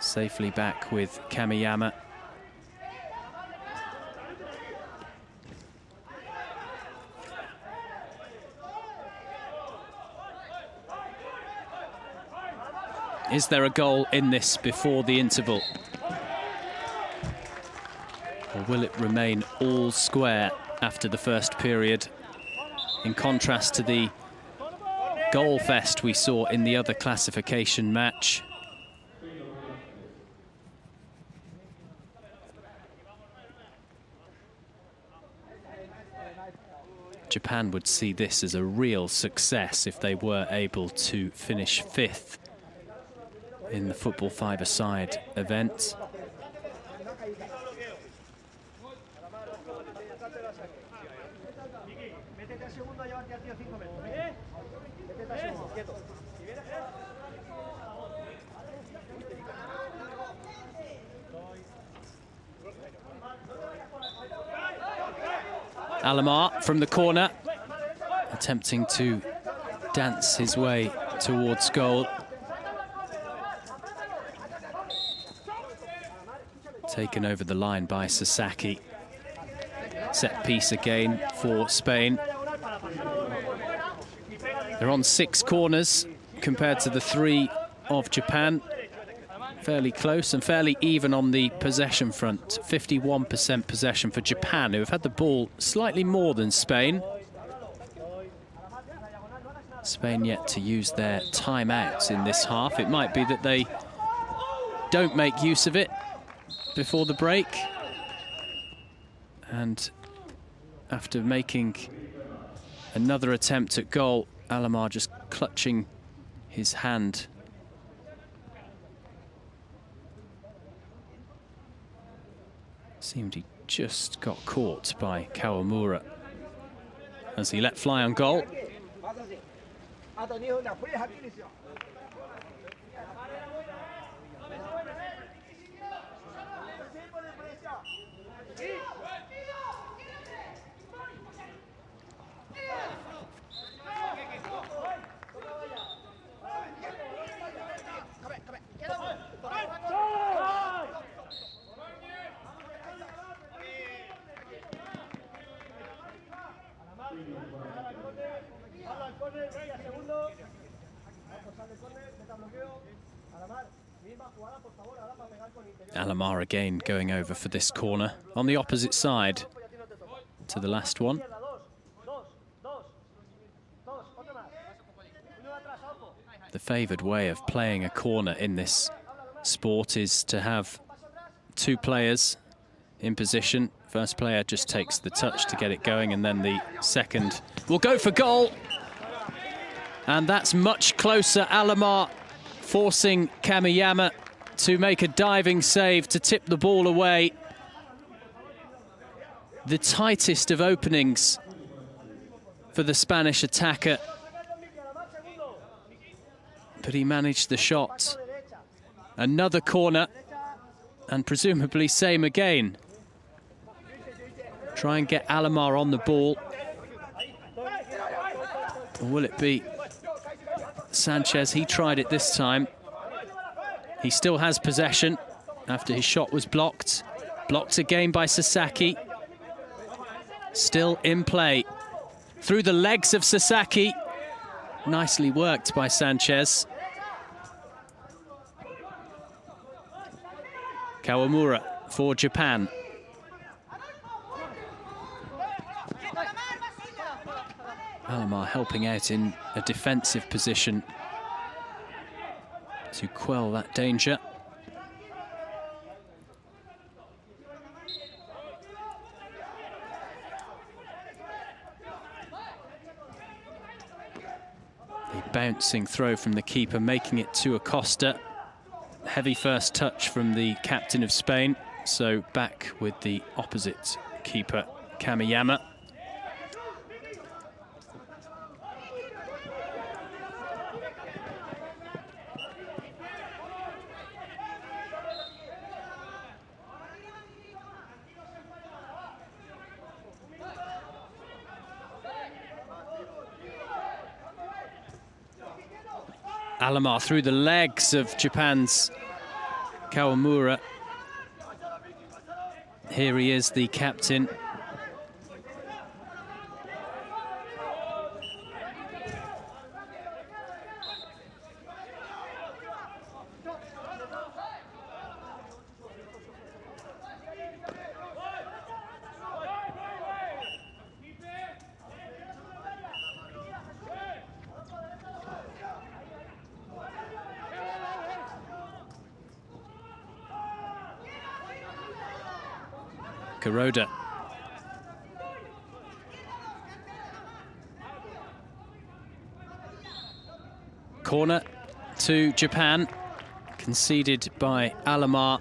Safely back with Kamiyama. Is there a goal in this before the interval? Or will it remain all square after the first period? In contrast to the goal fest we saw in the other classification match. Japan would see this as a real success if they were able to finish 5th in the football five-a-side event. Alamar from the corner, attempting to dance his way towards goal. Taken over the line by Sasaki. Set piece again for Spain. They're on 6 corners compared to the 3 of Japan. Fairly close and fairly even on the possession front. 51% possession for Japan, who have had the ball slightly more than Spain. Spain yet to use their timeouts in this half. It might be that they don't make use of it before the break. And after making another attempt at goal, Alamar just clutching his hand. Seemed he just got caught by Kawamura as he let fly on goal. Alamar again going over for this corner on the opposite side to the last one. The favoured way of playing a corner in this sport is to have 2 players in position. First player just takes the touch to get it going, and then the second will go for goal. And that's much closer. Alamar forcing Kamiyama to make a diving save to tip the ball away. The tightest of openings for the Spanish attacker. But he managed the shot. Another corner, and presumably same again. Try and get Alamar on the ball. Or will it be Sanchez? He tried it this time. He still has possession after his shot was blocked. Blocked again by Sasaki. Still in play. Through the legs of Sasaki. Nicely worked by Sanchez. Kawamura for Japan. Alamar helping out in a defensive position to quell that danger. The bouncing throw from the keeper, making it to Acosta. Heavy first touch from the captain of Spain. So back with the opposite keeper, Kamiyama. Alomar through the legs of Japan's Kawamura. Here he is, the captain. Kuroda. Corner to Japan, conceded by Alomar.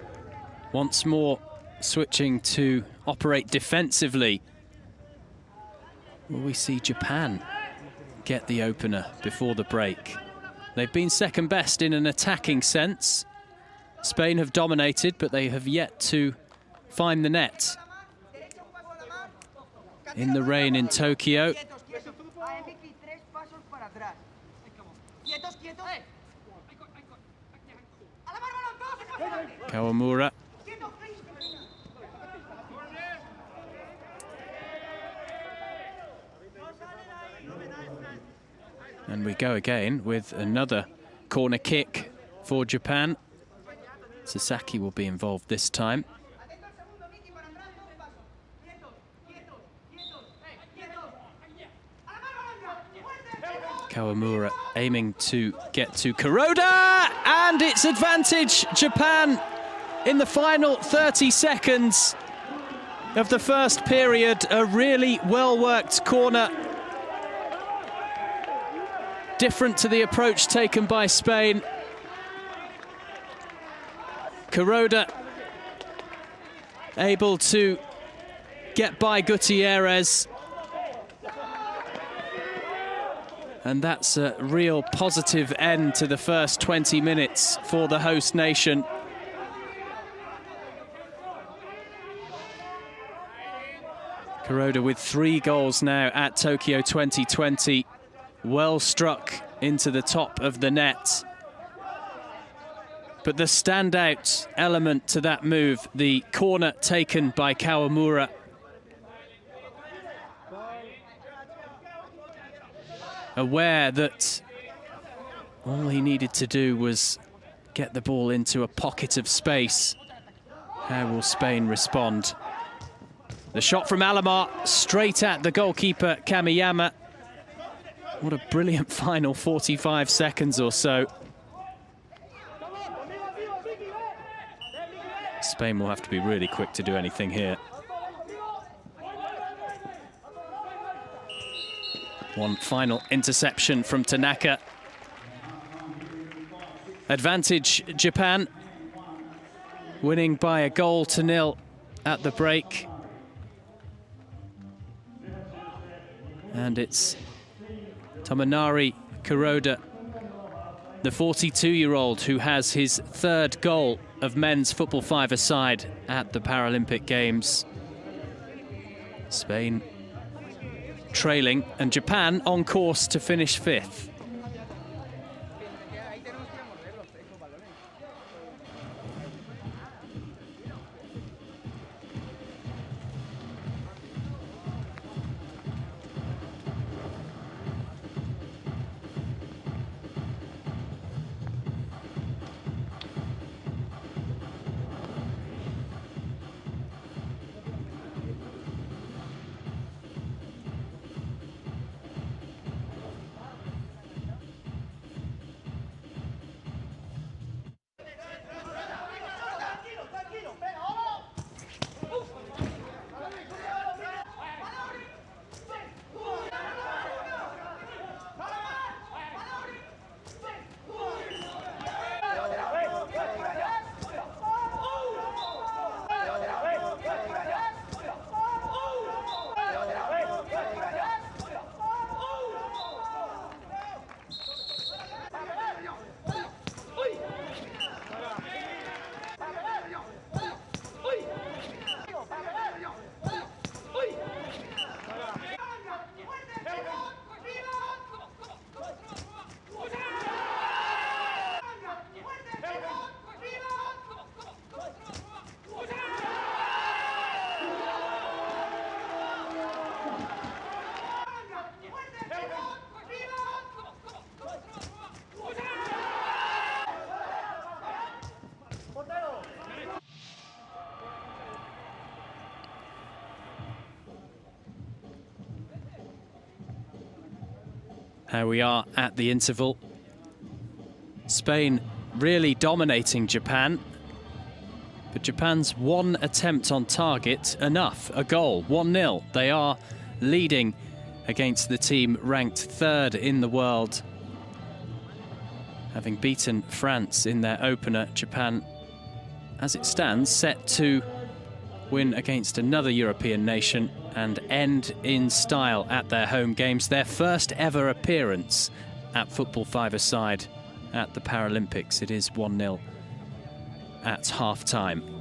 Once more switching to operate defensively. Will we see Japan get the opener before the break? They've been second best in an attacking sense. Spain have dominated, but they have yet to find the net. In the rain in Tokyo. Kawamura. And we go again with another corner kick for Japan. Sasaki will be involved this time. Kawamura aiming to get to Kuroda, and it's advantage Japan in the final 30 seconds of the first period. A really well-worked corner. Different to the approach taken by Spain. Kuroda able to get by Gutierrez. And that's a real positive end to the first 20 minutes for the host nation. Kuroda with 3 goals now at Tokyo 2020. Well struck into the top of the net. But the standout element to that move, the corner taken by Kawamura. Aware that all he needed to do was get the ball into a pocket of space. How will Spain respond? The shot from Alomar straight at the goalkeeper Kamiyama. What a brilliant final 45 seconds or so. Spain will have to be really quick to do anything here. One final interception from Tanaka. Advantage Japan, winning by 1-0 at the break. And it's Tomonari Kuroda, the 42-year-old who has his 3rd goal of men's football five-a-side at the Paralympic Games. Spain trailing, and Japan on course to finish 5th. How we are at the interval. Spain really dominating Japan. But Japan's one attempt on target, enough, a goal, 1-0. They are leading against the team ranked third in the world. Having beaten France in their opener, Japan, as it stands, set to win against another European nation and end in style at their home games. Their first ever appearance at football five-a-side at the Paralympics. It is 1-0 at half-time.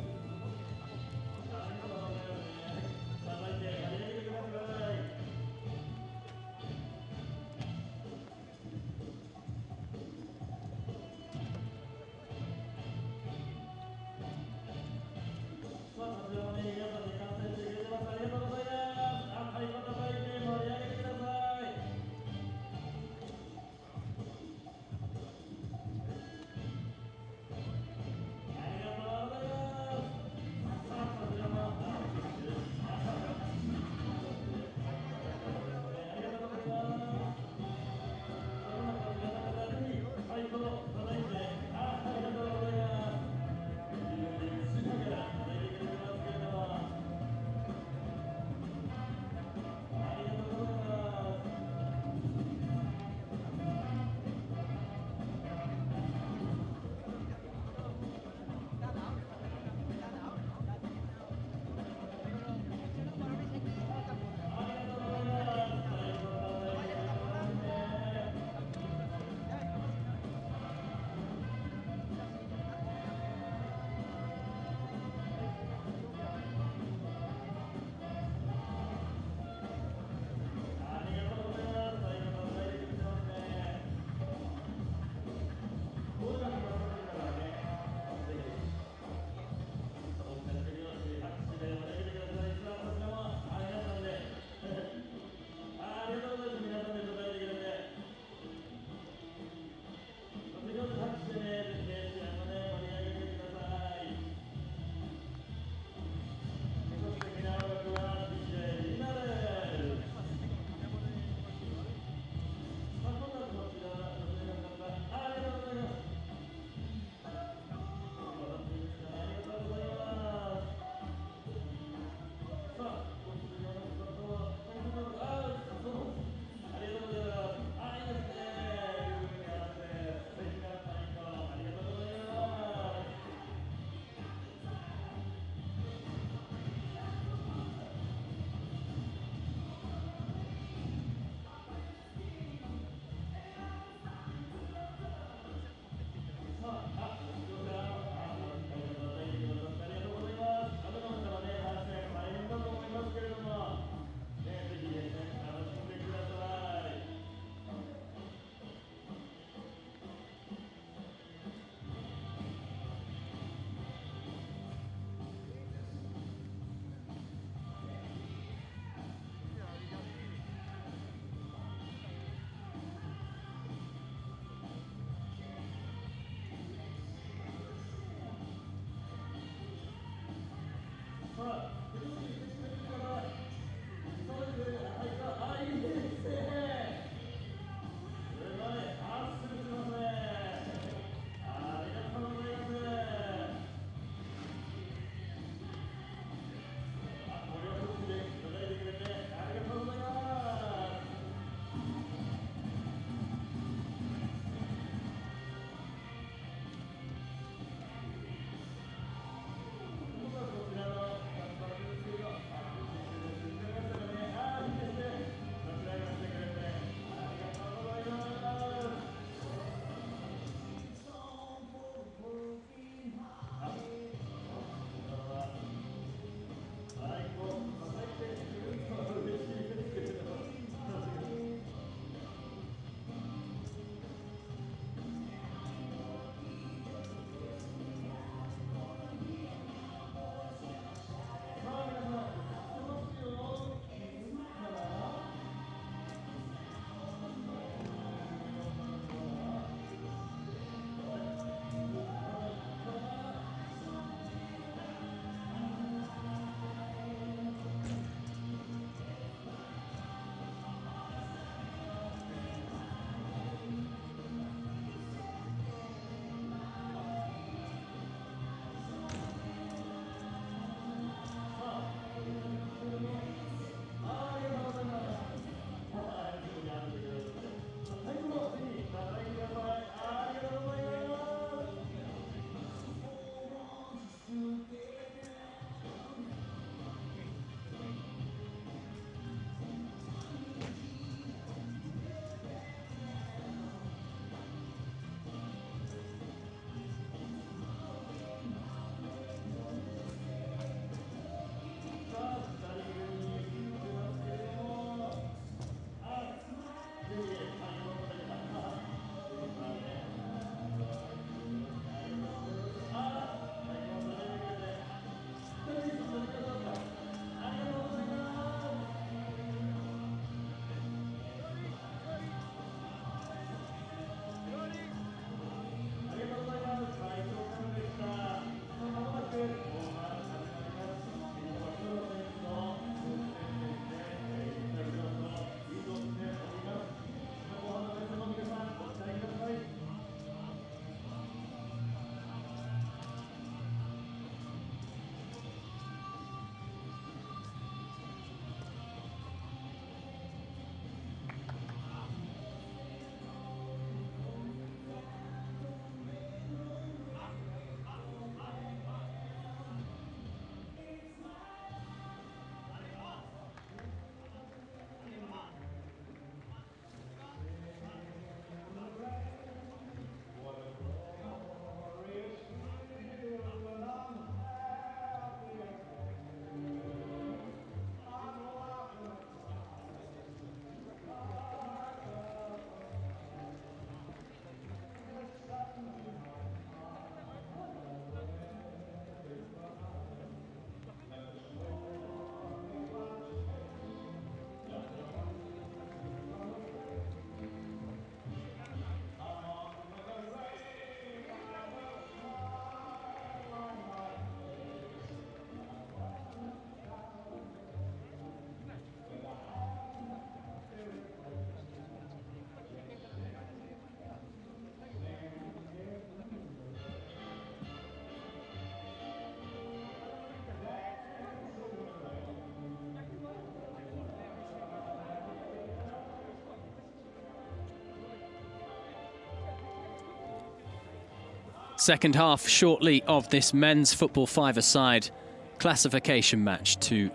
Second half shortly of this men's football five-a-side classification match to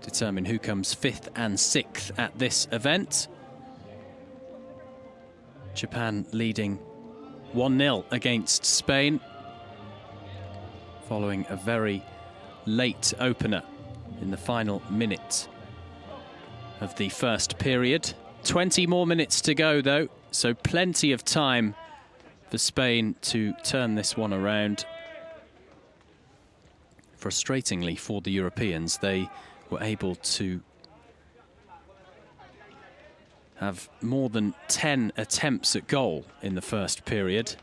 determine who comes 5th and 6th at this event. Japan leading 1-0 against Spain following a very late opener in the final minute of the first period. 20 more minutes to go though, so plenty of time for Spain to turn this one around. Frustratingly for the Europeans, they were able to have more than 10 attempts at goal in the first period,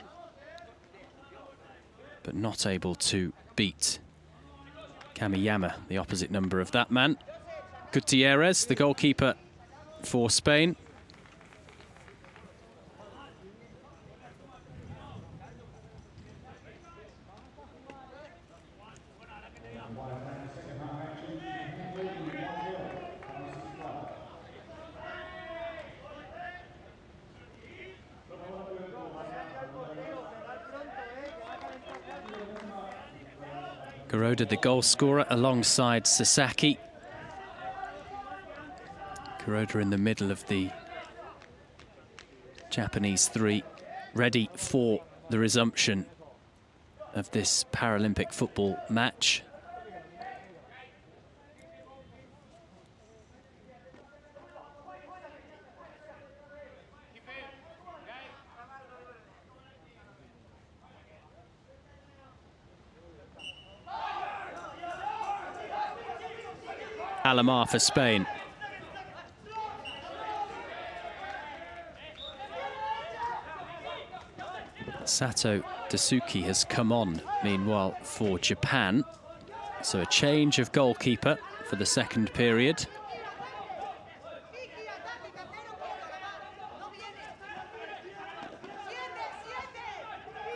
but not able to beat Kamiyama, the opposite number of that man. Gutierrez, the goalkeeper for Spain. Kuroda, the goal scorer, alongside Sasaki. Kuroda in the middle of the Japanese three, ready for the resumption of this Paralympic football match. Alamar for Spain. Sato Dasuki has come on, meanwhile, for Japan. So a change of goalkeeper for the second period.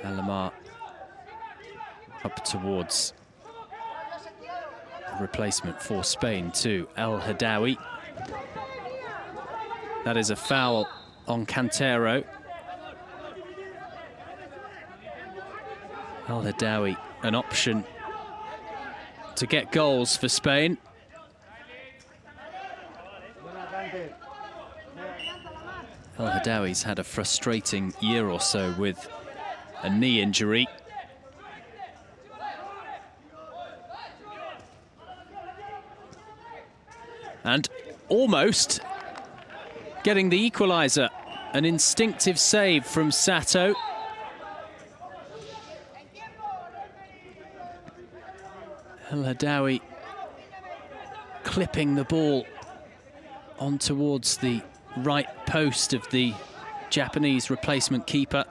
Alamar up towards replacement for Spain to El Hadawi. That is a foul on Cantero. El Hadawi, an option to get goals for Spain. El Hadawi's had a frustrating year or so with a knee injury. And almost getting the equaliser. An instinctive save from Sato. El Hadawi clipping the ball on towards the right post of the Japanese replacement keeper.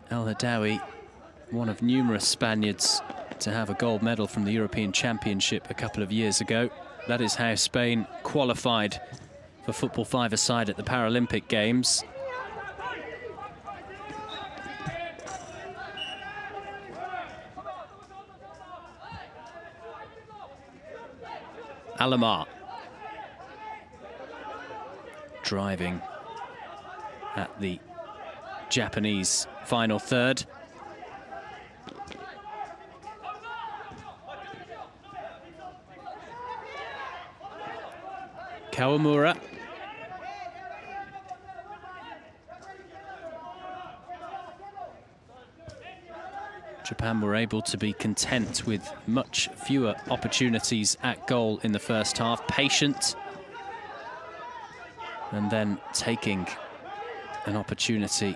El Hadawi, one of numerous Spaniards to have a gold medal from the European Championship a couple of years ago. That is how Spain qualified for football five-a-side at the Paralympic Games. Alamar driving at the Japanese final third. Kawamura. Japan were able to be content with much fewer opportunities at goal in the first half. Patient. And then taking an opportunity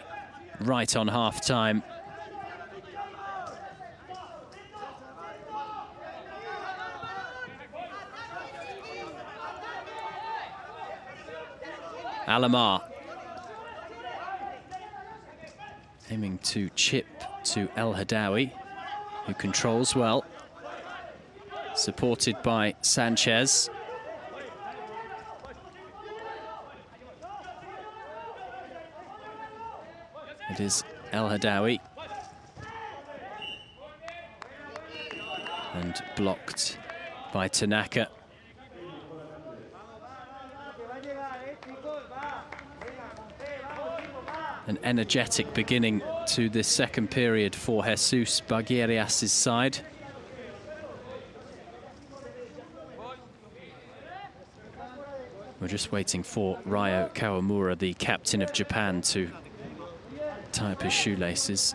right on half-time. Alamar aiming to chip to El Hadawi, who controls well, supported by Sanchez. It is El Hadawi, and blocked by Tanaka. An energetic beginning to this second period for Jesus Baguerias' side. We're just waiting for Ryo Kawamura, the captain of Japan, to tie up his shoelaces.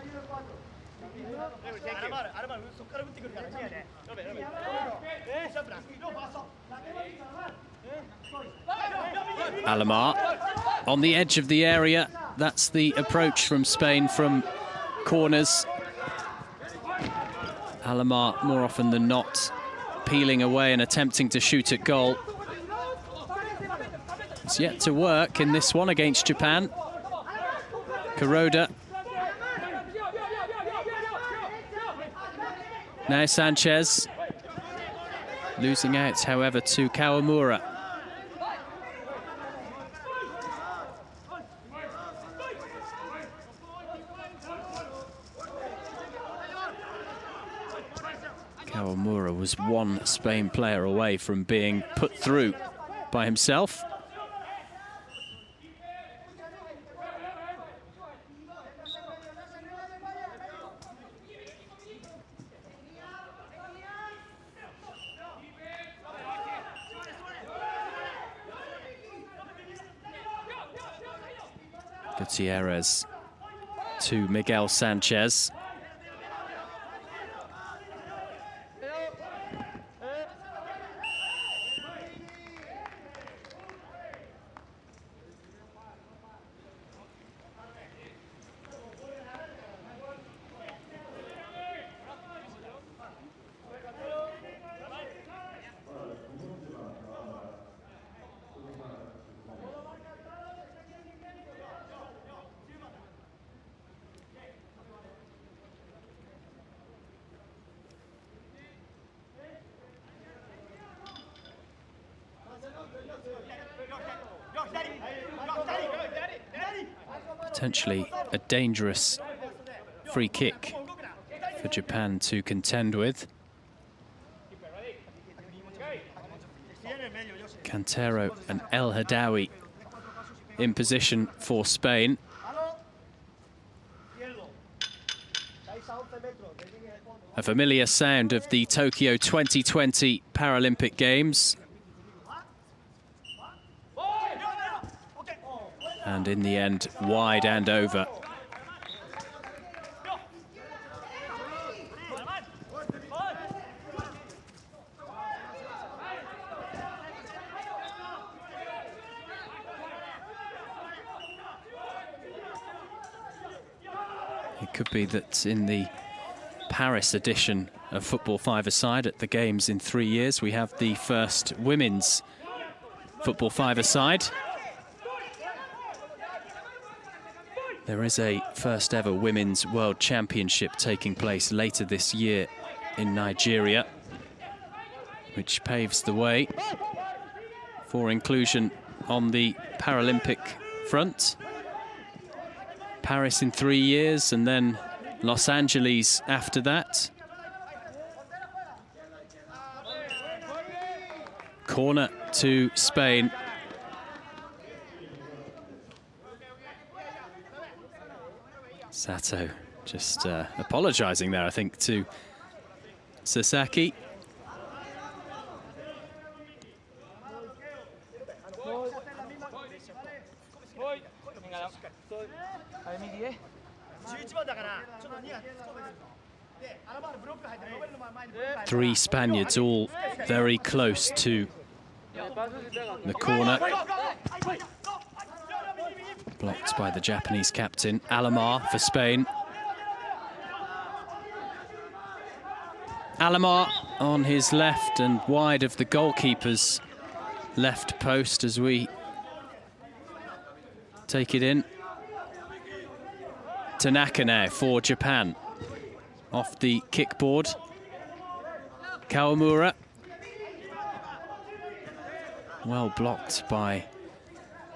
Alamar on the edge of the area. That's the approach from Spain from corners. Alamar, more often than not, peeling away and attempting to shoot at goal. It's yet to work in this one against Japan. Kuroda. Now Sanchez. Losing out, however, to Kawamura. Kawamura was one Spain player away from being put through by himself. Gutierrez to Miguel Sanchez. Potentially a dangerous free kick for Japan to contend with. Cantero and El Hadawi in position for Spain. A familiar sound of the Tokyo 2020 Paralympic Games. And in the end, wide and over. It could be that in the Paris edition of Football Five-a-Side at the Games in 3 years, we have the first women's Football Five-a-Side. There is a first ever Women's World Championship taking place later this year in Nigeria, which paves the way for inclusion on the Paralympic front. Paris in 3 years and then Los Angeles after that. Corner to Spain. Sato just apologising there, I think, to Sasaki. Three Spaniards all very close to the corner. Blocked by the Japanese captain. Alamar for Spain. Alamar on his left and wide of the goalkeeper's left post as we take it in. Tanaka now for Japan. Off the kickboard. Kawamura. Well blocked by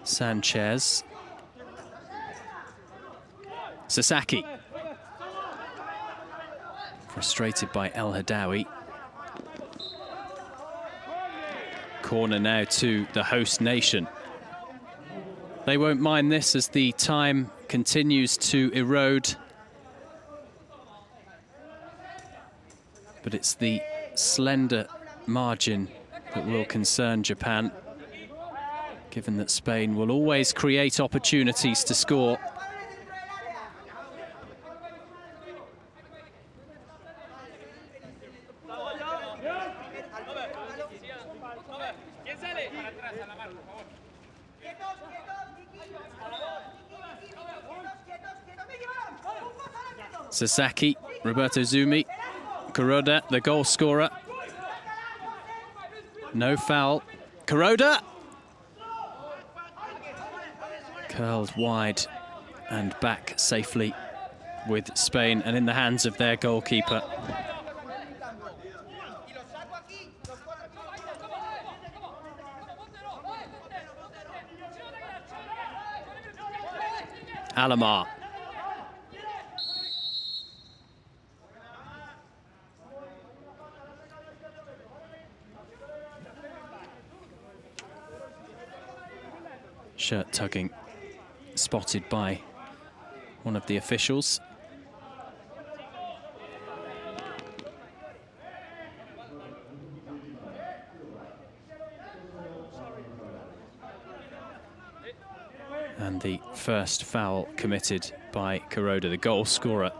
Sanchez. Sasaki. Frustrated by El Hadawi. Corner now to the host nation. They won't mind this as the time continues to erode. But it's the slender margin that will concern Japan, given that Spain will always create opportunities to score. Sasaki, Roberto Zumi, Kuroda, the goal scorer. No foul. Kuroda! Curled wide and back safely with Spain and in the hands of their goalkeeper. Alamar. Shirt tugging, spotted by one of the officials. And the first foul committed by Kuroda, the goal scorer.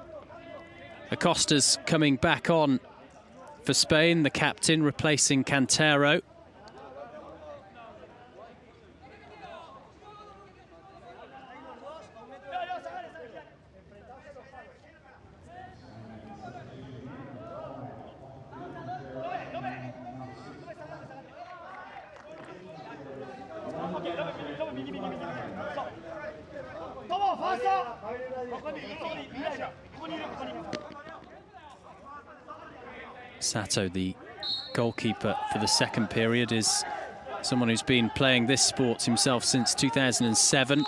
Acosta's coming back on for Spain, the captain replacing Cantero. Sato, the goalkeeper for the second period, is someone who's been playing this sport himself since 2007.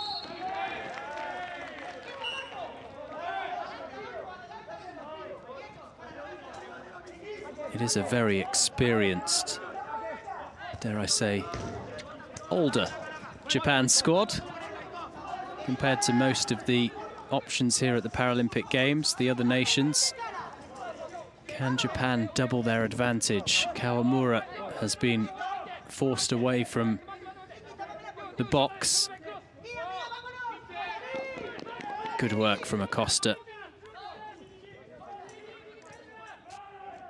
It is a very experienced, dare I say, older Japan squad compared to most of the options here at the Paralympic Games, the other nations. Can Japan double their advantage? Kawamura has been forced away from the box. Good work from Acosta.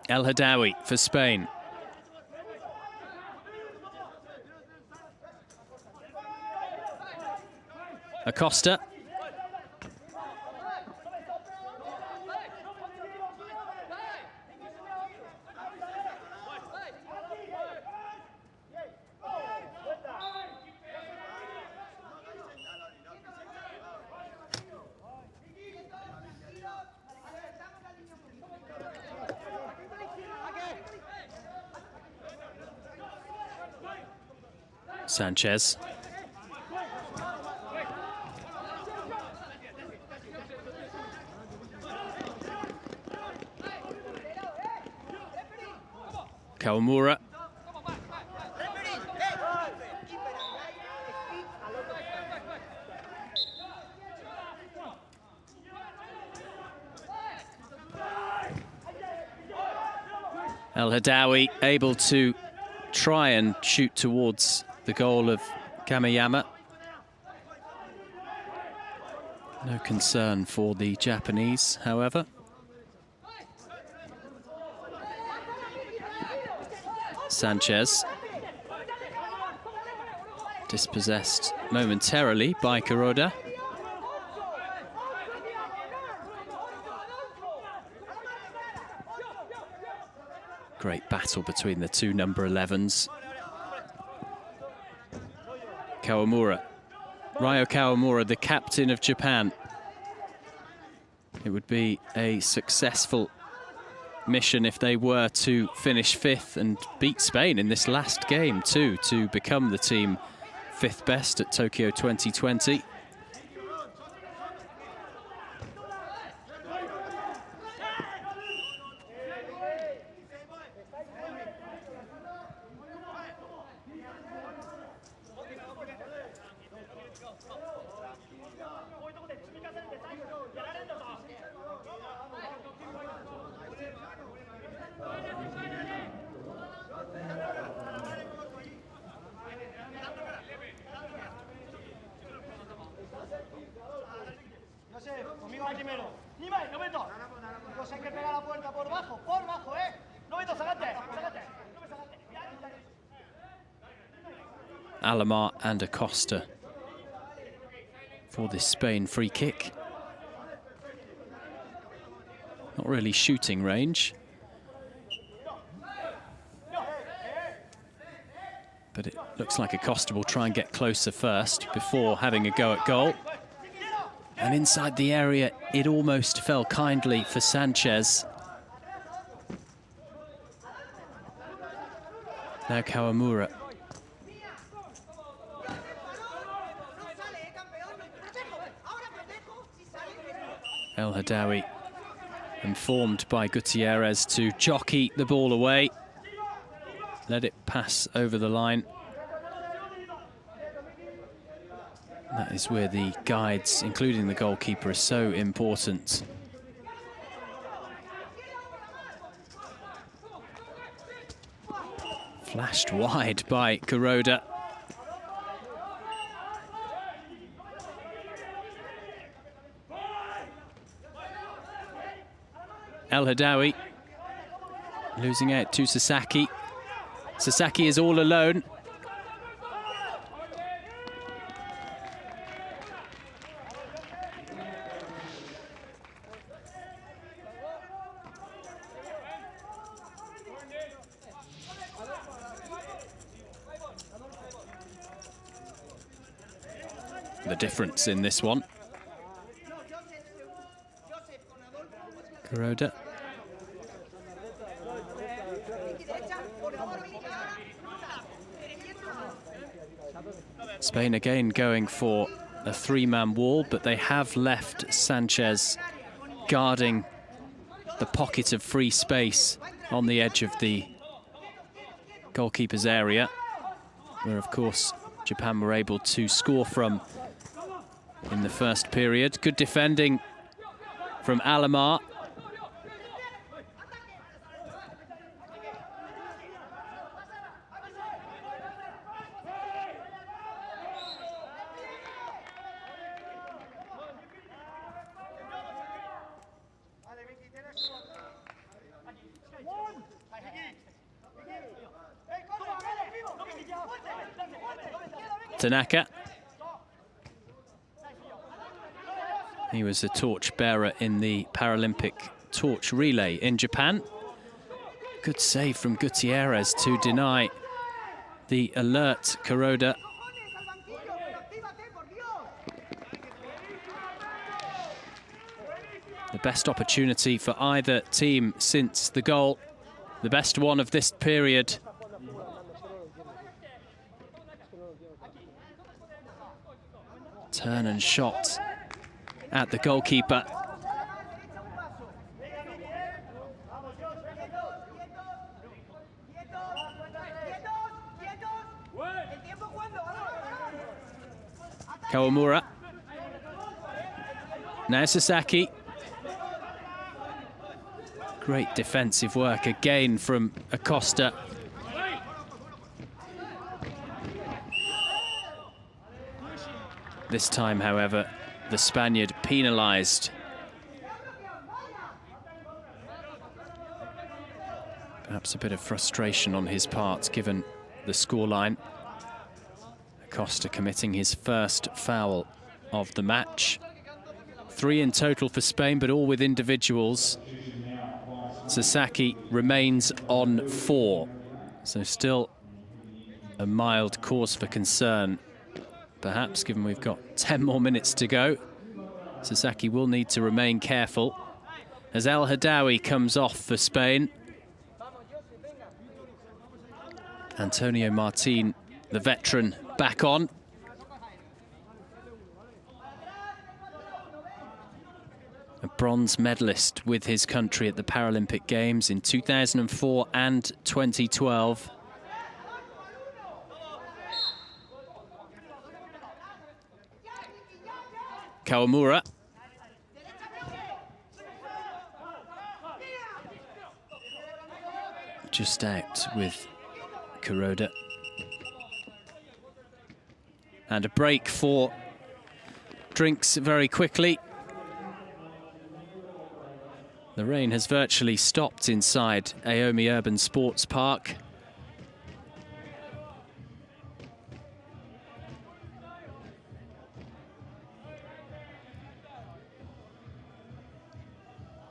El Hadawi for Spain. Acosta. Sanchez. Kawamura. El Hadawi able to try and shoot towards the goal of Kameyama. No concern for the Japanese, however. Sanchez. Dispossessed momentarily by Kuroda. Great battle between the two number 11s. Kawamura. Ryo Kawamura, the captain of Japan. It would be a successful mission if they were to finish 5th and beat Spain in this last game too, to become the team 5th best at Tokyo 2020. Alomar and Acosta for this Spain free kick. Not really shooting range, but it looks like Acosta will try and get closer first before having a go at goal. And inside the area, it almost fell kindly for Sanchez. Now Kawamura. El Hadawi, informed by Gutierrez to jockey the ball away. Let it pass over the line. That is where the guides, including the goalkeeper, are so important. Flashed wide by Kuroda. El Hadawi losing out to Sasaki. Sasaki is all alone. The difference in this one. Kuroda. Spain again going for a three-man wall, but they have left Sanchez guarding the pocket of free space on the edge of the goalkeeper's area, where, of course, Japan were able to score from in the first period. Good defending from Alomar. Tanaka. He was a torch bearer in the Paralympic torch relay in Japan. Good save from Gutierrez to deny the alert Kuroda. The best opportunity for either team since the goal. The best one of this period. Turn and shot at the goalkeeper. Kawamura. Now Sasaki. Great defensive work again from Acosta. This time, however, the Spaniard penalised. Perhaps a bit of frustration on his part, given the scoreline. Acosta committing his first foul of the match. 3 in total for Spain, but all with individuals. Sasaki remains on 4, so still a mild cause for concern. Perhaps, given we've got 10 more minutes to go. Sasaki will need to remain careful as El Hadawi comes off for Spain. Antonio Martin, the veteran, back on. A bronze medalist with his country at the Paralympic Games in 2004 and 2012. Kawamura. Just out with Kuroda. And a break for drinks very quickly. The rain has virtually stopped inside Aomi Urban Sports Park.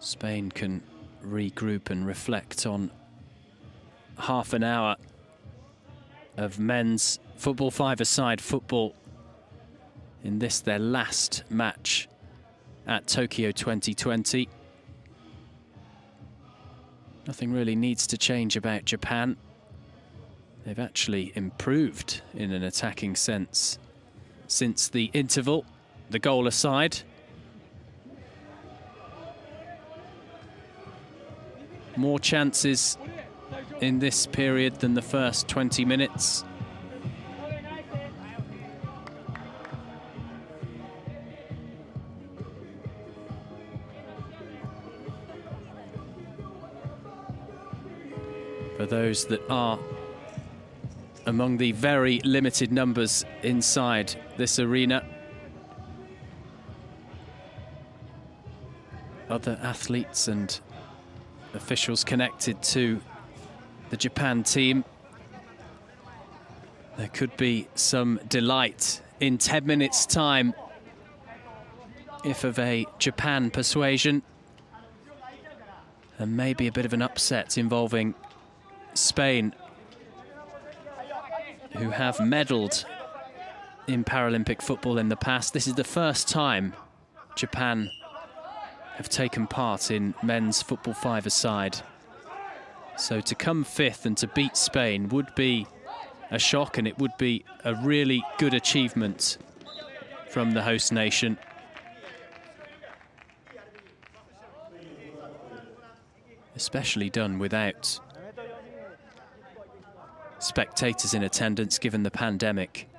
Spain can regroup and reflect on half an hour of men's football, five-a-side football in this, their last match at Tokyo 2020. Nothing really needs to change about Japan. They've actually improved in an attacking sense since the interval, the goal aside. More chances in this period than the first 20 minutes. For those that are among the very limited numbers inside this arena. Other athletes and officials connected to the Japan team. There could be some delight in 10 minutes' time, if of a Japan persuasion, and maybe a bit of an upset involving Spain, who have medalled in Paralympic football in the past. This is the first time Japan have taken part in men's football five-a-side. So to come fifth and to beat Spain would be a shock, and it would be a really good achievement from the host nation. Especially done without spectators in attendance, given the pandemic.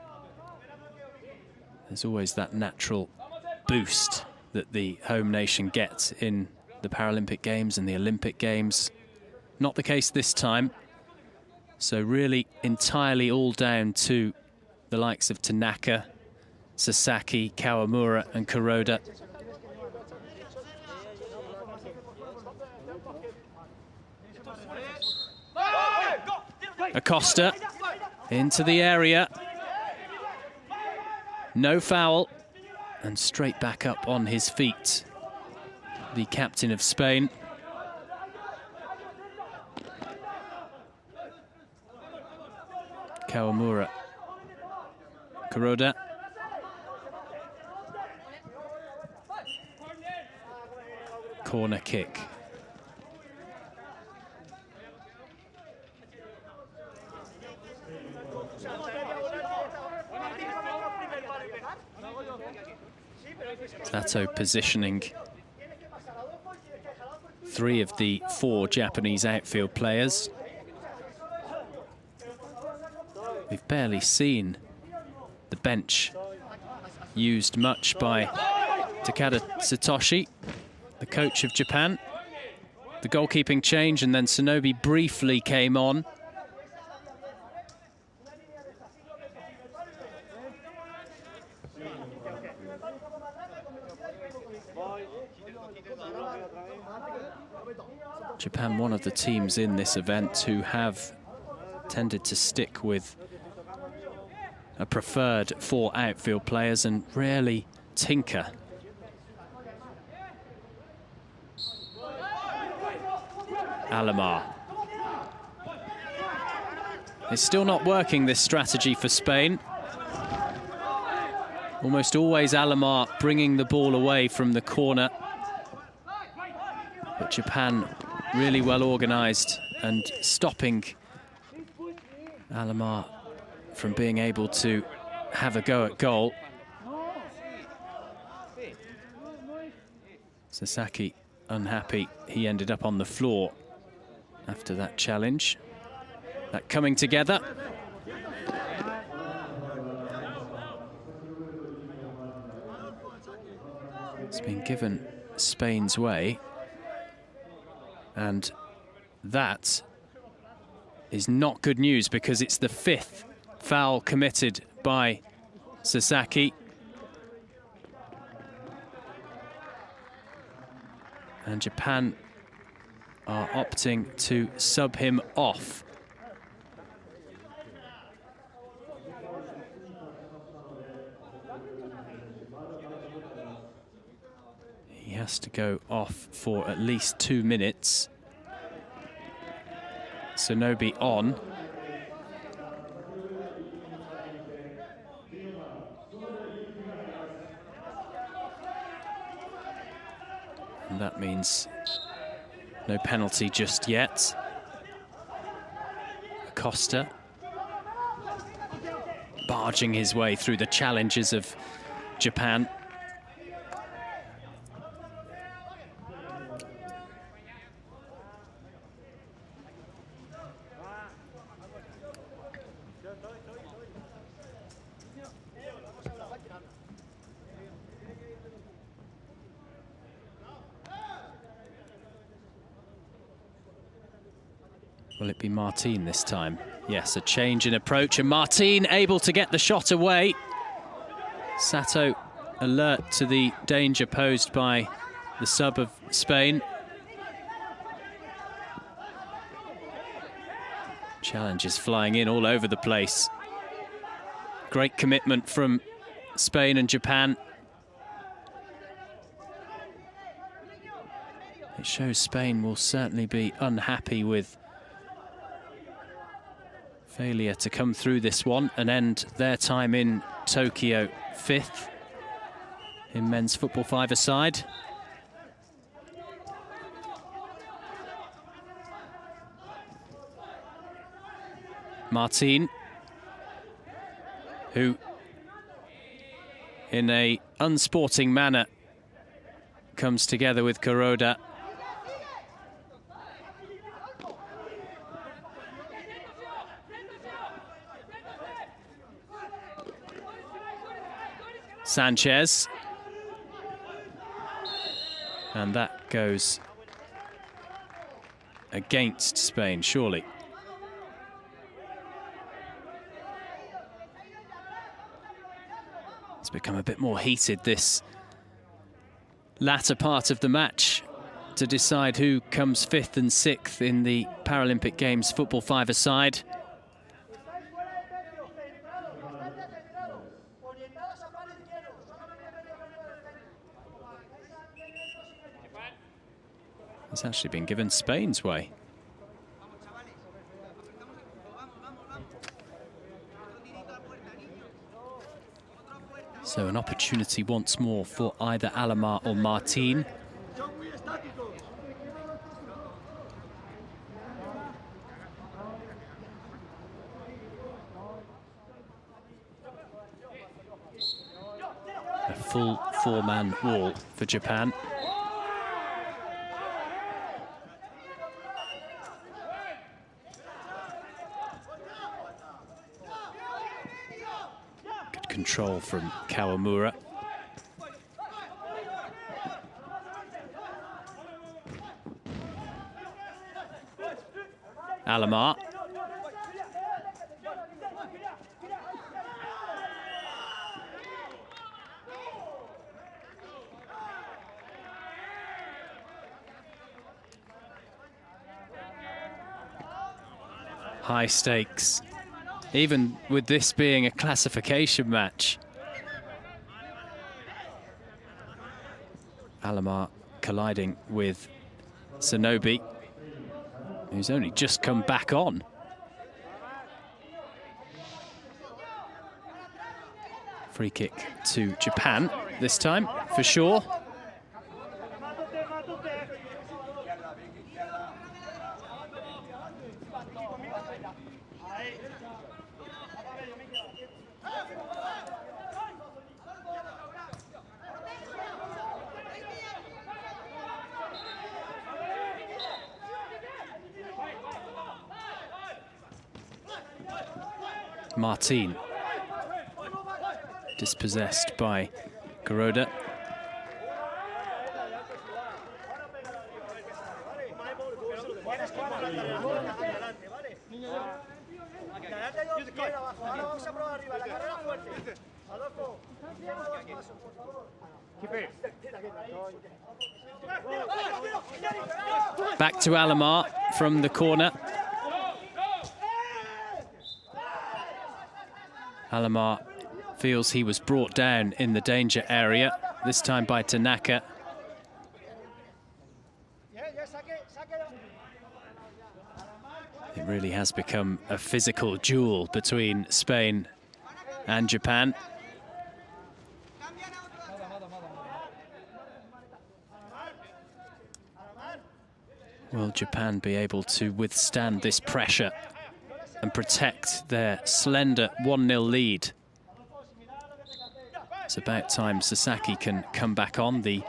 There's always that natural boost that the home nation gets in the Paralympic Games and the Olympic Games. Not the case this time. So really entirely all down to the likes of Tanaka, Sasaki, Kawamura and Kuroda. Acosta into the area. No foul. And straight back up on his feet, the captain of Spain. Kawamura. Kuroda. Corner kick. Sato positioning 3 of the 4 Japanese outfield players. We've barely seen the bench used much by Takada Satoshi, the coach of Japan. The goalkeeping change, and then Sonobe briefly came on. Japan, one of the teams in this event who have tended to stick with a preferred 4 outfield players and rarely tinker. Alomar. It's still not working, this strategy for Spain. Almost always Alomar bringing the ball away from the corner. But Japan really well organised and stopping Alomar from being able to have a go at goal. Sasaki unhappy. He ended up on the floor after that challenge. That coming together. It's been given Spain's way. And that is not good news, because it's the 5th foul committed by Sasaki. And Japan are opting to sub him off. He has to go off for at least 2 minutes. Sonobe on. And that means no penalty just yet. Acosta barging his way through the challenges of Japan. Will it be Martin this time? Yes, a change in approach, and Martin able to get the shot away. Sato alert to the danger posed by the sub of Spain. Challenges flying in all over the place. Great commitment from Spain and Japan. It shows Spain will certainly be unhappy with failure to come through this one and end their time in Tokyo 5th in men's football five-a-side. Martin, who in a unsporting manner comes together with Kuroda. Sanchez. And that goes against Spain, surely. It's become a bit more heated, this latter part of the match, to decide who comes 5th and 6th in the Paralympic Games football five-a-side. It's actually been given Spain's way. So an opportunity once more for either Alomar or Martin. A full four-man wall for Japan. Control from Kawamura. Alomar. High stakes, even with this being a classification match. Alomar colliding with Sonobe, who's only just come back on. Free kick to Japan this time, for sure. Martin, dispossessed by Kuroda. Back to Alomar from the corner. Alomar feels he was brought down in the danger area, this time by Tanaka. It really has become a physical duel between Spain and Japan. Will Japan be able to withstand this pressure and protect their slender 1-0 lead? It's about time Sasaki can come back on, the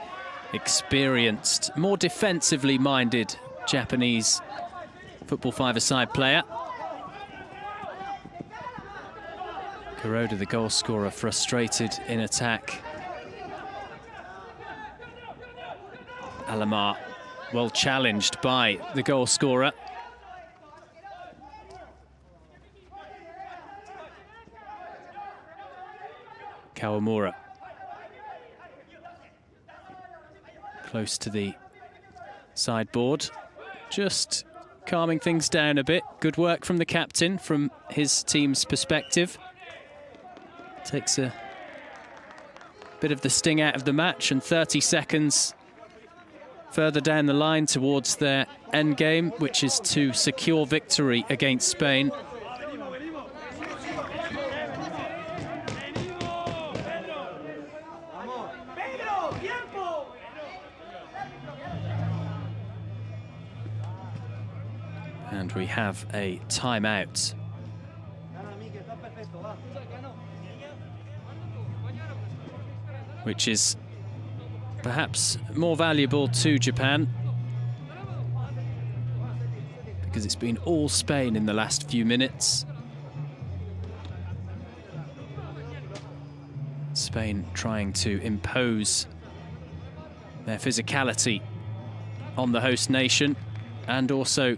experienced, more defensively minded Japanese football five-a-side player. Kuroda, the goal scorer, frustrated in attack. Alamar well challenged by the goal scorer. Kawamura. Close to the sideboard. Just calming things down a bit. Good work from the captain from his team's perspective. Takes a bit of the sting out of the match, and 30 seconds further down the line towards their end game, which is to secure victory against Spain. And we have a timeout. Which is perhaps more valuable to Japan, because it's been all Spain in the last few minutes. Spain trying to impose their physicality on the host nation and also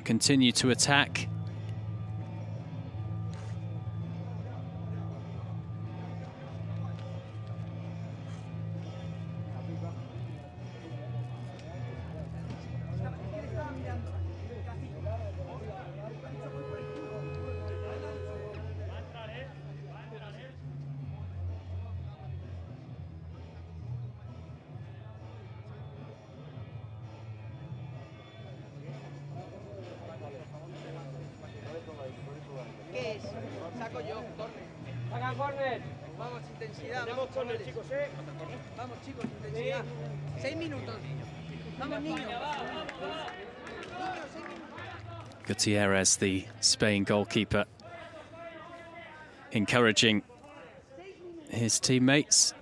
continue to attack. Saco yo, córner. Hagan córner. Vamos, intensidad. Vamos, córner, chicos, Vamos, chicos, intensidad. 6 minutos. Vamos, niños. Gutierrez, the Spain goalkeeper, encouraging his teammates.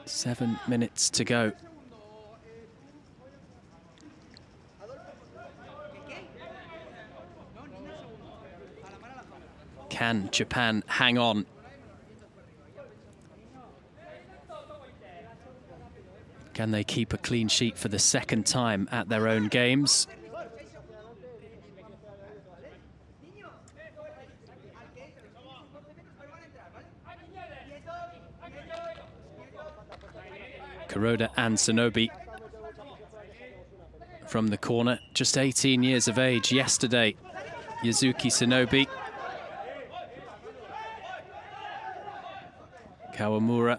7 minutes to go. Can Japan hang on? Can they keep a clean sheet for the second time at their own games? Kuroda and Sonobe from the corner, just 18 years of age yesterday. Yuzuki Sonobe. Kawamura.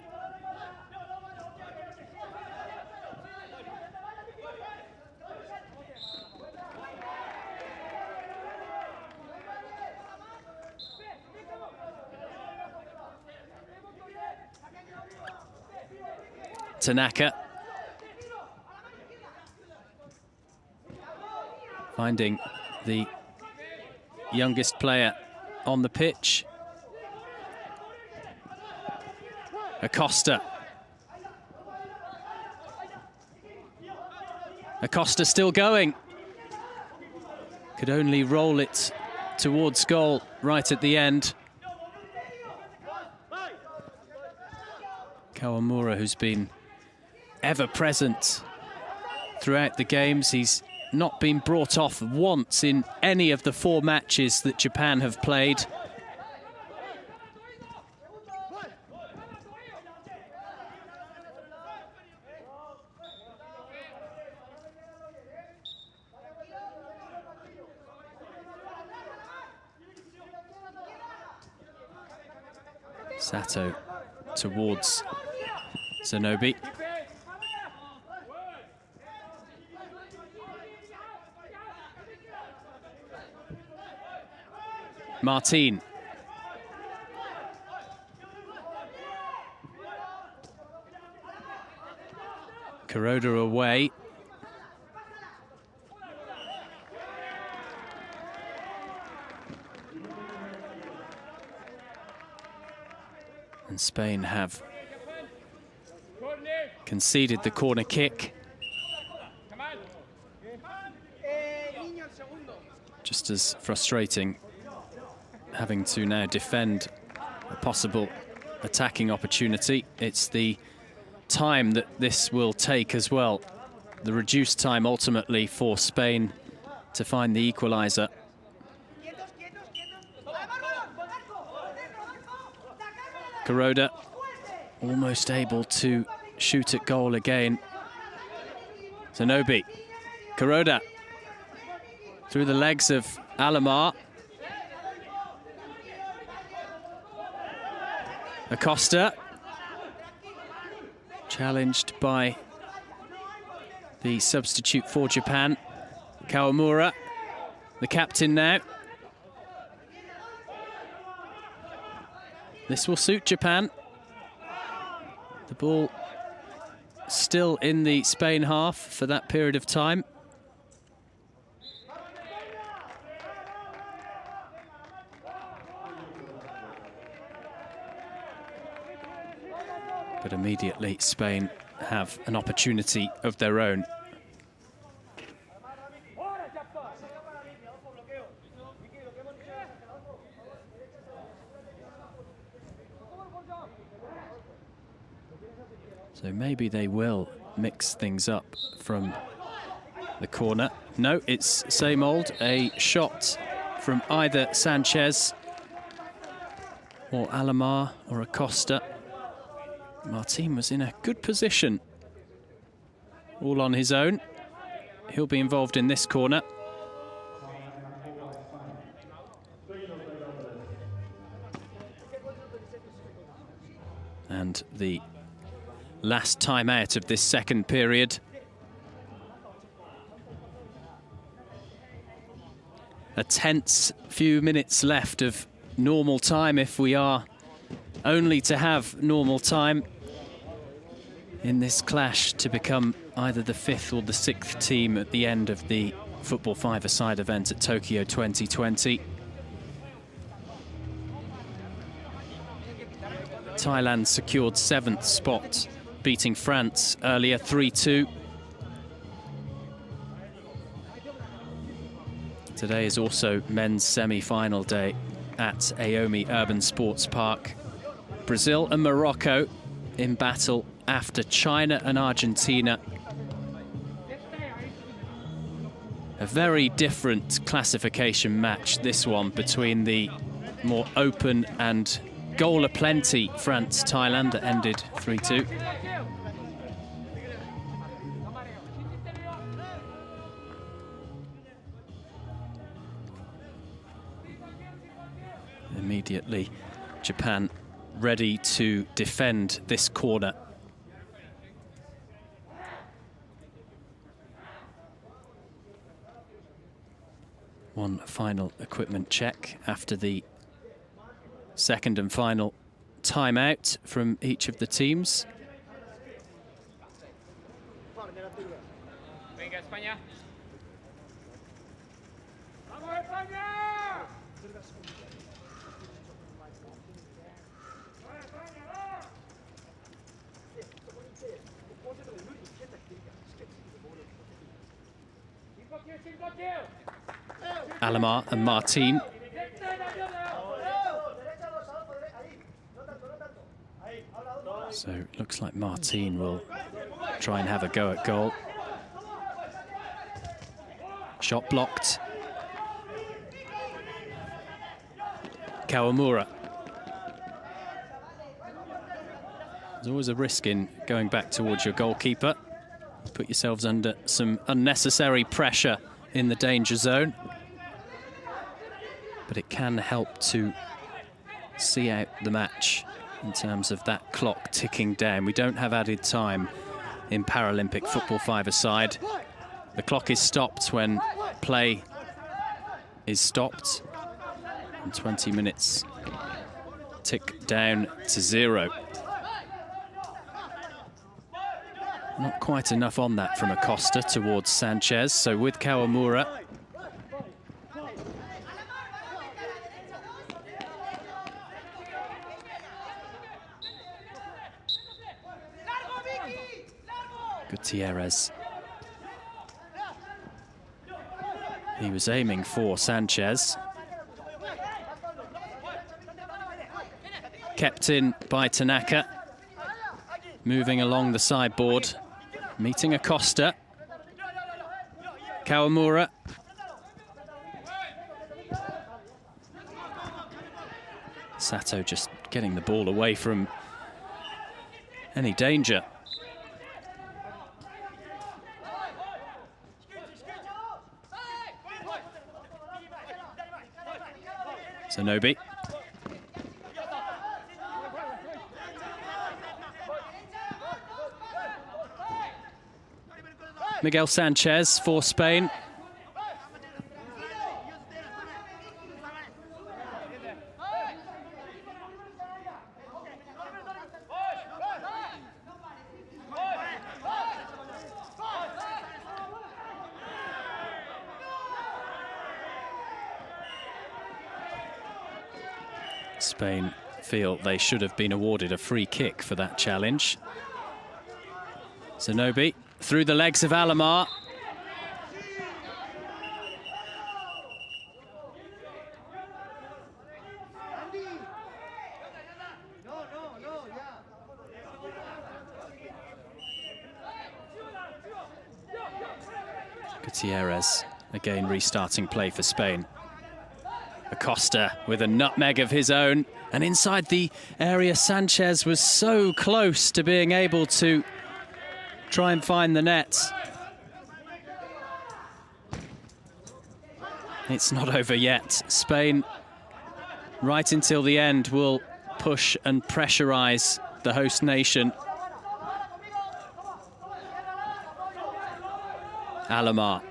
Tanaka. Finding the youngest player on the pitch. Acosta. Acosta still going. Could only roll it towards goal right at the end. Kawamura, who's been ever present throughout the games. He's not been brought off once in any of the 4 matches that Japan have played. Sato towards Sonobe. Martin. Kuroda away. And Spain have conceded the corner kick. Just as frustrating having to now defend a possible attacking opportunity. It's the time that this will take as well. The reduced time ultimately for Spain to find the equaliser. Kuroda almost able to shoot at goal again. Zanobi. Kuroda through the legs of Alamar. Acosta. Challenged by the substitute for Japan, Kawamura, the captain now. This will suit Japan. The ball still in the Spain half for that period of time. But immediately Spain have an opportunity of their own. So maybe they will mix things up from the corner. No, it's same old, a shot from either Sanchez or Alamar or Acosta. Martin was in a good position, all on his own. He'll be involved in this corner. And the last time out of this second period. A tense few minutes left of normal time, if we are only to have normal time in this clash to become either the 5th or the 6th team at the end of the football five-a-side event at Tokyo 2020. Thailand secured 7th spot, beating France earlier 3-2. Today is also men's semi-final day at Aomi Urban Sports Park. Brazil and Morocco in battle after China and Argentina. A very different classification match, this one, between the more open and goal aplenty France-Thailand that ended 3-2. Immediately, Japan ready to defend this corner. One final equipment check after the second and final timeout from each of the teams. Alamar and Martin. So it looks like Martin will try and have a go at goal. Shot blocked. Kawamura. There's always a risk in going back towards your goalkeeper. Put yourselves under some unnecessary pressure in the danger zone. But it can help to see out the match in terms of that clock ticking down. We don't have added time in Paralympic football five-a-side. The clock is stopped when play is stopped. And 20 minutes tick down to 0. Not quite enough on that from Acosta towards Sanchez. So with Kawamura. Gutierrez. He was aiming for Sanchez. Kept in by Tanaka. Moving along the sideboard. Meeting Acosta. Kawamura. Sato just getting the ball away from any danger. Sonobi. Miguel Sanchez for Spain. Spain feel they should have been awarded a free kick for that challenge. Sonobi through the legs of Alomar. Gutierrez again restarting play for Spain. Acosta with a nutmeg of his own, and inside the area Sanchez was so close to being able to try and find the net. It's not over yet. Spain, right until the end, will push and pressurize the host nation. Alomar.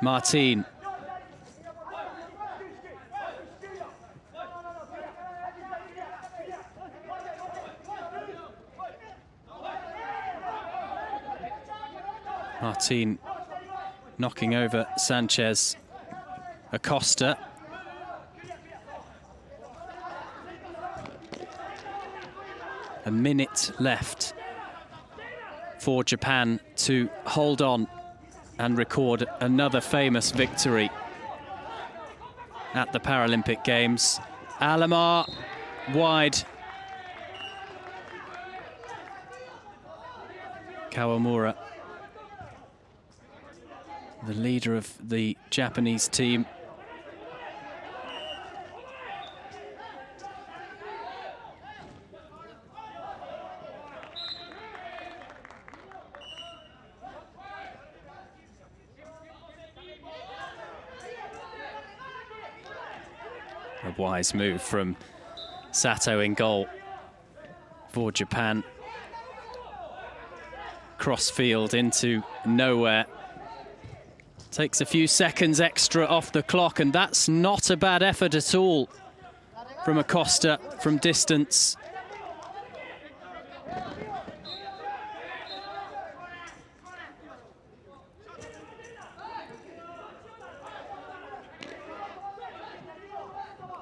Martin. Martin knocking over Sanchez. Acosta. A minute left for Japan to hold on and record another famous victory at the Paralympic Games. Alomar wide. Kawamura, the leader of the Japanese team. A wise move from Sato in goal for Japan. Cross field into nowhere. Takes a few seconds extra off the clock, and that's not a bad effort at all from Acosta from distance.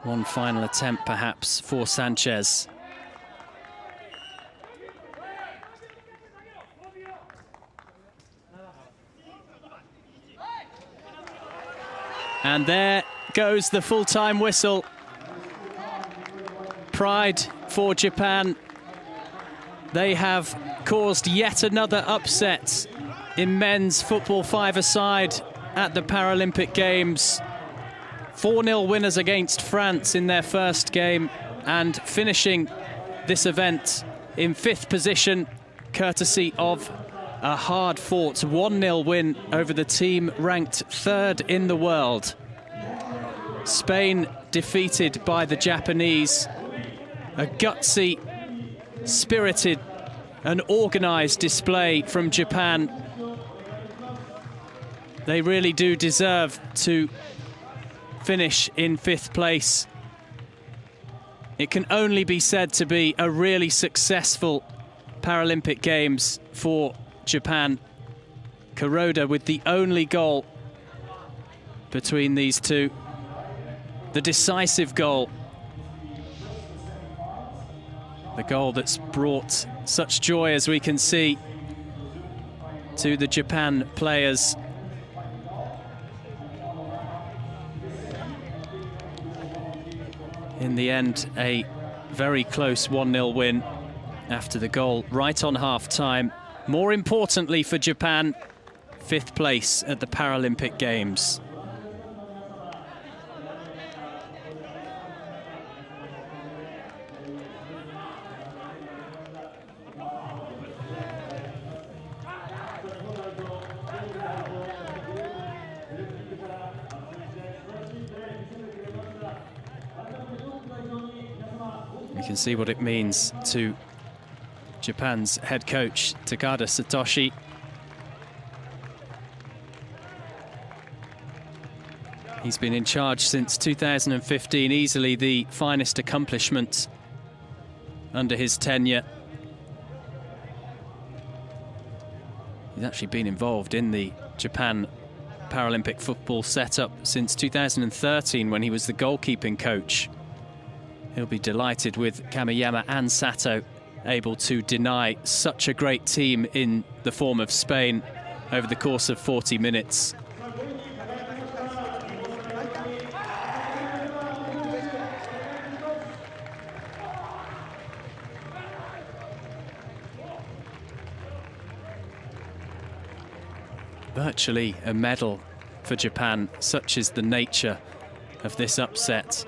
One final attempt perhaps for Sanchez. And there goes the full-time whistle. Pride for Japan. They have caused yet another upset in men's football five-a-side at the Paralympic Games. 4-0 winners against France in their first game, and finishing this event in 5th position, courtesy of a hard-fought 1-0 win over the team ranked 3rd in the world. Spain defeated by the Japanese. A gutsy, spirited and organised display from Japan. They really do deserve to finish in 5th place. It can only be said to be a really successful Paralympic Games for Japan. Kuroda with the only goal between these two. The decisive goal. The goal that's brought such joy, as we can see, to the Japan players. In the end, a very close 1-0 win after the goal right on half-time. More importantly for Japan, 5th place at the Paralympic Games. You can see what it means to Japan's head coach, Takada Satoshi. He's been in charge since 2015, easily the finest accomplishment under his tenure. He's actually been involved in the Japan Paralympic football setup since 2013, when he was the goalkeeping coach. He'll be delighted with Kamiyama and Sato able to deny such a great team in the form of Spain over the course of 40 minutes. Virtually a medal for Japan, such is the nature of this upset.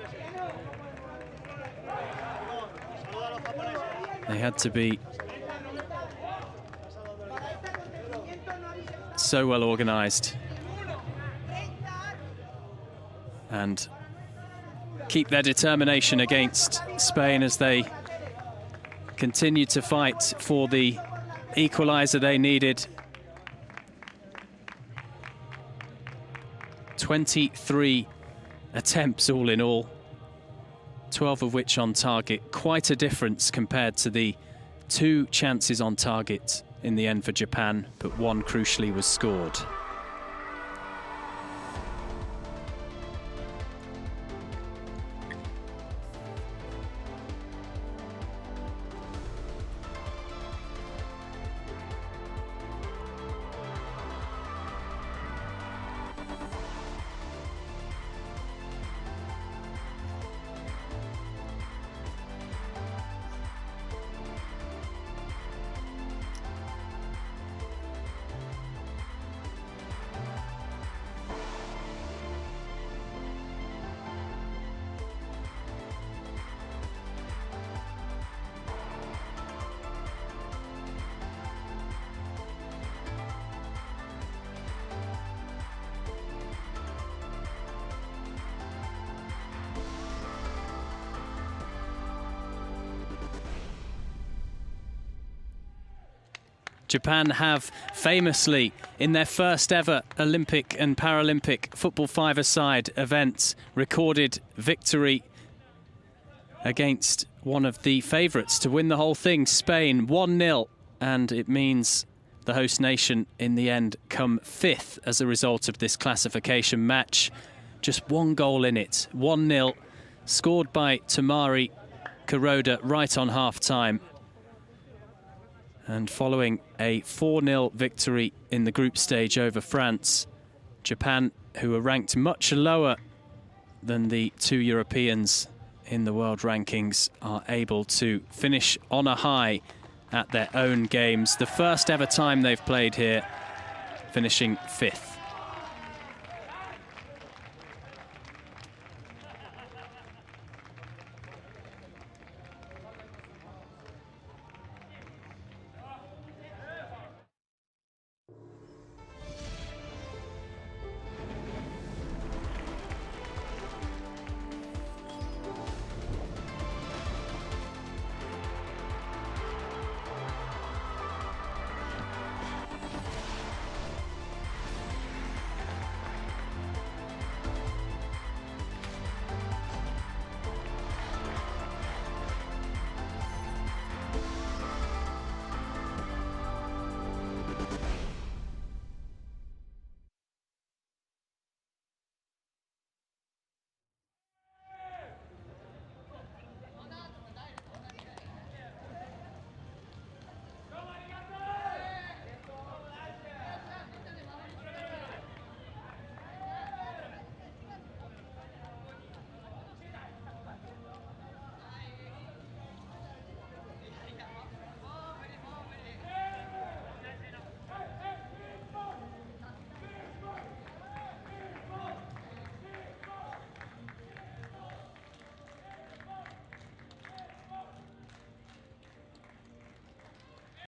They had to be so well organised and keep their determination against Spain as they continue to fight for the equaliser they needed. 23 attempts all in all, 12 of which on target. Quite a difference compared to the 2 chances on target in the end for Japan, but 1 crucially was scored. Japan have famously, in their first ever Olympic and Paralympic football five-a-side events, recorded victory against one of the favourites to win the whole thing, Spain, 1-0. And it means the host nation in the end come 5th as a result of this classification match. Just 1 goal in it, 1-0, scored by Tamari Kuroda right on half-time. And following a 4-0 victory in the group stage over France, Japan, who are ranked much lower than the 2 Europeans in the world rankings, are able to finish on a high at their own games. The first ever time they've played here, finishing 5th.